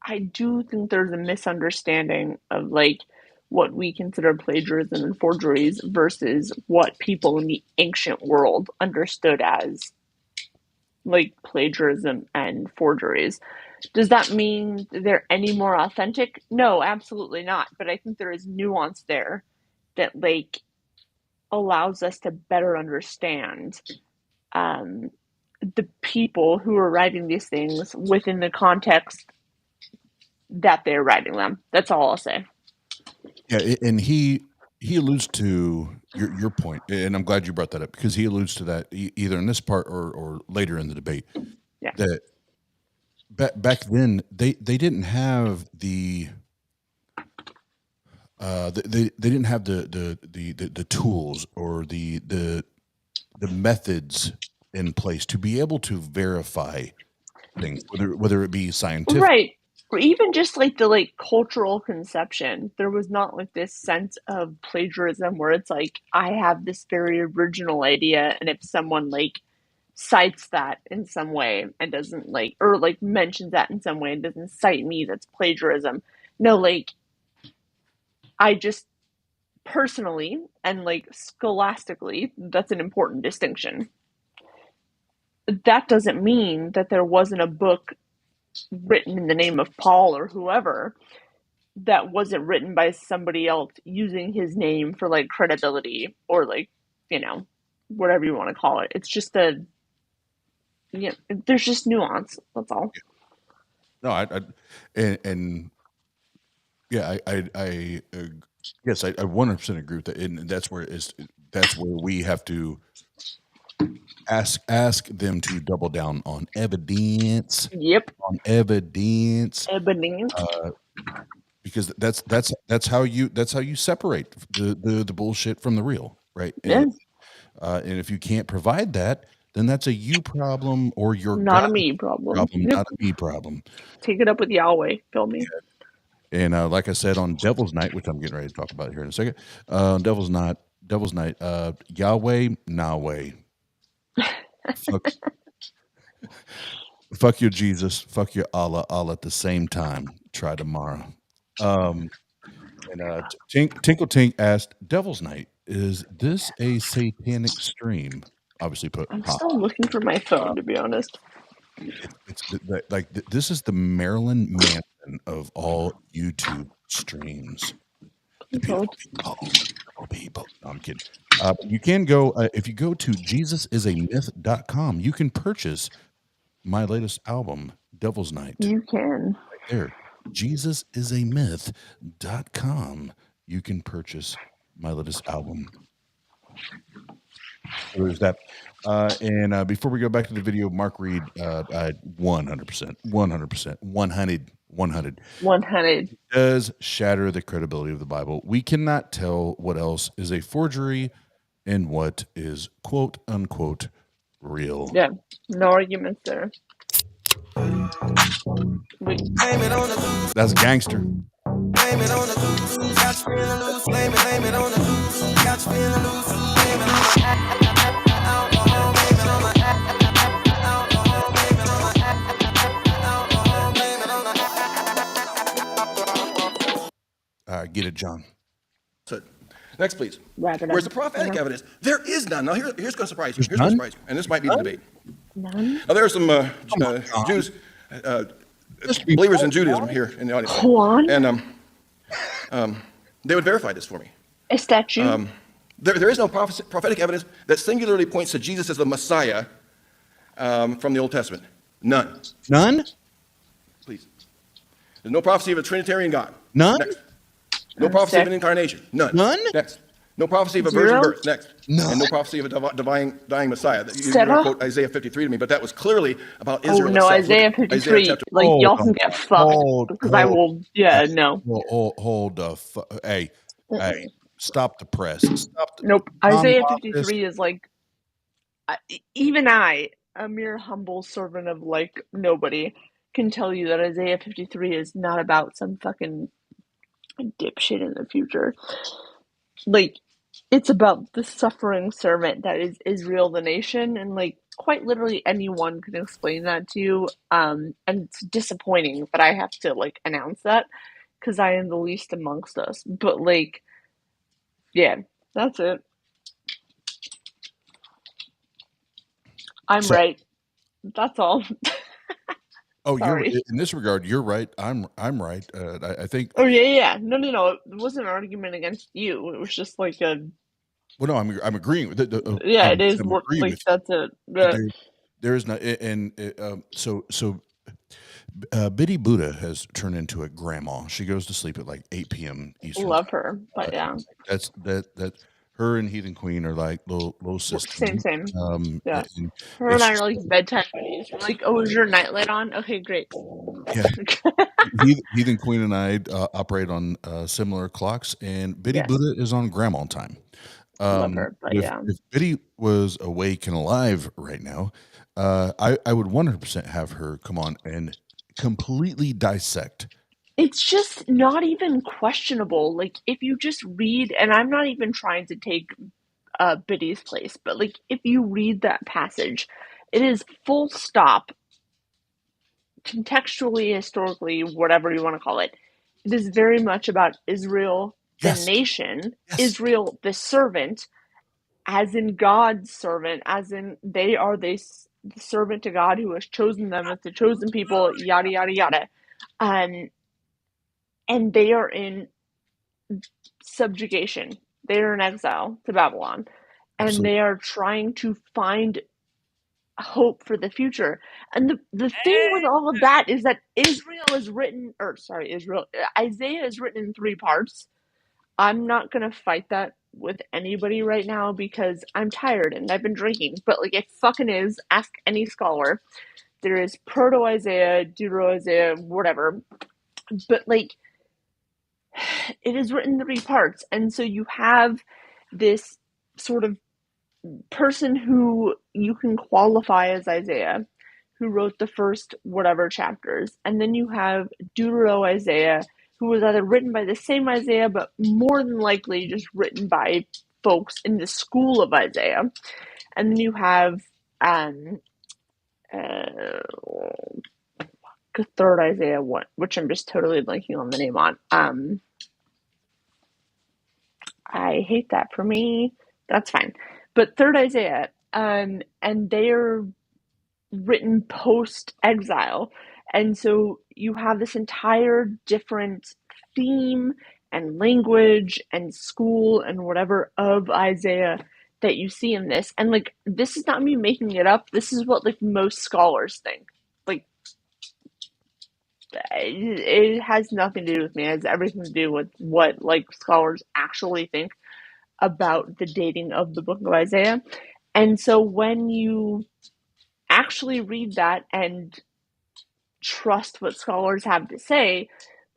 I do think there's a misunderstanding of like what we consider plagiarism and forgeries versus what people in the ancient world understood as like plagiarism and forgeries. Does that mean they're any more authentic? No, absolutely not. But I think there is nuance there that like allows us to better understand the people who are writing these things within the context that they're writing them. That's all I'll say. Yeah, and he alludes to your point, and I'm glad you brought that up because he alludes to that either in this part or later in the debate. Yeah. That back then they didn't have the they didn't have the tools or the methods in place to be able to verify things, whether it be scientific, Right. Or even just like the like cultural conception. There was not like this sense of plagiarism where it's like I have this very original idea, and if someone like cites that in some way and doesn't like, or like mentions that in some way and doesn't cite me, that's plagiarism. No, like I just personally and like scholastically, that's an important distinction. That doesn't mean that there wasn't a book written in the name of Paul or whoever that wasn't written by somebody else using his name for like credibility or like, you know, whatever you want to call it. It's just there's just nuance. That's all. No, yes, I 100% agree with that, and that's where we have to ask them to double down on evidence. Yep. On evidence. Evidence. Because that's how you separate the bullshit from the real, right? Yeah. And if you can't provide that, then that's a you problem or your not a me problem. Yep. Not a me problem. Take it up with Yahweh. Feel me? And like I said, on Devil's Night, which I'm getting ready to talk about here in a second, Devil's Night, Yahweh, Nahweh. Fuck you, Jesus. Fuck you, Allah, all at the same time. Try tomorrow. Tinkle Tink asked, Devil's Night, is this a satanic stream? Obviously put. I'm still looking for my phone, to be honest. It's like this is the Marilyn Manson of all YouTube streams. People. No, I'm kidding. You can go if you go to JesusIsAMyth.com, you can purchase my latest album, Devil's Night. You can. Right there. JesusIsAMyth.com. You can purchase my latest album. So there's that. And before we go back to the video, Mark Reed, 100%, 100 does shatter the credibility of the Bible. We cannot tell what else is a forgery and what is quote unquote real. Yeah, no arguments there. That's a gangster. Blame it on the goose. Got you feeling loose. Blame it on the goose. Got you feeling loose. Blame it on the alcohol. Blame it on the alcohol. Blame it on the alcohol. Blame it on the. Get it, John. So, next, please. Wrap it up. Where's the prophetic evidence? There is none. Now, here's going to surprise you. Here's going to surprise you. And this might be the debate. None? Now, there are some Jews, believers in Judaism here in the audience. Juan? And they would verify this for me. A statue? There is no prophetic evidence that singularly points to Jesus as the Messiah from the Old Testament. None. None? Please. There's no prophecy of a Trinitarian God. None? Next. No prophecy of an incarnation. None. None? Next. No prophecy of a virgin birth. Next. None. And no prophecy of a dying Messiah. You're Sarah? going to quote Isaiah 53 to me, but that was clearly about Israel. Oh, no, itself. Isaiah 53. Like, y'all can get fucked. Because I will, no. Hold the hey, stop the press. Stop the, Nope. Isaiah 53 is like, even I, a mere humble servant of like nobody, can tell you that Isaiah 53 is not about some fucking dipshit in the future. Like, it's about the suffering servant that is Israel, the nation, and like quite literally anyone can explain that to you. And it's disappointing that I have to like announce that because I am the least amongst us. But like, yeah, that's it. I'm right. That's all. Oh, Sorry. you're in this regard. You're right. I'm right. I think. Oh yeah. No. It wasn't an argument against you. It was just like a. Well, no, I'm agreeing with it. Yeah, it is more like that's it. Yeah. There is not, and so Biddy Buddha has turned into a grandma. She goes to sleep at like 8 p.m. Eastern. Love her, but yeah. That her and Heathen Queen are like little sisters. Same. Yeah. And Her and I are like bedtime buddies. We're like, oh, is your nightlight on? Okay, great. yeah, Heathen Queen and I operate on similar clocks, and Biddy Yes. Buddha is on grandma time. Love her, but if, yeah. if Biddy was awake and alive right now, I would 100% have her come on and completely dissect. It's just not even questionable. Like, if you just read, and I'm not even trying to take Biddy's place, but like, if you read that passage, it is full stop, contextually, historically, whatever you want to call it. It is very much about Israel, the Yes. nation, Yes. Israel, the servant, as in God's servant, as in they are the servant to God who has chosen them as the chosen people, yada, yada, yada. And they are in subjugation. They are in exile to Babylon. And Absolutely. they are trying to find hope for the future. And the thing with all of that is that Isaiah is written in 3 parts. I'm not going to fight that with anybody right now because I'm tired and I've been drinking. But like, it fucking is. Ask any scholar. There is Proto-Isaiah, Deutero-Isaiah, whatever. But like, it is written in 3 parts. And so you have this sort of person who you can qualify as Isaiah, who wrote the first whatever chapters. And then you have Deutero-Isaiah, who was either written by the same Isaiah, but more than likely just written by folks in the school of Isaiah. And then you have the third Isaiah one, which I'm just totally blanking on the name on. I hate that for me. That's fine. But third Isaiah, and they are written post-exile. And so you have this entire different theme and language and school and whatever of Isaiah that you see in this. And like, this is not me making it up. This is what like most scholars think. Like, it has nothing to do with me. It has everything to do with what like scholars actually think about the dating of the book of Isaiah. And so when you actually read that and trust what scholars have to say,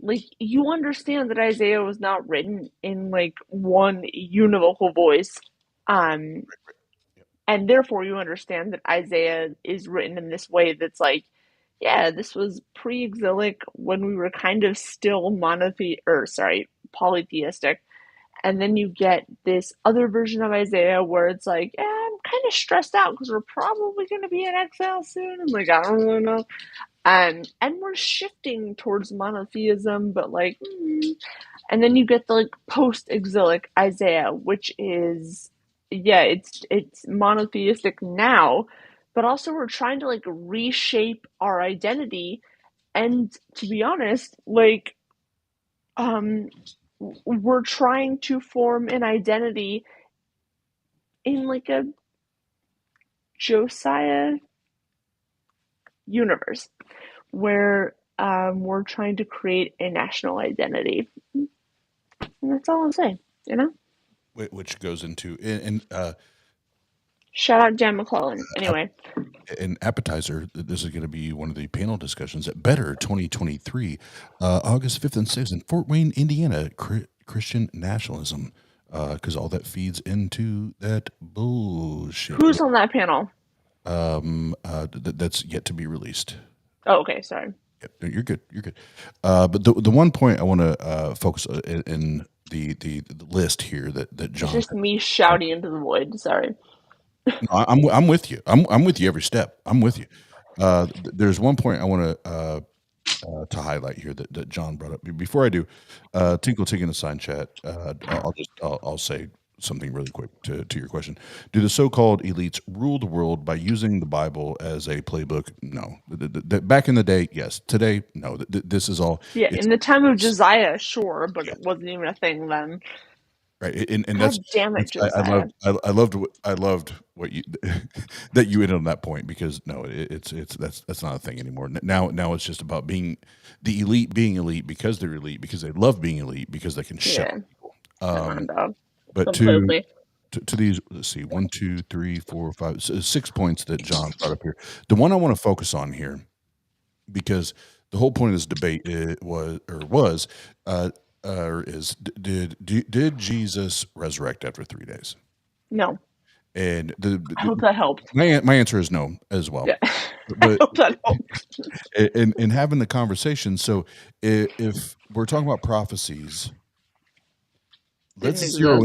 like, you understand that Isaiah was not written in like one univocal voice, and therefore you understand that Isaiah is written in this way that's like, yeah, this was pre-exilic when we were kind of still polytheistic. And then you get this other version of Isaiah where it's like, yeah, I'm kind of stressed out because we're probably going to be in exile soon. And like, I don't really know. And we're shifting towards monotheism, but like, and then you get the like post-exilic Isaiah, which is, yeah, it's monotheistic now, but also we're trying to like reshape our identity. And to be honest, like, we're trying to form an identity in like a Josiah universe where we're trying to create a national identity. And that's all I'm saying, you know? Which goes into and shout out Jan McClellan. Anyway, an appetizer. This is going to be one of the panel discussions at Better 2023, August 5th and 6th in Fort Wayne, Indiana. Christian nationalism, because all that feeds into that bullshit. Who's on that panel? That's yet to be released. Oh, okay, sorry. Yep, you're good. You're good. But the one point I want to focus in the list here that John. It's just me shouting into the void. Sorry. No, I'm with you. I'm with you every step. I'm with you. There's one point I want to highlight here that John brought up. Before I do, Tinkle in the sign chat. I'll say something really quick to your question. Do the so-called elites rule the world by using the Bible as a playbook? No. Back in the day, yes. Today, no. This is all. Yeah, in the time of Josiah, sure, but it wasn't even a thing then. Right, and God that's damn it, Josiah. I loved what you that you ended on that point, because no, that's not a thing anymore. Now it's just about being the elite, being elite because they love being elite because they can shut people. Come on, dog. But Completely. to these, let's see, 1, 2, 3, 4, 5, 6 points that John brought up here. The one I want to focus on here, because the whole point of this debate did Jesus resurrect after 3 days? No. And I hope that helped. My answer is no as well. Yeah. But I hope that helped. in having the conversation, so if we're talking about prophecies, let's zero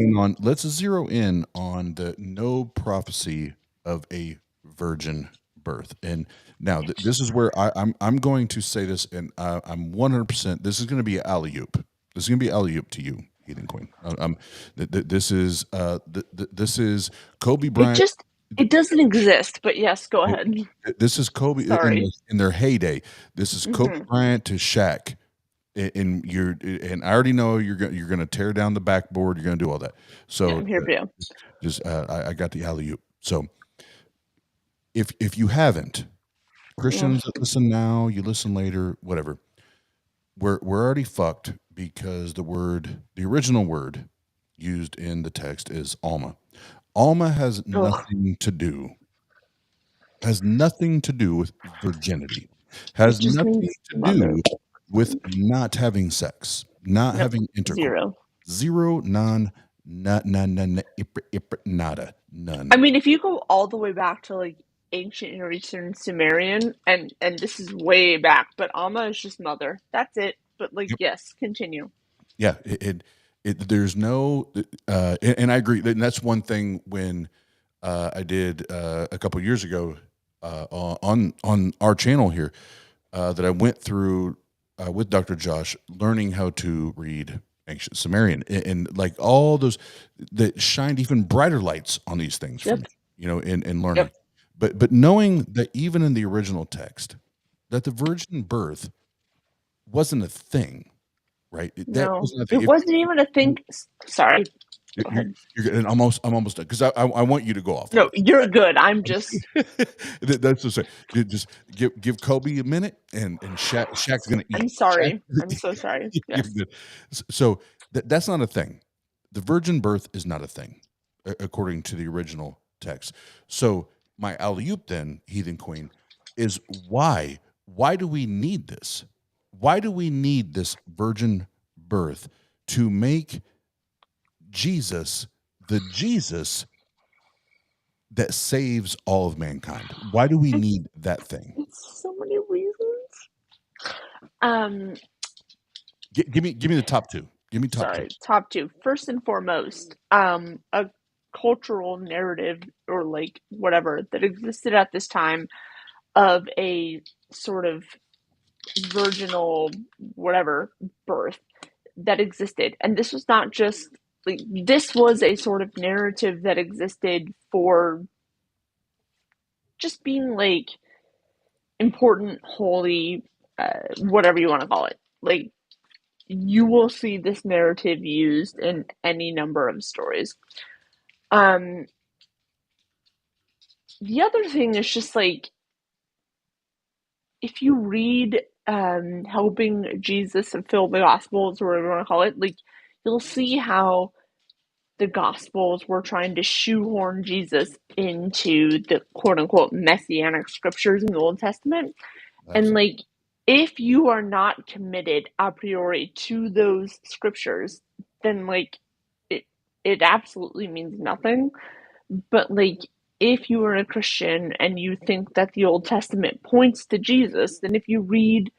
in on the no prophecy of a virgin birth. And now this is where I'm going to say this, and I'm 100%. This is going to be alley-oop. This is going to be alley-oop to you, Heathen Queen. This is Kobe Bryant. It doesn't exist, but yes, go ahead. This is Kobe in their heyday. This is Kobe Bryant to Shaq. And I already know you're going to tear down the backboard. You're going to do all that. So yeah, I'm here for you. I got the alley-oop. So if you haven't, Christians that listen now, you listen later, whatever. We're already fucked, because the original word used in the text is Alma. Alma has nothing to do with virginity. Has nothing to do with not having sex, not having intercourse. Zero, none. Nada, none. I mean, if you go all the way back to like ancient Near Eastern Sumerian, and this is way back, but Alma is just mother. That's it. But like, yes, continue. Yeah, there's no, and I agree. And that's one thing when I did a couple years ago on our channel here that I went through with Dr. Josh, learning how to read ancient Sumerian, and like all those that shined even brighter lights on these things, from, in learning. But knowing that even in the original text, that the virgin birth wasn't a thing, right? No, it wasn't even a thing. Sorry. I'm almost done, because I want you to go off. No, you're good. I'm just. That's just just give Kobe a minute, and Shaq's gonna eat. I'm sorry. I'm so sorry. Yes. So that's not a thing. The virgin birth is not a thing, according to the original text. So my alley-oop then, Heathen Queen, is why do we need this? Why do we need this virgin birth to make Jesus the Jesus that saves all of mankind? Why do we need that thing? So many reasons. Give me the top two. Give me top two. First and foremost, a cultural narrative, or like whatever, that existed at this time of a sort of virginal whatever birth that existed. And this was not just like, this was a sort of narrative that existed for just being like important, holy, whatever you want to call it. Like, you will see this narrative used in any number of stories. The other thing is just like, if you read Helping Jesus Fulfill the Gospels, or whatever you want to call it, like, you'll see how the Gospels were trying to shoehorn Jesus into the quote-unquote messianic scriptures in the Old Testament. Absolutely. And like, if you are not committed a priori to those scriptures, then like it absolutely means nothing. But like, if you are a Christian and you think that the Old Testament points to Jesus, then if you read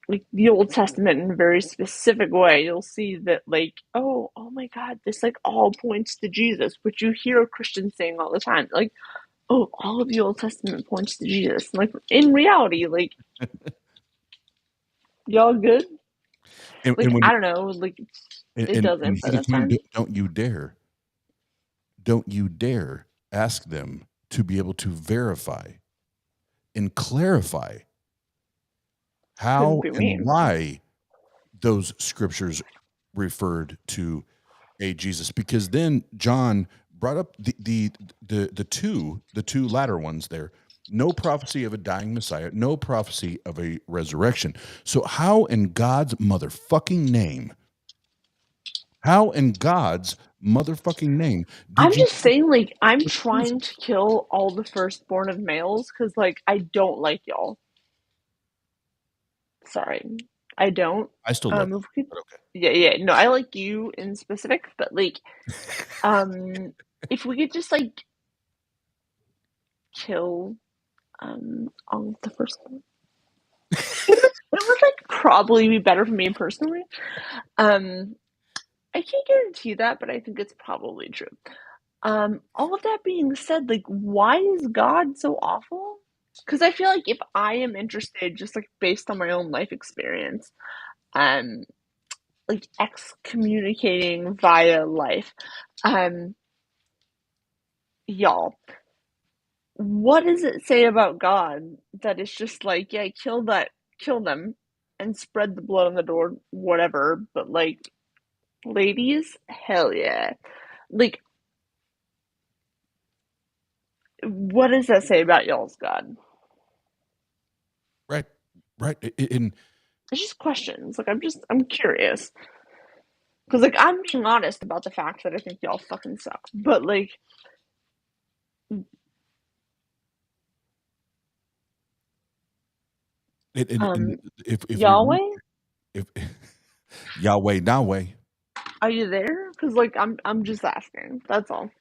like the Old Testament in a very specific way, you'll see that like, oh my God, this like all points to Jesus, which you hear Christians saying all the time. Like, oh, all of the Old Testament points to Jesus. Like, in reality, like, y'all good? And I don't know, like, it doesn't. But that's fine. Don't you dare ask them to be able to verify and clarify how and why those scriptures referred to a Jesus, because then John brought up the two latter ones there. No prophecy of a dying Messiah, no prophecy of a resurrection. So how in God's motherfucking name motherfucking name. I'm just saying, like, I'm trying to kill all the firstborn of males because, like, I don't like y'all. Sorry, I don't. I still love you, Could, but okay. Yeah. No, I like you in specific, but like, if we could just like kill all of the firstborn, it would like probably be better for me personally. I can't guarantee that, but I think it's probably true. All of that being said, like, why is God so awful? Because I feel like if I am interested, just like based on my own life experience, like excommunicating via life, y'all, what does it say about God that it's just like, yeah, kill them, and spread the blood on the door, whatever, but like, ladies, hell yeah. Like, what does that say about y'all's God? Right. It's just questions. Like, I'm curious. Because, like, I'm being honest about the fact that I think y'all fucking suck. But, like, if Yahweh? if Yahweh, Are you there? Because, like, I'm just asking. That's all.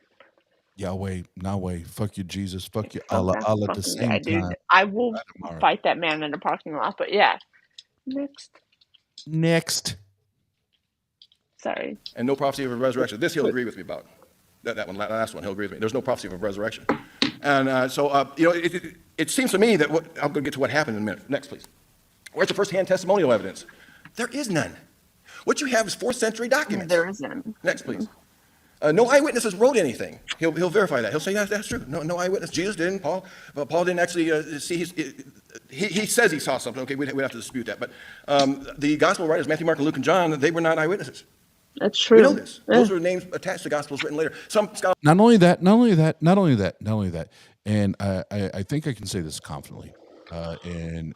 Yahweh, Nahweh, fuck you, Jesus, fuck you, Fuck Allah, that Allah at the fucking same guy, time. dude. I will fight that man in a parking lot, but yeah. Next. Sorry. And no prophecy of a resurrection. This he'll agree with me about. That one, last one, he'll agree with me. There's no prophecy of a resurrection. And so, you know, it seems to me that I'm going to get to what happened in a minute. Next, please. Where's the first-hand testimonial evidence? There is none. What you have is 4th century documents. There is none. Next, please. No eyewitnesses wrote anything. He'll verify that. He'll say that's true. No eyewitness. Jesus didn't. Paul didn't actually see. He says he saw something. Okay, we'd have to dispute that. But the gospel writers, Matthew, Mark, Luke, and John, they were not eyewitnesses. That's true. We know this. Those are names attached to gospels written later. Some scholars. Not only that, and I think I can say this confidently. And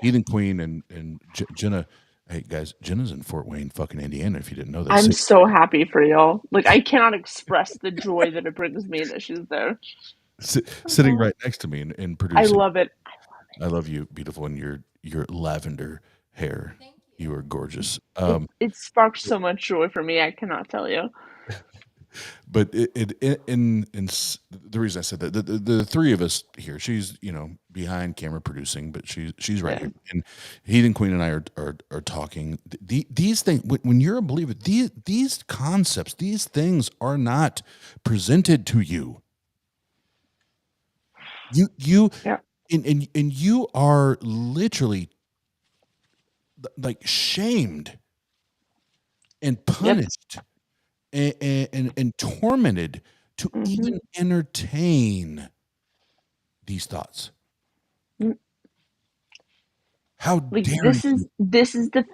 Heathen Queen and Jenna. Hey guys, Jenna's in Fort Wayne, fucking Indiana. If you didn't know that, I'm so happy for y'all. Like, I cannot express the joy that it brings me that she's there. Sitting right next to me and producing. I love it. I love you, beautiful, and your lavender hair. You are gorgeous. It sparks so much joy for me. I cannot tell you. But in the reason I said that the three of us here, she's behind camera producing, but she's right here. And Heathen Queen and I are talking. These things, when you're a believer, these concepts, these things are not presented to you. And you are literally like shamed and punished. And tormented to even entertain these thoughts. How dare you? This is the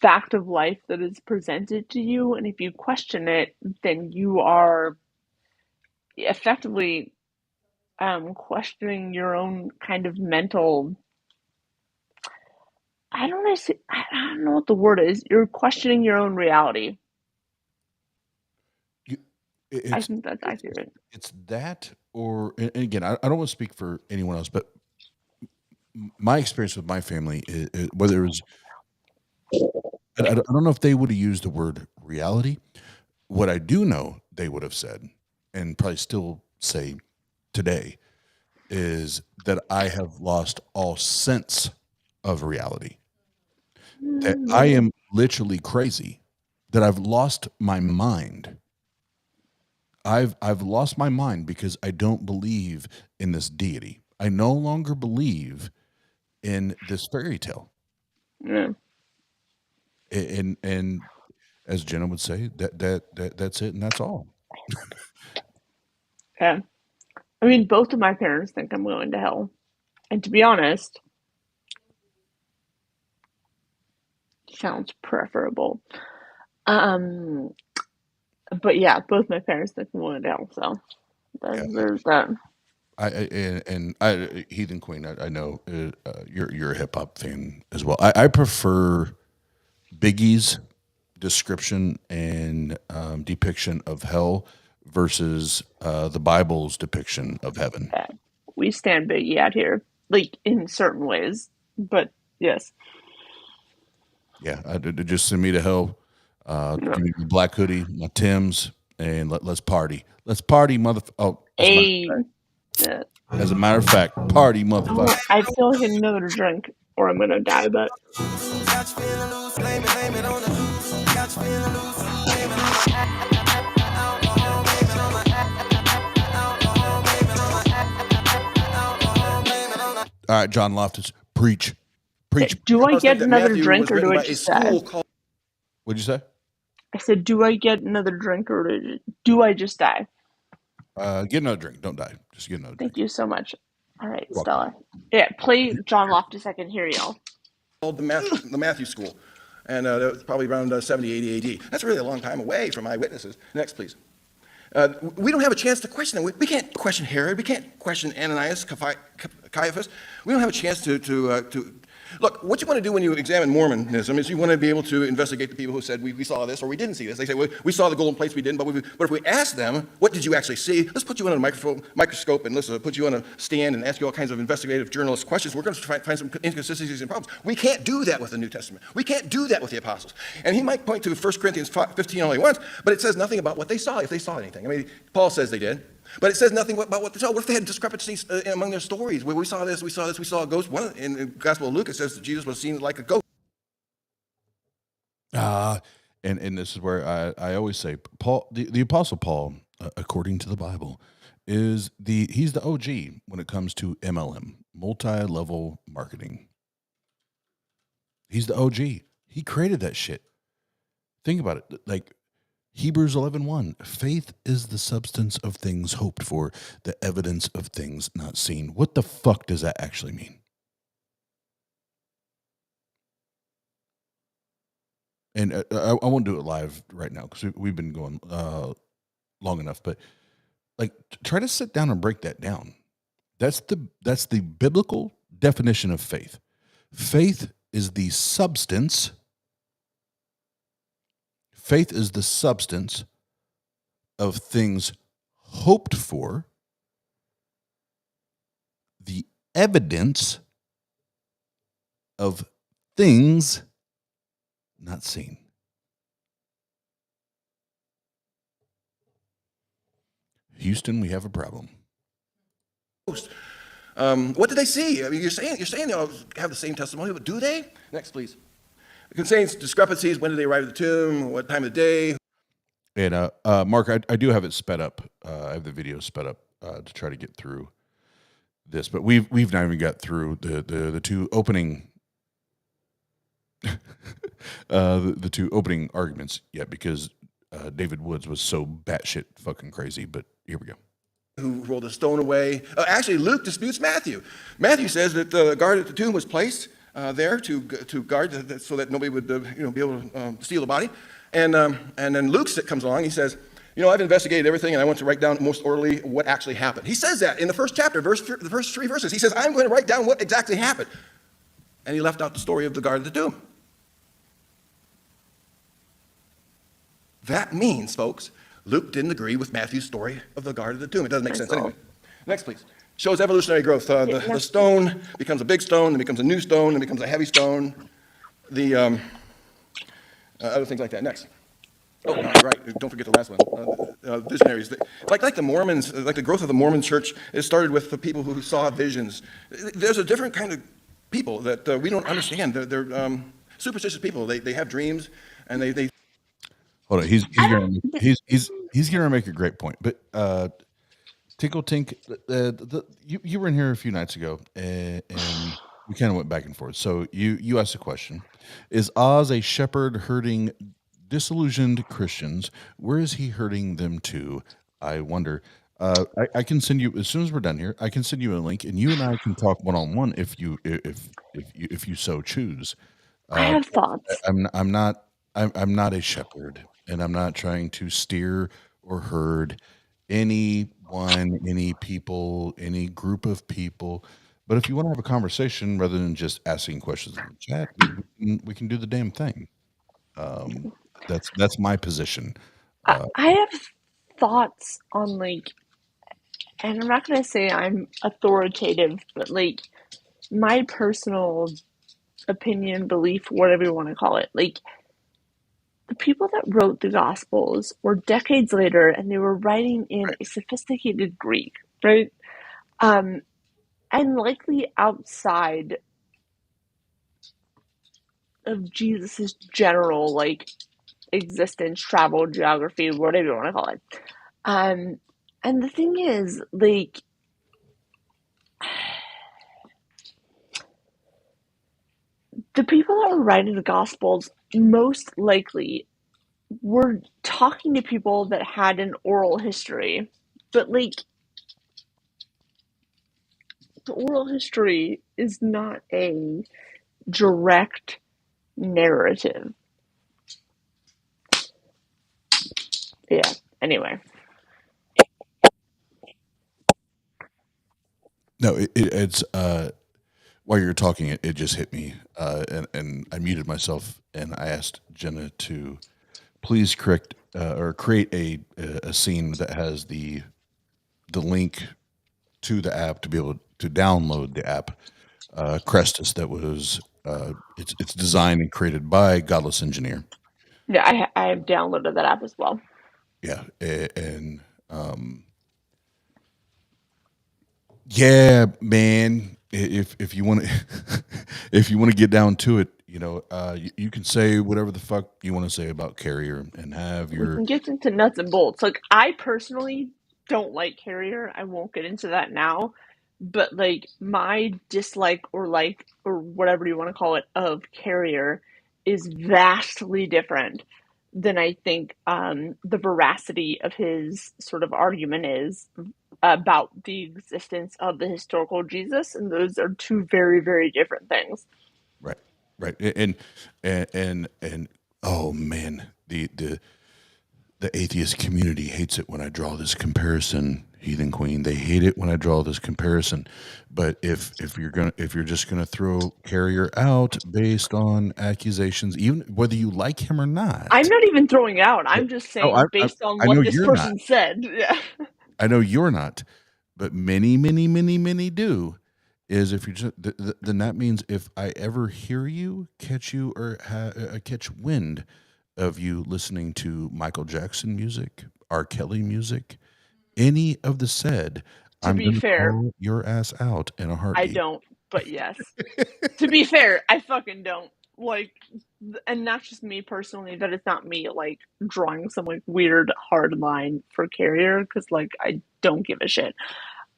fact of life that is presented to you, and if you question it, then you are effectively questioning your own kind of mental. I don't know what the word is. You're questioning your own reality. I think that's accurate. It's that, or and again, I don't want to speak for anyone else, but my experience with my family is whether it was, I don't know if they would have used the word reality. What I do know they would have said, and probably still say today, is that I have lost all sense of reality. That I am literally crazy. That I've lost my mind. I've lost my mind because I don't believe in this deity. I no longer believe in this fairy tale. Yeah. And as Jenna would say, that's it and that's all. Yeah. I mean, both of my parents think I'm going to hell. And to be honest, sounds preferable. But yeah, both my parents think I'm going to hell, so there's that. I Heathen Queen, I know you're a hip hop fan as well. I prefer Biggie's description and depiction of hell versus the Bible's depiction of heaven. Yeah. We stand biggie out here, like in certain ways, but yes. Yeah, just send me to hell. Give me my black hoodie, my Timbs, and let's party. Let's party, motherfucker. Oh, as a matter of fact, party, motherfucker. I feel like another drink, or I'm gonna die. But All right, John Loftus, preach. do I get another drink, or do I just die? What'd you say? I said, do I get another drink, or do I just die? Get another drink. Don't die. Just get another drink. Thank you so much. All right, Stella. Yeah, play John Loftus. I can hear y'all. Called the Matthew School, and that was probably around 70, 80 AD. That's really a long time away from eyewitnesses. Next, please. We don't have a chance to question them. We can't question Herod. We can't question Ananias, Caiaphas. We don't have a chance to look, what you want to do when you examine Mormonism is you want to be able to investigate the people who said, we saw this or we didn't see this. They say, well, we saw the golden plates, we didn't, but if we ask them, what did you actually see? Let's put you on a microscope and let's put you on a stand and ask you all kinds of investigative journalist questions. We're going to find some inconsistencies and problems. We can't do that with the New Testament. We can't do that with the apostles. And he might point to 1 Corinthians 15 only once, but it says nothing about what they saw, if they saw anything. I mean, Paul says they did. But it says nothing about what they saw. What if they had discrepancies among their stories? Where we saw this, we saw a ghost. One in the Gospel of Luke, it says that Jesus was seen like a ghost. And this is where I always say, Paul, the Apostle Paul, according to the Bible, he's the OG when it comes to MLM, multi-level marketing. He's the OG. He created that shit. Think about it. Like, Hebrews 11:1, faith is the substance of things hoped for, the evidence of things not seen. What the fuck does that actually mean? And I won't do it live right now because we've been going long enough, but like, try to sit down and break that down. That's the biblical definition of faith. Faith is the substance. Faith is the substance of things hoped for, the evidence of things not seen. Houston, we have a problem. What did they see? I mean, you're saying they all have the same testimony, but do they? Next, please. It contains discrepancies. When did they arrive at the tomb? What time of the day? And Mark, I do have it sped up. I have the video sped up to try to get through this, but we've not even got through the two opening the two opening arguments yet because David Woods was so batshit fucking crazy. But here we go. Who rolled a stone away? Actually, Luke disputes Matthew. Matthew says that the guard at the tomb was placed there to guard so that nobody would be able to steal the body. And then Luke comes along. He says, I've investigated everything, and I want to write down most orderly what actually happened. He says that in the first chapter, the first 3 verses. He says, I'm going to write down what exactly happened. And he left out the story of the guard at the tomb. That means, folks, Luke didn't agree with Matthew's story of the guard at the tomb. It doesn't make sense anyway. Next, please. Shows evolutionary growth. The stone becomes a big stone, and becomes a new stone, and becomes a heavy stone. The other things like that. Next. Oh, right. Don't forget the last one. Visionaries. Like the Mormons, like the growth of the Mormon church, it started with the people who saw visions. There's a different kind of people that we don't understand. They're superstitious people. They have dreams, and they. Hold on. He's gonna make a great point, but Tinkle Tink, you were in here a few nights ago, and we kind of went back and forth. So you asked a question: is Oz a shepherd herding disillusioned Christians? Where is he herding them to? I wonder. I can send you, as soon as we're done here, I can send you a link, and you and I can talk one-on-one if you so choose. I have thoughts. I'm not a shepherd, and I'm not trying to steer or herd anyone, any people, any group of people. But if you want to have a conversation rather than just asking questions in the chat, we can do the damn thing. That's my position. I have thoughts on like, and I'm not gonna say I'm authoritative, but like my personal opinion, belief, whatever you want to call it, like the people that wrote the Gospels were decades later, and they were writing in a sophisticated Greek, right? And likely outside of Jesus's general like existence, travel, geography, whatever you want to call it. And the thing is, like, the people that were writing the Gospels most likely were talking to people that had an oral history, but like the oral history is not a direct narrative. Yeah, anyway. No, it's while you're talking, it just hit me, and I muted myself, and I asked Jenna to please correct or create a scene that has the link to the app to be able to download the app. Crestus, that was it's designed and created by Godless Engineer. Yeah, I have downloaded that app as well. Yeah, and yeah, man. If you want to, if you want to get down to it, you know, you can say whatever the fuck you want to say about Carrier and have We your. can get into nuts and bolts. Like, I personally don't like Carrier. I won't get into that now. But, like, my dislike or like, or whatever you want to call it, of Carrier is vastly different than I think the veracity of his sort of argument is about the existence of the historical Jesus. And those are two very, very different things. Right, and oh man, the atheist community hates it when I draw this comparison, Heathen Queen. They hate it when I draw this comparison. But if you're just gonna throw Carrier out based on accusations, even whether you like him or not, I'm not even throwing out. I'm just saying based on what this person said. Yeah. I know you're not, but many do. Is if you just then that means if I ever hear you, catch you, or catch wind of you listening to Michael Jackson music, R. Kelly music, any of the said, I'm going to call your ass out in a heartbeat. I don't, but yes. To be fair, I fucking don't. Like, and that's just me personally, that it's not me, like, drawing some, like, weird hard line for Carrier, because, like, I don't give a shit.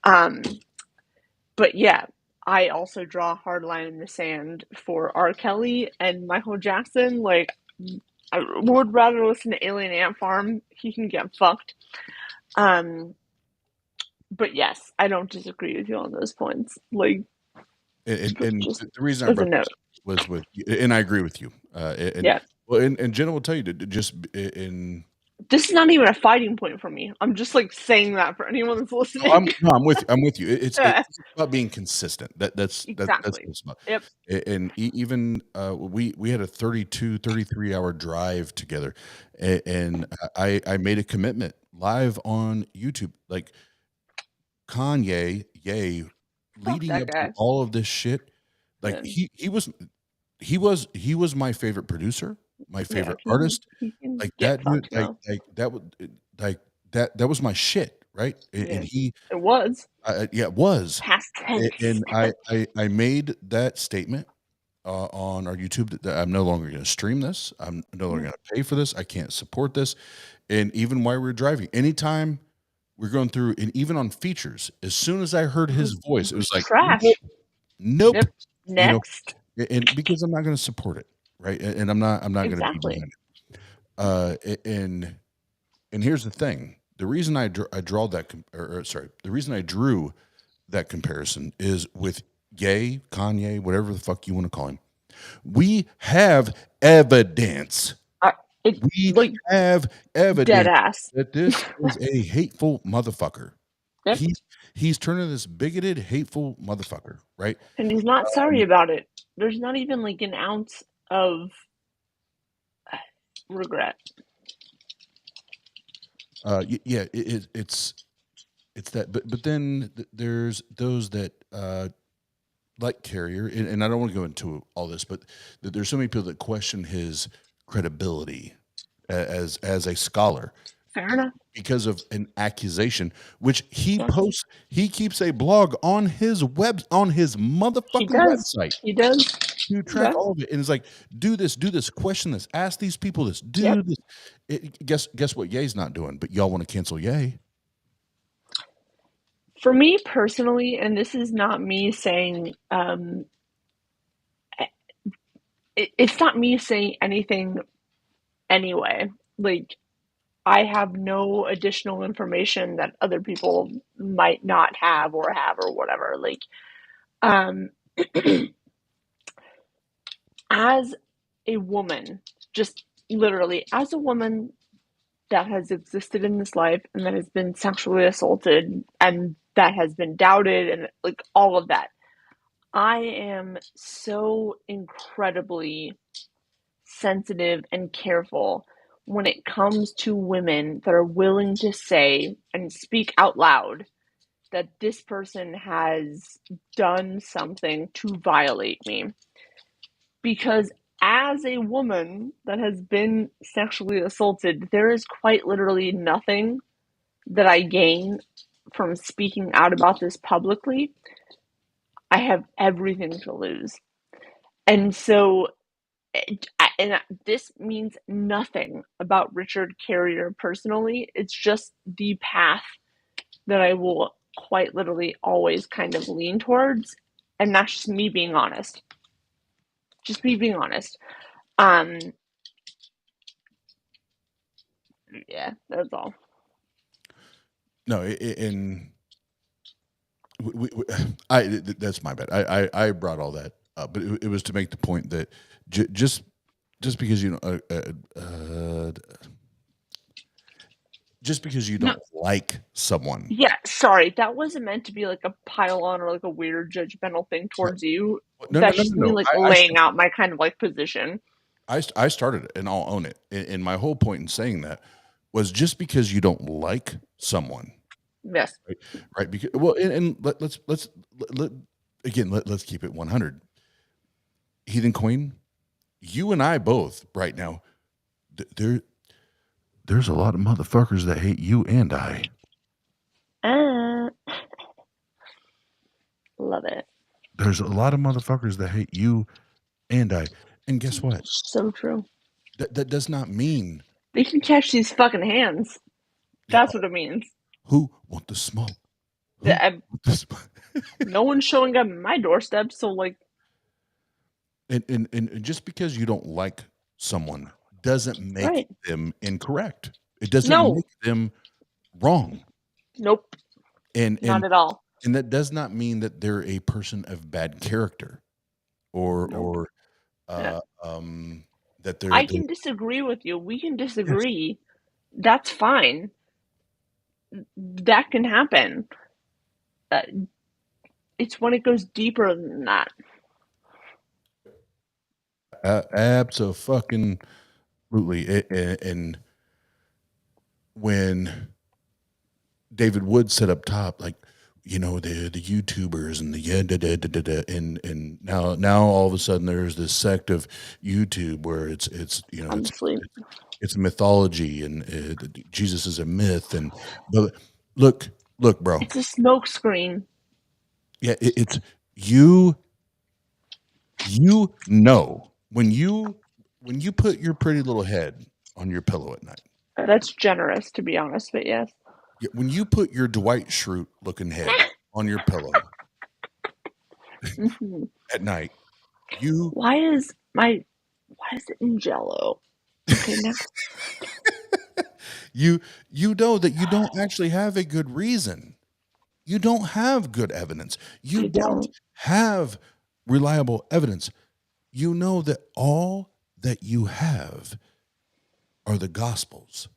But yeah, I also draw a hard line in the sand for R. Kelly and Michael Jackson. Like, I would rather listen to Alien Ant Farm. He can get fucked. But yes, I don't disagree with you on those points. Like, and the reason I brought this was with, and I agree with you. Yeah. Well, and Jenna will tell you to just in. This is not even a fighting point for me. I'm just like saying that for anyone that's listening. I'm with you. It's about being consistent. That's exactly. That's about. Yep. And even we had a 33 hour drive together, and I made a commitment live on YouTube, like Kanye, leading up to all of this shit. Like he was my favorite producer, my favorite artist. Like that dude, that was my shit, right? And it was. It was past tense. And I made that statement on our YouTube that I'm no longer going to stream this. I'm no longer going to pay for this. I can't support this. And even while we're driving, anytime we're going through, and even on features, as soon as I heard his voice, it was like trash. Nope. Next. You know, and because I'm not going to support it, right? And I'm not going to be behind it. And here's the thing: the reason I drew that comparison is with Kanye, whatever the fuck you want to call him. We have evidence. We have evidence that this is a hateful motherfucker. Yep. He's turning this bigoted, hateful motherfucker, right? And he's not sorry about it. There's not even like an ounce of regret. Yeah, it's that, but then there's those that like Carrier, and I don't want to go into all this, but there's so many people that question his credibility as a scholar. Fair enough. Because of an accusation, which he posts. He keeps a blog on his motherfucking website. He does. To track all of it, and it's like, do this, question this, ask these people this, do this. Guess what? Ye's not doing, but y'all want to cancel Ye. For me personally, and this is not me saying, it's not me saying anything anyway. Like, I have no additional information that other people might not have or whatever. Like, as a woman, just literally as a woman that has existed in this life and that has been sexually assaulted and that has been doubted and like all of that, I am so incredibly sensitive and careful when it comes to women that are willing to say and speak out loud that this person has done something to violate me. Because as a woman that has been sexually assaulted, there is quite literally nothing that I gain from speaking out about this publicly. I have everything to lose. And so, and this means nothing about Richard Carrier personally. It's just the path that I will quite literally always kind of lean towards. And that's just me being honest. Just me being honest. Yeah, that's all. No, that's my bad. I brought all that up, but it was to make the point that just because you know, just because you don't like someone. Yeah, sorry, that wasn't meant to be like a pile on or like a weird judgmental thing towards you. That's just me like laying out my kind of like position. I started it, and I'll own it. And my whole point in saying that was just because you don't like someone. Yes. Right. Because, well, and let's keep it 100. Heathen Queen, you and I both right now. There's a lot of motherfuckers that hate you and I. Love it. There's a lot of motherfuckers that hate you and I. And guess what? So true. That does not mean they can catch these fucking hands. That's what it means. Who want the smoke? No one's showing up at my doorstep, so like. And just because you don't like someone doesn't make them incorrect. It doesn't make them wrong. Nope. And not at all. And that does not mean that they're a person of bad character, or that they're. I can disagree with you. We can disagree. Yes. That's fine. That can happen. It's when it goes deeper than that. Absolutely. And when David Wood said up top, like, you know, the YouTubers and and now all of a sudden there's this sect of YouTube where it's you know it's mythology and Jesus is a myth, and but look, bro, it's a smoke screen. Yeah, it's you know when you put your pretty little head on your pillow at night. That's generous, to be honest, but yes. Yeah, when you put your Dwight Schrute looking head on your pillow at night, why is it in Jello? Okay, next. you know that you don't actually have a good reason. You don't have good evidence. You don't have reliable evidence. You know that all that you have are the Gospels.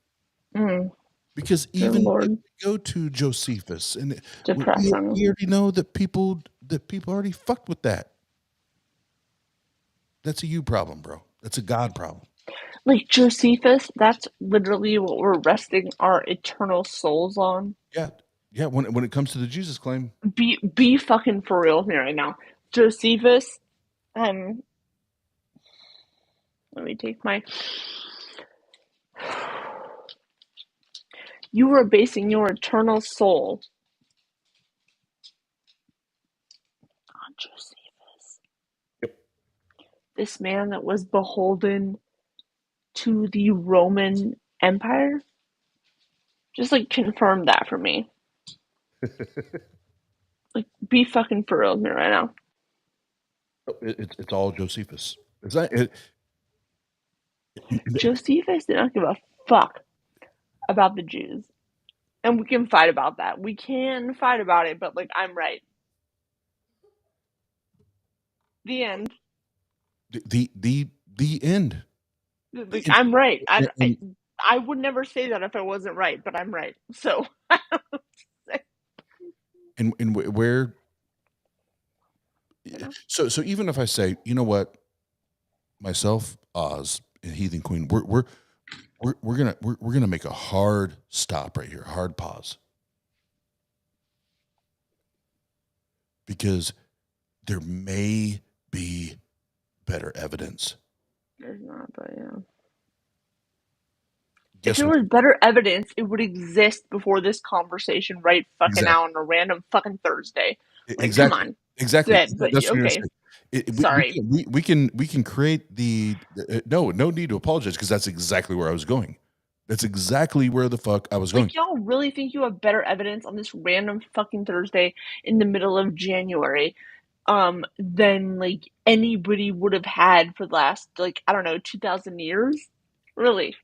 Because even if you go to Josephus, and we already know that people already fucked with that. That's a you problem, bro. That's a God problem. Like Josephus, that's literally what we're resting our eternal souls on. Yeah. When it comes to the Jesus claim, Be fucking for real with me right now. Josephus, let me take my. You are basing your eternal soul on Josephus. Yep. This man that was beholden to the Roman Empire. Just like confirm that for me. Like, be fucking for real with me right now. It's all Josephus. Is that it? Josephus did not give a fuck about the Jews. And we can fight about that. We can fight about it, but like, I'm right. The end. The end. Like, I'm right. I would never say that if I wasn't right, but I'm right. So. And where? So even if I say, you know what, myself, Oz, and Heathen Queen, we're gonna make a hard stop right here, hard pause, because there may be better evidence. There's not, but yeah. Guess if there was better evidence, it would exist before this conversation right fucking now on a random fucking Thursday. Like, exactly. come on. Exactly. Said, but That's okay. Sorry. We can create the no need to apologize, because that's exactly where I was going. That's exactly where the fuck I was going. Like, y'all really think you have better evidence on this random fucking Thursday in the middle of January than like anybody would have had for the last, like, I don't know, 2,000 years? Really?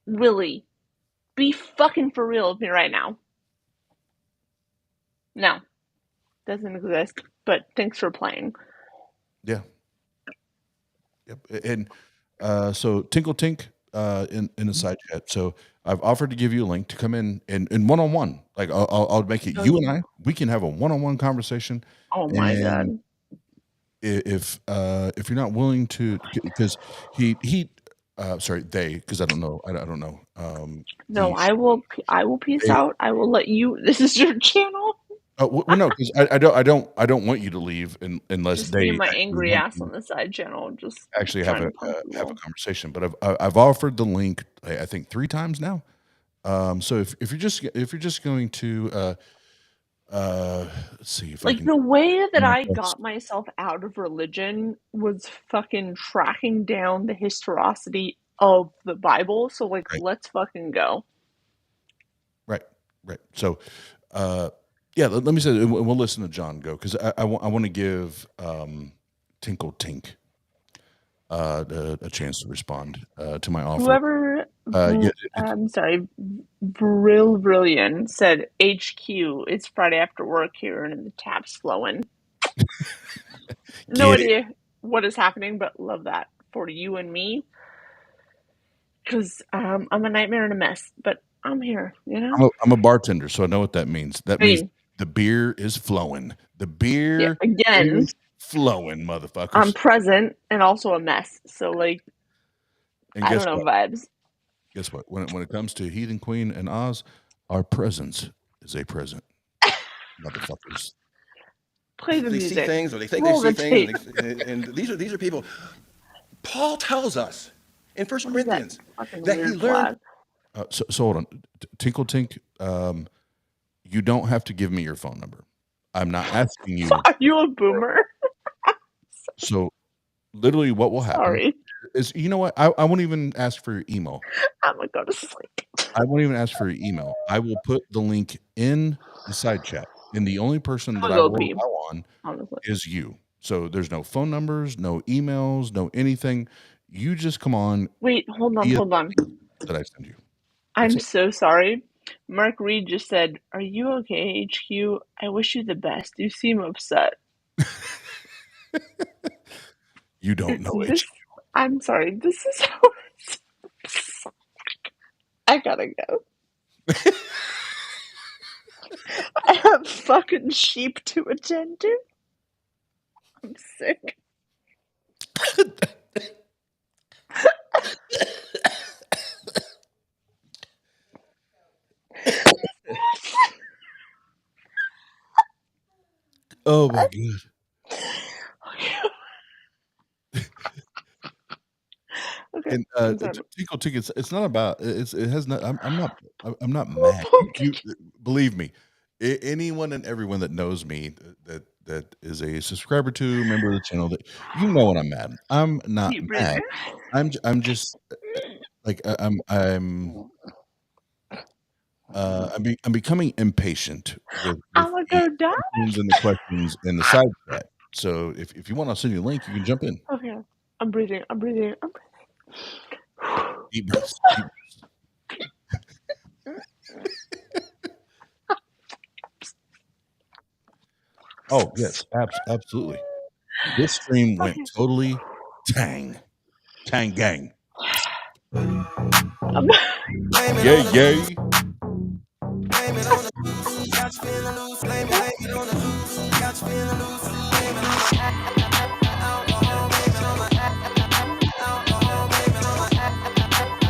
Really? Be fucking for real with me right now. No. Doesn't exist, but thanks for playing. Yeah. Yep. And so Tinkle Tink in the side chat. So I've offered to give you a link to come in and one-on-one. Like I'll make it you and I. We can have a one-on-one conversation. Oh my god. If you're not willing to, because they, because I don't know. No, I will peace out. I will let you. This is your channel. Well, no, because I don't want you to leave unless just they. me and my angry ass on the side channel. Just actually have a conversation. But I've offered the link, I think 3 times now. So if you're just going to let's see if like, the way that I got myself out of religion was fucking tracking down the historicity of the Bible. So like, let's fucking go. Right. So, yeah, let me say, we'll listen to John go, because I want to give Tinkle Tink a chance to respond to my offer. Whoever, I'm sorry, Brillian said HQ. It's Friday after work here, and the tap's flowing. No idea what is happening, but love that for you and me. Because I'm a nightmare and a mess, but I'm here. You know, I'm a bartender, so I know what that means. That means the beer is flowing. The beer is flowing, motherfuckers. I'm present and also a mess. So like, and I don't know, vibes. Guess what? When it comes to Heathen Queen and Oz, our presence is a present, motherfuckers. Play the music. They see things, or they think they see things, and these are people. Paul tells us in 1 Corinthians that he learned. So hold on, Tinkle Tink. You don't have to give me your phone number. I'm not asking you. Are you a boomer? So, literally, what will happen is, you know what? I won't even ask for your email. I'm gonna go to sleep. I won't even ask for your email. I will put the link in the side chat, and the only person that I will allow on is you. So there's no phone numbers, no emails, no anything. You just come on. Wait, hold on. That I send you. I'm so sorry. Mark Reed just said, "Are you okay, HQ? I wish you the best. You seem upset." You don't know HQ. I'm sorry. This is how I gotta go. I have fucking sheep to attend to. I'm sick. Oh my god. Okay, And I'm sorry. Tinkle Tinkle, it's not about it has not. I'm not I'm a mad. You pumpkin. believe me. Anyone and everyone that knows me that is a subscriber to member of the channel, that you know when I'm mad. I'm not Keep mad. breathing. I'm just like I'm becoming impatient with I'm gonna the go die. questions and the questions in the side chat. So if you want, I'll send you a link. You can jump in. Okay, I'm breathing. I'm breathing. I'm breathing. Deep breaths. Deep breaths. Oh yes, absolutely. This stream went Okay. totally tang gang. I'm Yay yay. Blame it on the goose. Got you feeling loose. Blame it on the goose. Got you feeling loose. Blame it on the alcohol. Blame it on the alcohol. Blame it on the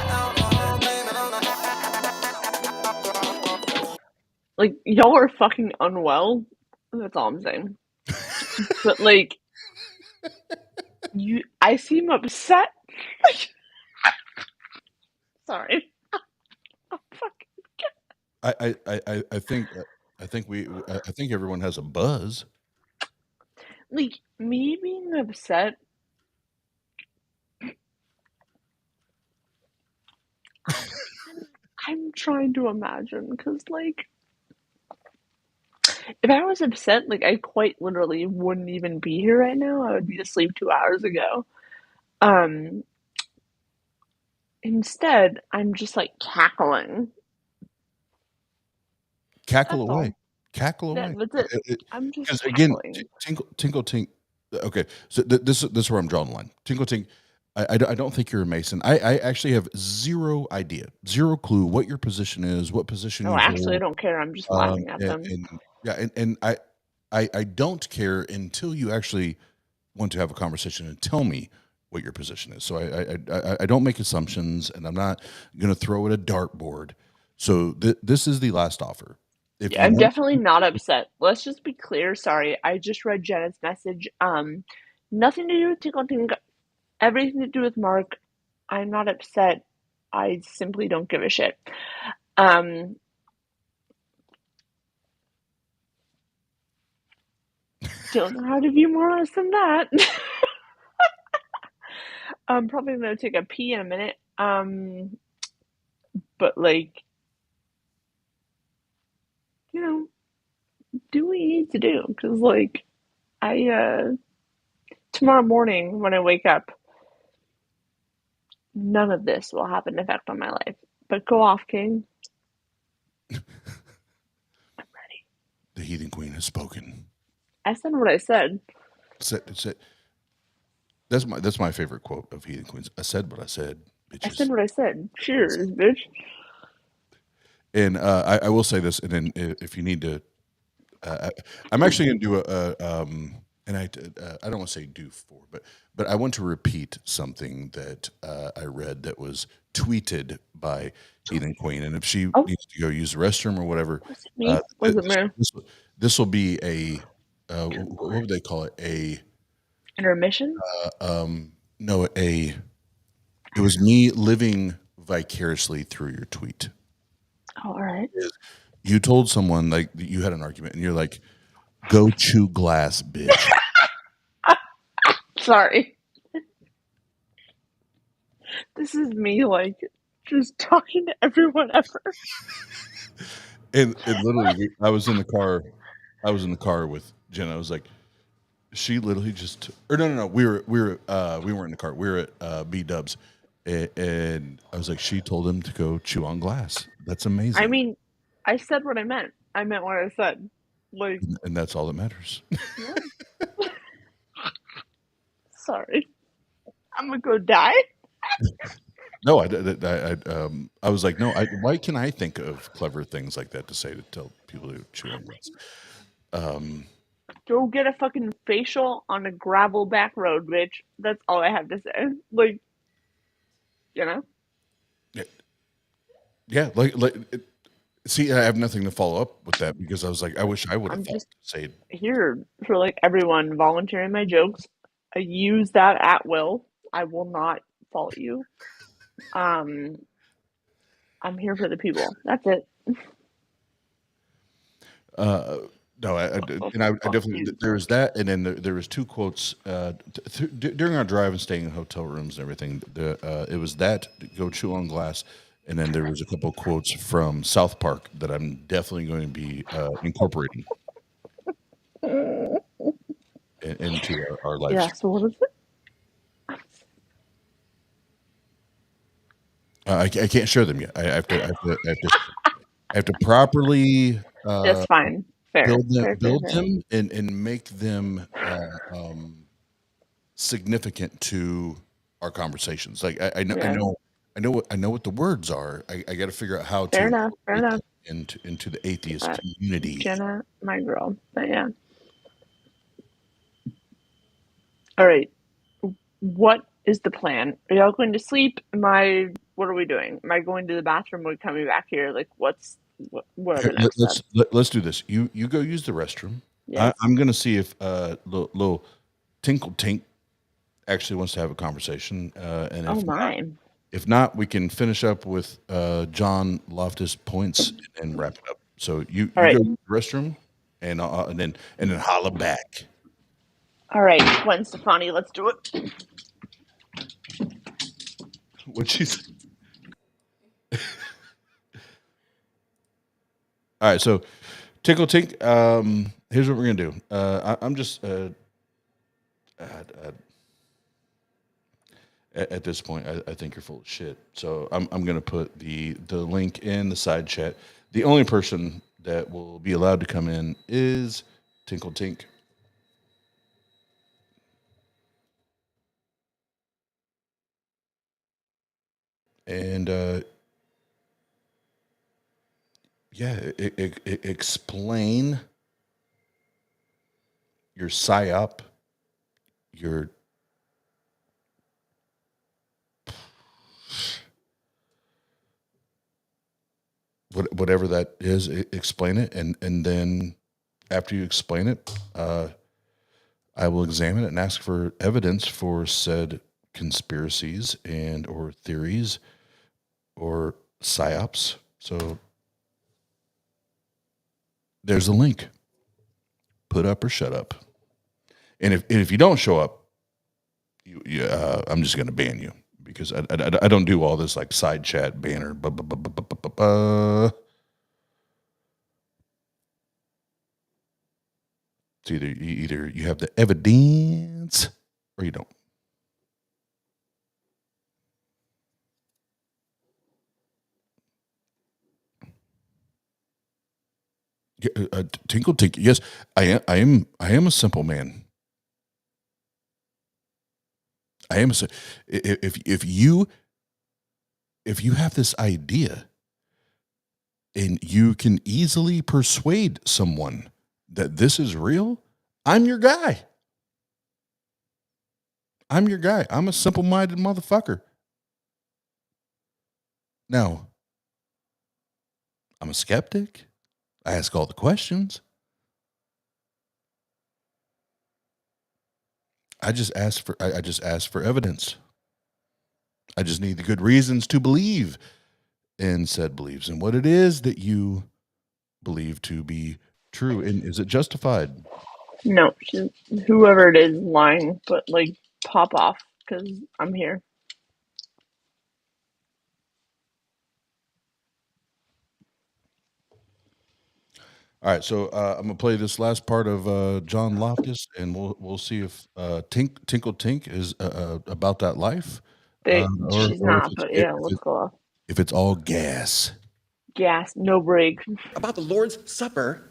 alcohol. Blame it on the. like, y'all are fucking unwell. That's all I'm saying. But like, I seem upset. Sorry. I'm fucking. I think I think everyone has a buzz. Like, me being upset. I'm trying to imagine, because, like, if I was upset, like, I quite literally wouldn't even be here right now. I would be asleep 2 hours ago. Instead, I'm just, like, cackling. Cackle That's away. all. Cackle Yeah, away. that's it. I'm just Because again, cackling. tinkle tink. Okay, so this is where I'm drawing the line. Tinkle tink. I don't think you're a Mason. I actually have zero idea, zero clue what your position is, what position Oh, you actually, I hold. don't care. I'm just laughing at them. And I don't care until you actually want to have a conversation and tell me what your position is. So I don't make assumptions, and I'm not going to throw at a dartboard. So this is the last offer. If Yeah, you I'm want, definitely not upset. Let's just be clear. Sorry, I just read Janet's message. Nothing to do with Tinkle Tink. Everything to do with Mark. I'm not upset. I simply don't give a shit. Don't know how to be more honest than that. I'm probably gonna take a pee in a minute. But like, you know, do what you need to do, because like, tomorrow morning when I wake up, none of this will have an effect on my life. But go off, King. I'm ready. the Heathen Queen has spoken. I said what I said. That's my favorite quote of Heathen Queens. I said what I said, bitches. I said what I said. Cheers, bitch. And I will say this, and then if you need to, I'm actually going to do and I don't want to say do for, but I want to repeat something that I read that was tweeted by Heathen Queen, and if she needs to go use the restroom or whatever, Was it me? Was it me? this will be a what would they call it? Intermission? No, it was me living vicariously through your tweet. Oh, all right. You told someone, like, you had an argument, and you're like, "Go chew glass, bitch." Sorry. This is me, like, just talking to everyone ever. And literally, I was in the car with Jenna. I was like, she literally just, or no, we weren't in the car. We were at B Dubs, and I was like, she told him to go chew on glass. That's amazing. I mean, I said what I meant. I meant what I said. Like, and that's all that matters. yeah. Sorry. I'm gonna go die. No, I was like, no. Why can I think of clever things like that to say to tell people to chew on glass? Go get a fucking facial on a gravel back road, bitch. That's all I have to say. Like, you know? Yeah, see, I have nothing to follow up with that because I was like, I wish I would have thought to say. Here for like everyone volunteering my jokes. I use that at will. I will not fault you. I'm here for the people. That's it. No, I definitely, there was that, and then there was two quotes during our drive and staying in hotel rooms and everything. It was that, go chew on glass, and then there was a couple quotes from South Park that I'm definitely going to be incorporating into our life. Yeah, so what is it? I can't share them yet. I have to properly That's fine. Fair. build Fair. them and make them significant to our conversations. Like I know what the words are. I got to figure out how to Fair enough. into the atheist community. Jenna, my girl. But yeah. All right. What is the plan? Are y'all going to sleep? What are we doing? Am I going to the bathroom? Are we coming back here? Like, what are the next steps? Let's do this. You go use the restroom. Yes. I'm going to see if little Tinkle Tink actually wants to have a conversation. And if not, we can finish up with John Loftus points and wrap it up. So you go use the restroom, and then holla back. All right, Gwen Stefani, let's do it. What'd she say? All right, so Tinkle Tink, here's what we're gonna do. I'm just at this point, I think you're full of shit. So I'm gonna put the link in the side chat. The only person that will be allowed to come in is Tinkle Tink. And explain your psyop, your whatever that is. Explain it, and then after you explain it, I will examine it and ask for evidence for said conspiracies and or theories or psyops. So there's a link. Put up or shut up. And if you don't show up, I'm just going to ban you because I don't do all this like side chat banner. It's either you have the evidence or you don't. Tinkle Tink. Yes, I am a simple man. I am if you have this idea and you can easily persuade someone that this is real, I'm your guy. I'm your guy. I'm a simple-minded motherfucker. Now, I'm a skeptic. I ask all the questions. I just ask for evidence. I just need the good reasons to believe in said beliefs and what it is that you believe to be true. And is it justified? No, whoever it is lying, but like pop off because I'm here. All right, so I'm gonna play this last part of John Loftus, and we'll see if Tinkle Tink is about that life. She's not, but yeah, let's go off. If it's all gas, no break. About the Lord's Supper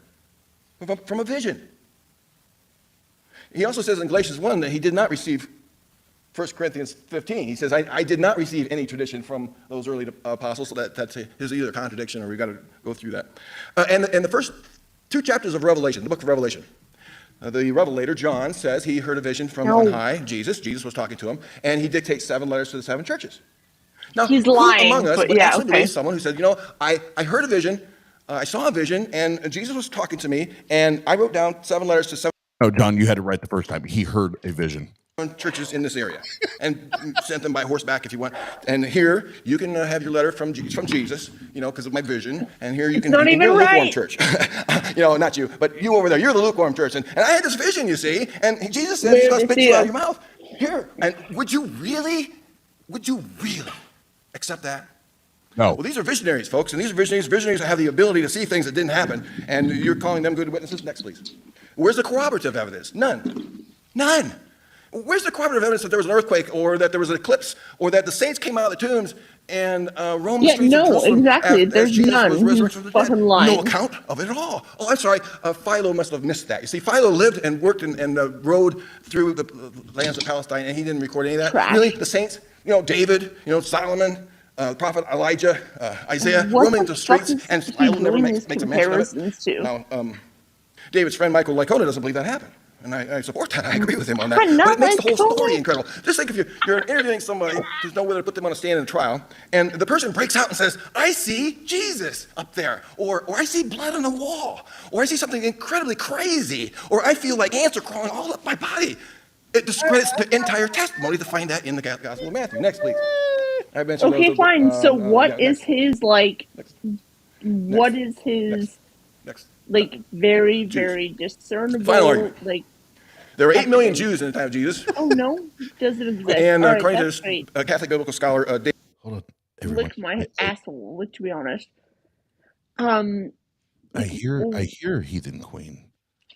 from a vision. He also says in Galatians 1 that he did not receive 1 Corinthians 15. He says, I did not receive any tradition from those early apostles, so that's either a contradiction or we got to go through that. And the first 2 chapters of Revelation, the book of Revelation, the revelator, John, says he heard a vision from on high, Jesus. Jesus was talking to him, and he dictates 7 letters to the 7 churches. Now, He's who lying, among us but would yeah, actually okay. believe someone who said, you know, I heard a vision, I saw a vision, and Jesus was talking to me, and I wrote down 7 letters to 7 No, John, you had it right the first time. He heard a vision. churches in this area, and sent them by horseback if you want. And here you can have your letter from Jesus, you know, because of my vision. And here you can not be even a lukewarm right. church. You know, not you, but you over there. You're the lukewarm church. And I had this vision, you see, and Jesus said, he's going to spit you out of your mouth. Here. And would you really accept that? No. Well, these are visionaries, folks, and these are visionaries. Visionaries have the ability to see things that didn't happen, and you're calling them good witnesses. Next, please. Where's the corroborative evidence? None. Where's the corroborative evidence that there was an earthquake, or that there was an eclipse, or that the saints came out of the tombs and roamed the streets of Jerusalem? Exactly. As There's Jesus none. was resurrected from the dead? Fucking lying. No account of it at all. Oh, I'm sorry. Philo must have missed that. You see, Philo lived and worked and rode through the lands of Palestine, and he didn't record any of that. Trash. Really, the saints, you know, David, you know, Solomon, prophet Elijah, Isaiah, What roaming the the streets, fuck and is he Philo never doing makes these a mention of it. comparisons to? Now, David's friend Michael Licona doesn't believe that happened. And I support that. I agree with him on that. But not it makes the whole Licona. story incredible. Just think if you're interviewing somebody who's know whether to put them on a stand in a trial, and the person breaks out and says, I see Jesus up there, or I see blood on the wall, or I see something incredibly crazy, or I feel like ants are crawling all up my body. It discredits the entire testimony to find that in the Gospel of Matthew. Next, please. I mentioned Okay, those- fine. So what yeah, is his, like, what is his, Next. like, very, very discernible, Final argument. like, There were 8 million Jews in the time of Jesus. oh no, doesn't exist. And All right, according to that's this great. Catholic biblical scholar, David. Hold on, everyone. Lick my asshole, like, to be honest. I hear Heathen Queen.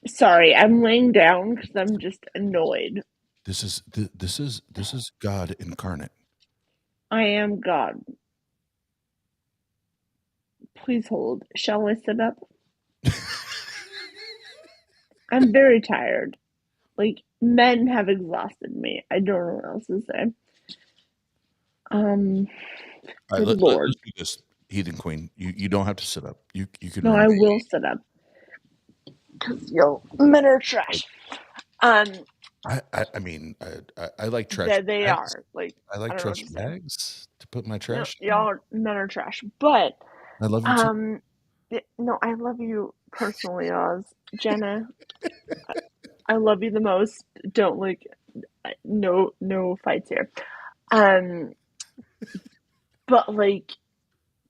Sorry, I'm laying down because I'm just annoyed. This is God incarnate. I am God. Please hold. Shall I sit up? I'm very tired. Like, men have exhausted me. I don't know what else to say. All right, Good Lord. let's do this, Heathen Queen. You don't have to sit up. You can. No, I remain. will sit up. Because, yo, men are trash. I mean, I like trash. Yeah, they bags. are. Like, I like I don't know trash what to say. bags to put my trash. No, y'all men are trash. But, I love you too. no, I love you personally, Oz. Jenna, I love you the most. Don't, like, no fights here. But, like,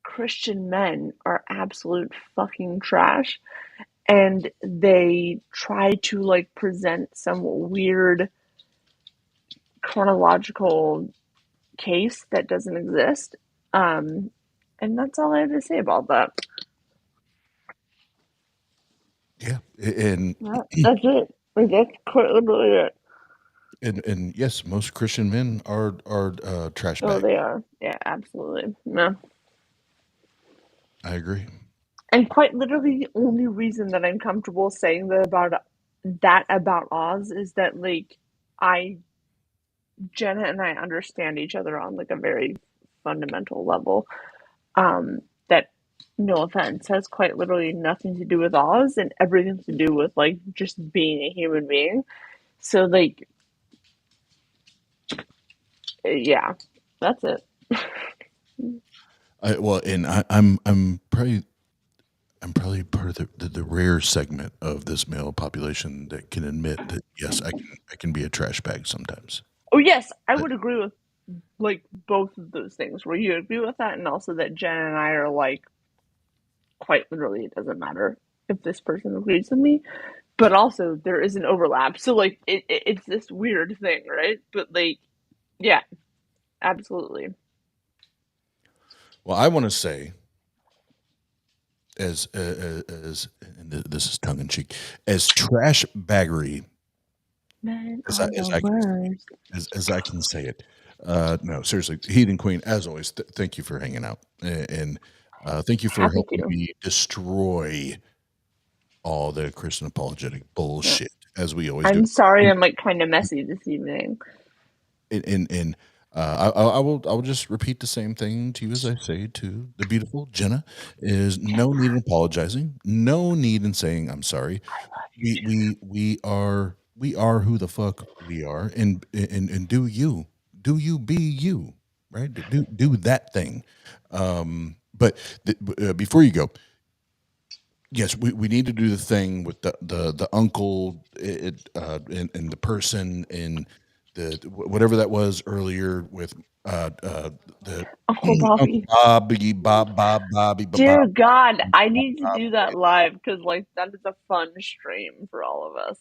Christian men are absolute fucking trash. And they try to, like, present some weird chronological case that doesn't exist. And that's all I have to say about that. Yeah, and That's it. Like, that's quite literally it. and yes, most Christian men are trash Oh, bags. they are. Yeah, absolutely. No. I agree. And quite literally, the only reason that I'm comfortable saying that about Oz is that, like, Jenna and I understand each other on, like, a very fundamental level. That, no offense, has quite literally nothing to do with Oz and everything to do with, like, just being a human being. So, like, yeah, that's it. I'm probably part of the rare segment of this male population that can admit that yes, I can be a trash bag sometimes. Oh yes, I would agree with, like, both of those things. Where you agree with that, and also that Jen and I are, like, quite literally, it doesn't matter if this person agrees with me, but also there is an overlap. So, like, it's this weird thing, right? But, like, yeah, absolutely. Well, I want to say, as and this is tongue in cheek, as trash baggery as I can say it. No, seriously, Heathen Queen, as always, thank you for hanging out, and thank you for helping me destroy all the Christian apologetic bullshit, as we always do. I'm sorry, I'm, like, kind of messy this evening. And I will just repeat the same thing to you as I say to the beautiful Jenna: is no need in apologizing, no need in saying I'm sorry. We are who the fuck we are, and do you be you. right? Do that thing. But before you go, yes, we need to do the thing with the uncle and the person and the whatever that was earlier with the Uncle Bobby. Bobby. Dear God, I need to do that live because like that is a fun stream for all of us.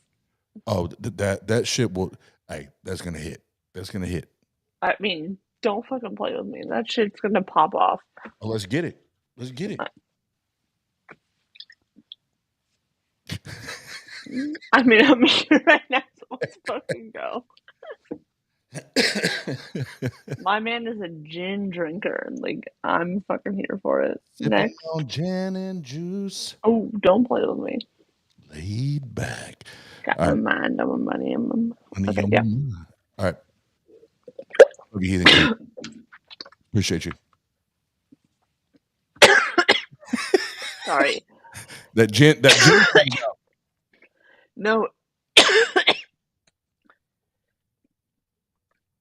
Oh, that shit will. Hey, that's gonna hit. That's gonna hit. I mean, don't fucking play with me. That shit's gonna pop off. Oh, let's get it. Let's get it. I mean, I'm here right now, so let's fucking go. My man is a gin drinker, and like I'm fucking here for it. Sipping Next, on gin and juice. oh, don't play with me. Laid back. Got All my right. mind on my money. Okay, Okay, yeah. All right. Love you, Heathen. Appreciate you. Sorry. That gin. No.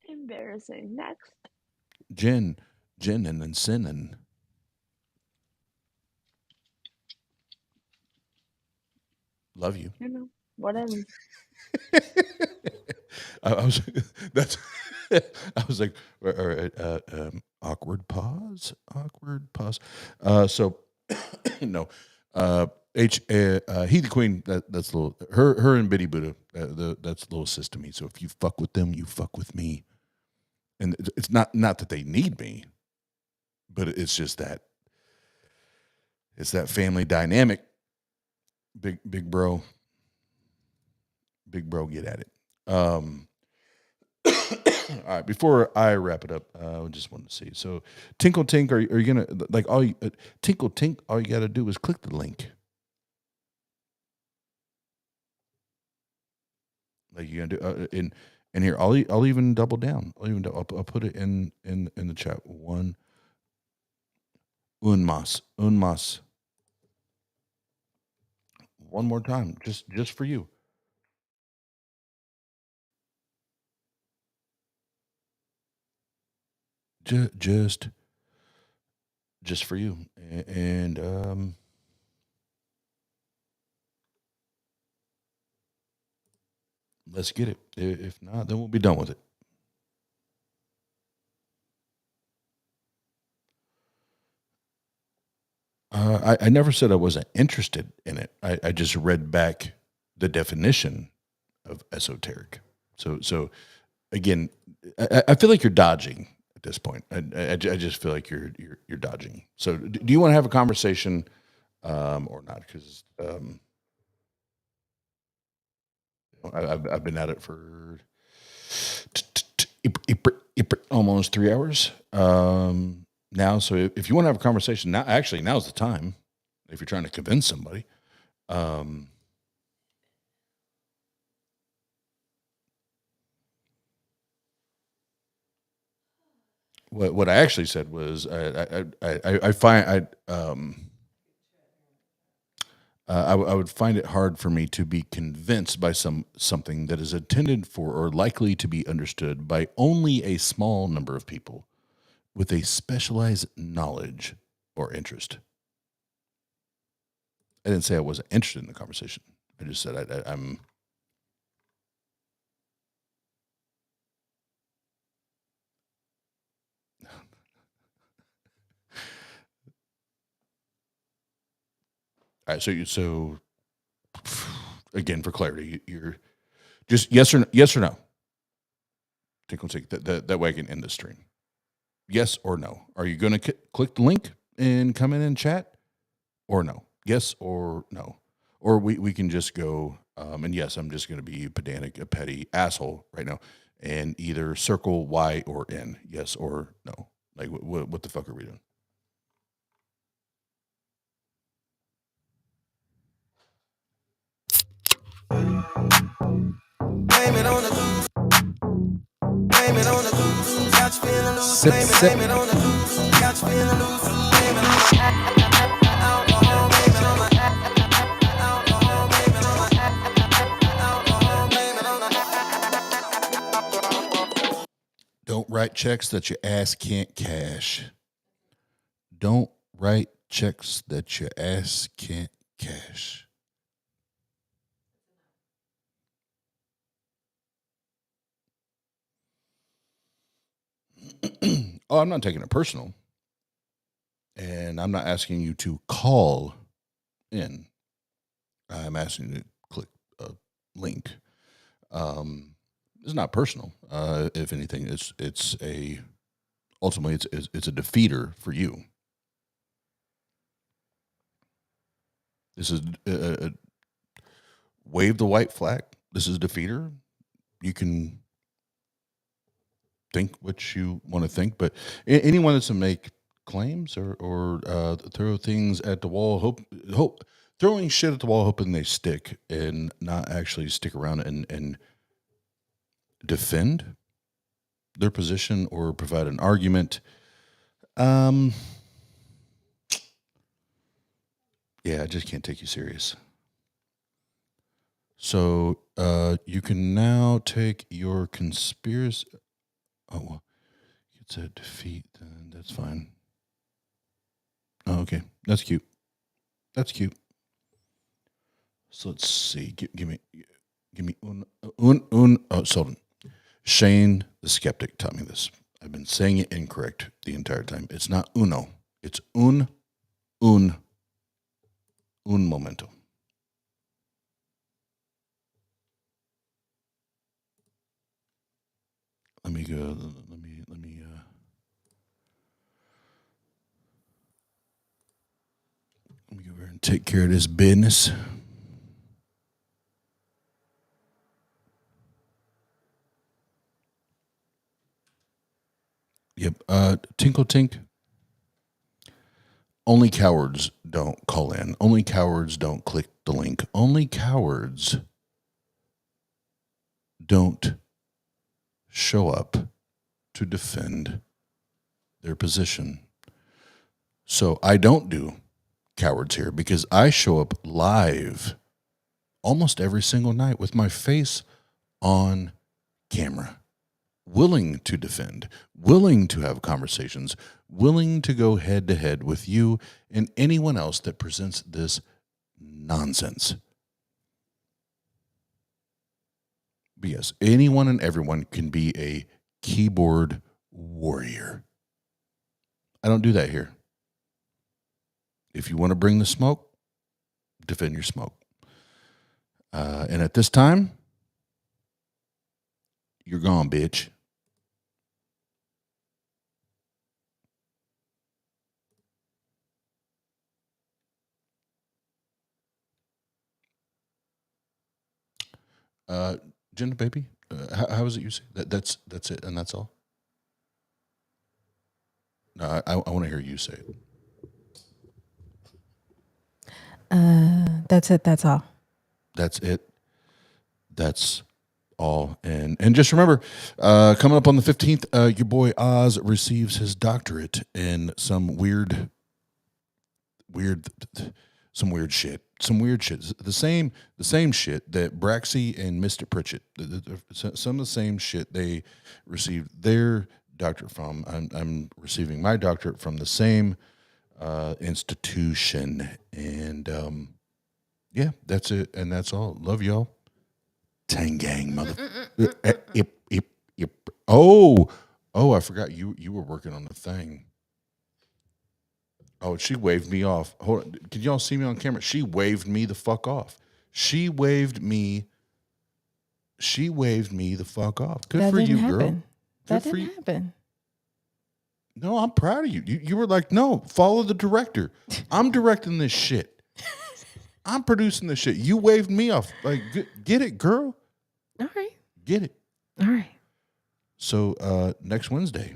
Embarrassing. Next. Gin and then sinning. Love you. You know, whatever. I was that's I was like, all right, awkward pause. So no, Heathen Queen. That's a little her and Biddy Buddha. That's a little sis to me. So if you fuck with them, you fuck with me. And it's not that they need me, but it's just that it's that family dynamic. Big bro, get at it. All right, before I wrap it up, I just wanted to see. So, Tinkle Tink, are you gonna like all you, Tinkle Tink? All you got to do is click the link. Like you gonna do in here. I'll even double down. I'll put it in the chat. Un mas. One more time, just for you. Just for you, and let's get it. If not, then we'll be done with it. I never said I wasn't interested in it. I just read back the definition of esoteric. So again, I feel like you're dodging at this point. I just feel like you're dodging. So do you want to have a conversation or not? Because I've been at it for almost 3 hours now. So if you want to have a conversation now, actually now's the time. If you're trying to convince somebody, what I actually said was I would find it hard for me to be convinced by something that is intended for or likely to be understood by only a small number of people with a specialized knowledge or interest. I didn't say I wasn't interested in the conversation. I just said I'm. All right, so again, for clarity, you're just yes or no. Take that way I can end the stream. Yes or no? Are you going to click the link and come in and chat, or no? Yes or no? Or we can just go. And yes, I'm just going to be pedantic, a petty asshole right now, and either circle Y or N. Yes or no? Like what the fuck are we doing? Blame it on the goose. Blame it on the goose. Got you feeling loose. Blame it on the goose. Got you feeling loose. Blame it on the alcohol. Blame it on the alcohol. Blame it on the alcohol. Blame it on the. Don't write checks that your ass can't cash. Don't write checks that your ass can't cash. Oh, I'm not taking it personal. And I'm not asking you to call in. I'm asking you to click a link. It's not personal. If anything, ultimately it's a defeater for you. This is wave the white flag. This is a defeater. You can think what you want to think, but anyone that's to make claims or throw things at the wall, throwing shit at the wall, hoping they stick and not actually stick around and defend their position or provide an argument. Yeah, I just can't take you serious. So you can now take your conspiracy. Oh, well, it's a defeat. Then that's fine. Oh, okay, that's cute. That's cute. So let's see. Give me un. Oh, Sultan. Shane the Skeptic taught me this. I've been saying it incorrect the entire time. It's not uno. It's un momento. Let me go. Let me. Let me go over and take care of this business. Yep. Tinkle Tink. Only cowards don't call in. Only cowards don't click the link. Only cowards don't show up to defend their position. So I don't do cowards here because I show up live almost every single night with my face on camera, willing to defend, willing to have conversations, willing to go head to head with you and anyone else that presents this nonsense. But yes, anyone and everyone can be a keyboard warrior. I don't do that here. If you want to bring the smoke, defend your smoke. And at this time, you're gone, bitch. Jenna, baby, how is it you say that? That's it, and that's all. No, I want to hear you say it. That's it. That's all. That's it. That's all. And just remember, coming up on the 15th, your boy Oz receives his doctorate in some weird shit. The same shit that Braxy and Mr. Pritchett, some of the same shit they received their doctorate from. I'm receiving my doctorate from the same institution. And yeah, that's it. And that's all. Love y'all. Tangang, mother. Oh, I forgot you were working on the thing. Oh, she waved me off. Hold on. Can y'all see me on camera? She waved me the fuck off. She waved me the fuck off. Good for you, girl. That didn't happen. No, I'm proud of you. You were like, no, follow the director. I'm directing this shit. I'm producing this shit. You waved me off. Like, get it, girl. All right. Get it. All right. So next Wednesday,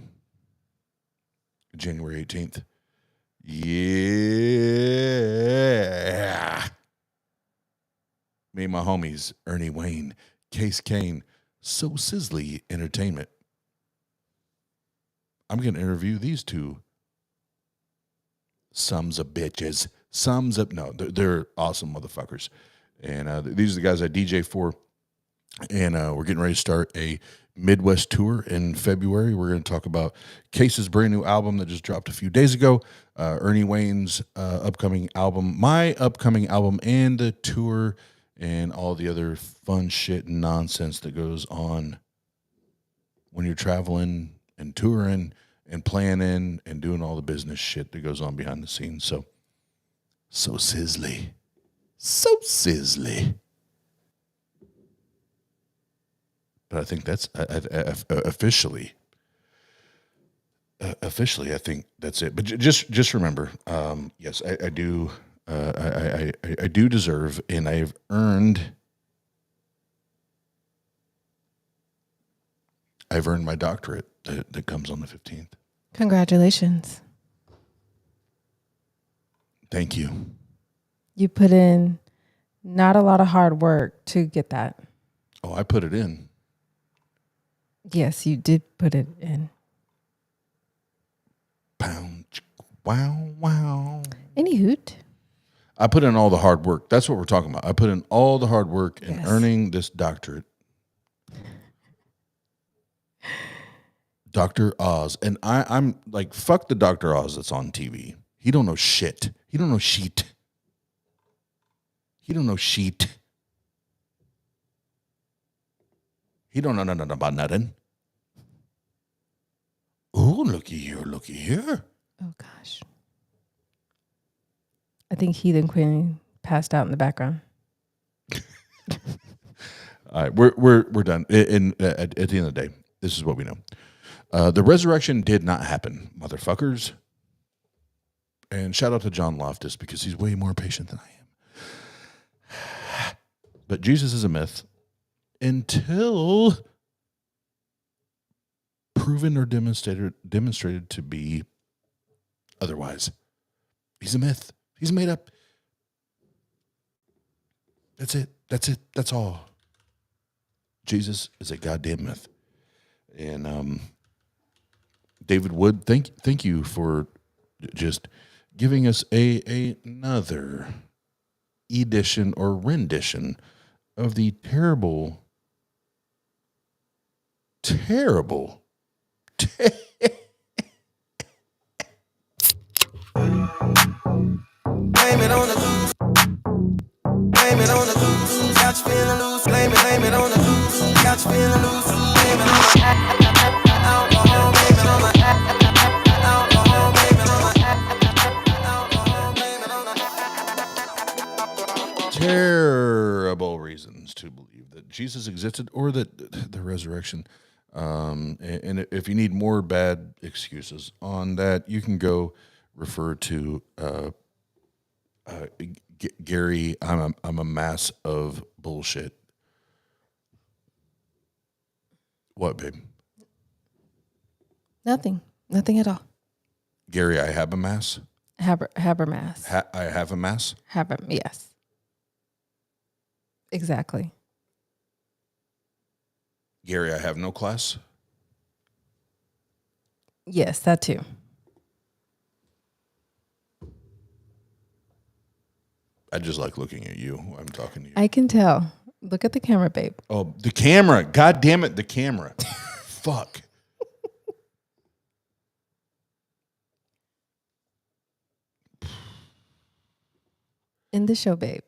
January 18th. Yeah. Me and my homies, Ernie Wayne, Case Kane, So Sizzly Entertainment. I'm going to interview these two sums of bitches. No, they're awesome motherfuckers. And these are the guys I DJ for. And we're getting ready to start a Midwest tour in February. We're going to talk about Case's brand new album that just dropped a few days ago, Ernie Wayne's upcoming album, my upcoming album, and the tour, and all the other fun shit and nonsense that goes on when you're traveling and touring and planning and doing all the business shit that goes on behind the scenes. So sizzly. So sizzly. But I think that's officially, I think that's it. But just remember, yes, I do, I do deserve, and I've earned my doctorate that comes on the 15th. Congratulations. Thank you. You put in not a lot of hard work to get that. Oh, I put it in. Yes, you did put it in. Pound, wow, wow. Any hoot. I put in all the hard work. That's what we're talking about. I put in all the hard work in earning this doctorate. Dr. Oz. And I'm like, fuck the Dr. Oz that's on TV. He don't know shit. He don't know sheet. He don't know sheet. He don't know nothing about nothing. Oh, looky here. Oh, gosh. I think Heathen Queen passed out in the background. All right, we're done. At the end of the day, this is what we know. The resurrection did not happen, motherfuckers. And shout out to John Loftus because he's way more patient than I am. But Jesus is a myth until proven or demonstrated to be otherwise. He's a myth. He's made up. That's it. That's all. Jesus is a goddamn myth. And David Wood, thank you for just giving us another edition or rendition of the terrible Blame it on the goose. Blame it on the goose. Got you feeling loose. Blame it on the goose. Got you feeling loose. Blame it on the alcohol. Blame it on the alcohol. Blame it on the alcohol. Blame it on the terrible reasons to believe that Jesus existed or that the resurrection. And if you need more bad excuses on that, you can go refer to Gary. I'm a mass of bullshit. What, babe? Nothing at all. Gary, I have a mass. Habermas. I have a mass. Yes. Exactly. Gary, I have no class. Yes, that too. I just like looking at you when I'm talking to you. I can tell. Look at the camera, babe. Oh, the camera. God damn it, the camera. Fuck. In the show, babe.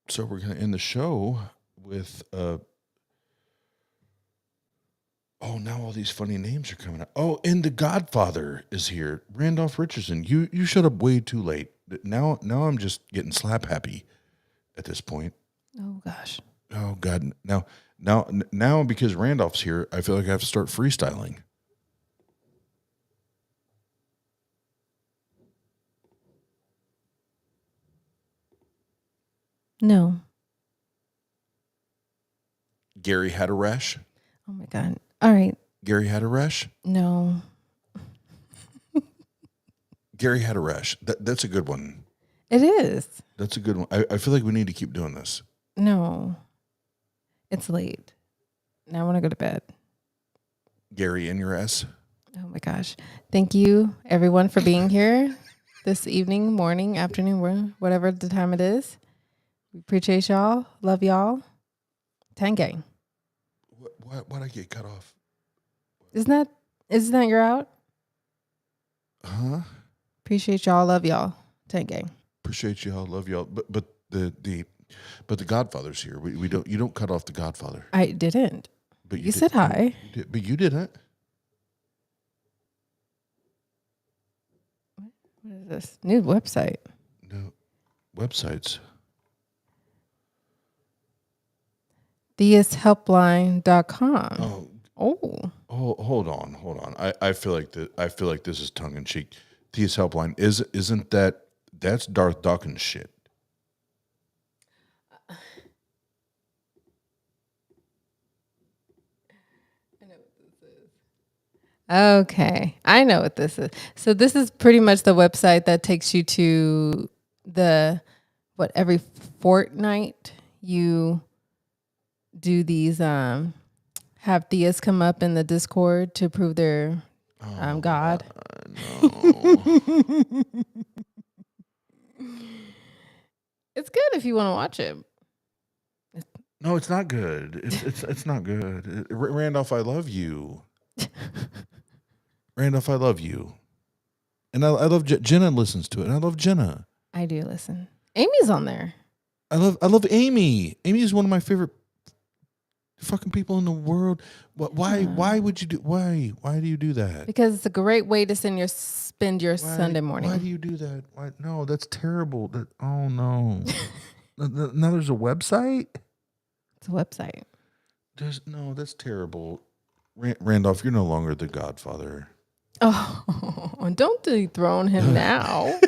So we're going to end the show with now all these funny names are coming out. Oh, and the Godfather is here. Randolph Richardson. You showed up way too late. Now I'm just getting slap happy at this point. Oh gosh. Oh God. Now because Randolph's here, I feel like I have to start freestyling. No. Gary had a rash. Oh my God. All right. Gary had a rash. No. Gary had a rash. That's a good one. It is. That's a good one. I feel like we need to keep doing this. No. It's late. Now I want to go to bed. Gary in your ass. Oh my gosh. Thank you everyone for being here this evening, morning, afternoon, whatever the time it is. We appreciate y'all. Love y'all. Tang gang. Why'd I get cut off? Isn't that your out? Huh? Appreciate y'all. Love y'all. Tank gang. Appreciate y'all. Love y'all. But the Godfather's here. You don't cut off the Godfather. I didn't. But You said hi. You did, but you didn't. What is this? New website. No websites. theisthelpline.com. Oh. Hold on. I feel like this is tongue in cheek. Theist Helpline isn't that's Darth Dawkins shit. Okay, I know what this is. So this is pretty much the website that takes you to every fortnight you do these have theists come up in the Discord to prove their God. No. It's good if you want to watch it. No, it's not good. It's not good. Randolph, I love you. Randolph, I love you. And I love Jenna listens to it. And I love Jenna. I do listen. Amy's on there. I love Amy. Amy is one of my favorite fucking people in the world. Why would you do why do you do that? Because it's a great way to spend your Sunday morning. Why do you do that? No, that's terrible. Oh no. Now there's a website? It's a website. That's terrible. Randolph, you're no longer the Godfather. Oh, don't dethrone him now.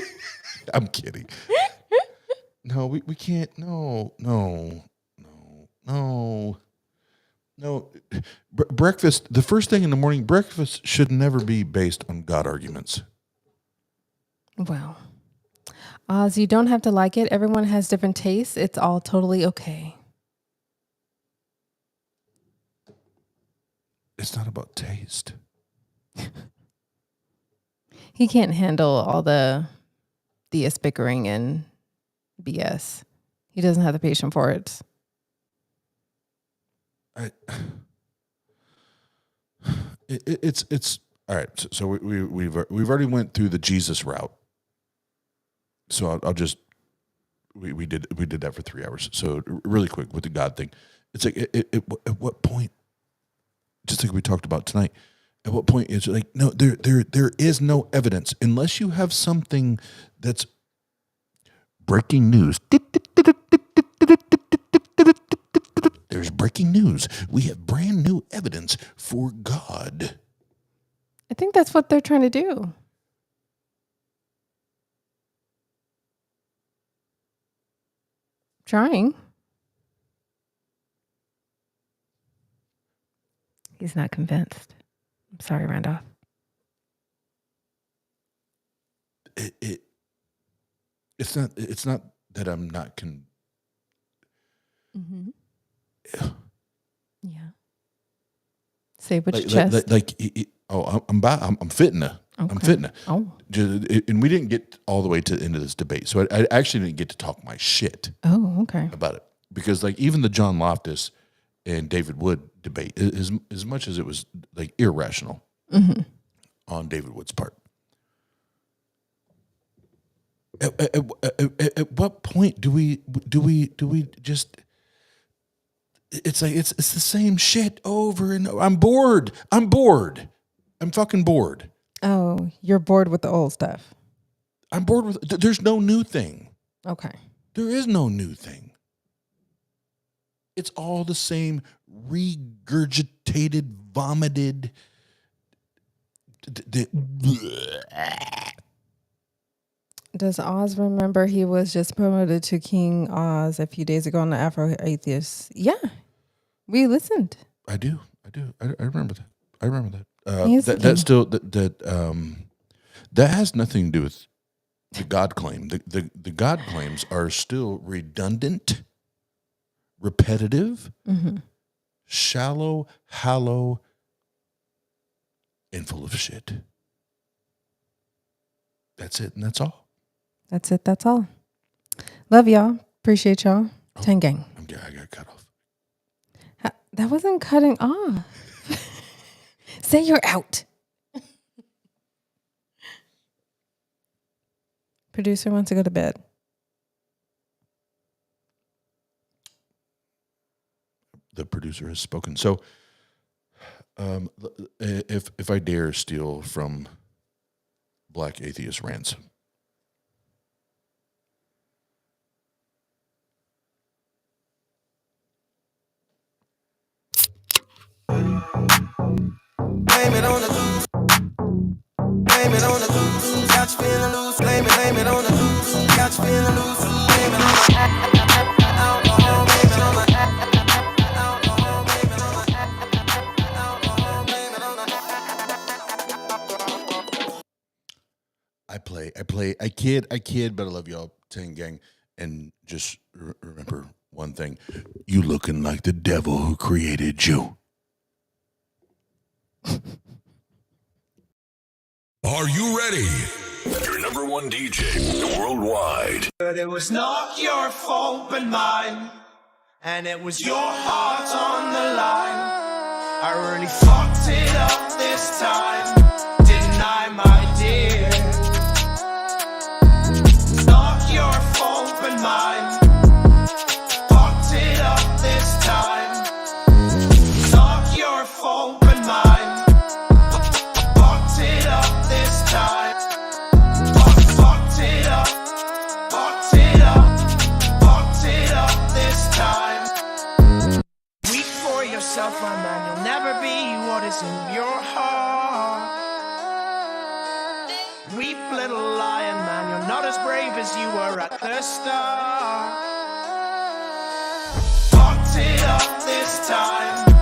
I'm kidding. No, we can't. No. Breakfast, the first thing in the morning, breakfast should never be based on God arguments. Well, Oz, you don't have to like it. Everyone has different tastes. It's all totally okay. It's not about taste. He can't handle all the theist bickering and BS. He doesn't have the patience for it. It's all right. So we've already went through the Jesus route. So I'll just we did that for 3 hours. So really quick with the God thing, it's like at what point? Just like we talked about tonight, at what point is it like no, there is no evidence unless you have something that's breaking news. There's breaking news. We have brand new evidence for God. I think that's what they're trying to do. Trying. He's not convinced. I'm sorry, Randolph. It's not that I'm not Mm-hmm. Yeah. Say it with your chest. I'm fitting her. Okay. I'm fitting her. Oh. And we didn't get all the way to the end of this debate. So I actually didn't get to talk my shit about it. Because like even the John Loftus and David Wood debate, as much as it was like irrational on David Wood's part. At what point do we just? It's like it's the same shit over and over. I'm bored. I'm fucking bored. Oh, you're bored with the old stuff. I'm bored with. There's no new thing. Okay. There is no new thing. It's all the same regurgitated, vomited. Does Oz remember he was just promoted to King Oz a few days ago on the Afro Atheist? Yeah. We listened. I do. I remember that. That has nothing to do with the God claim. The God claims are still redundant, repetitive, shallow, hollow, and full of shit. That's it, and that's all. That's it. That's all. Love y'all. Appreciate y'all. Ten gang. I got cut off. That wasn't cutting off. say you're out. Producer wants to go to bed. The producer has spoken. So, if I dare steal from Black Atheist Rants. Blame it on the goose. Blame it on the goose. Got you feeling loose. Blame it on the goose. Got you feeling loose. Blame it on the alcohol. Blame it on the alcohol. Blame it on the alcohol. Blame it on I kid, but I love y'all, Tang Gang. And just remember one thing. You looking like the devil who created you. Are you ready? Your number one DJ worldwide. But it was not your fault but mine, and it was your heart on the line. I really fucked it up this time, didn't I, my dear? Not your fault but mine. Fucked it up this time. Not your fault but mine. Fucked it up this time. Fucked it up. Fucked it up. Fucked it up this time. Weep for yourself, my man. You'll never be what is in your heart. Weep, little lion man. You're not as brave as you were at the start. Fucked it up this time.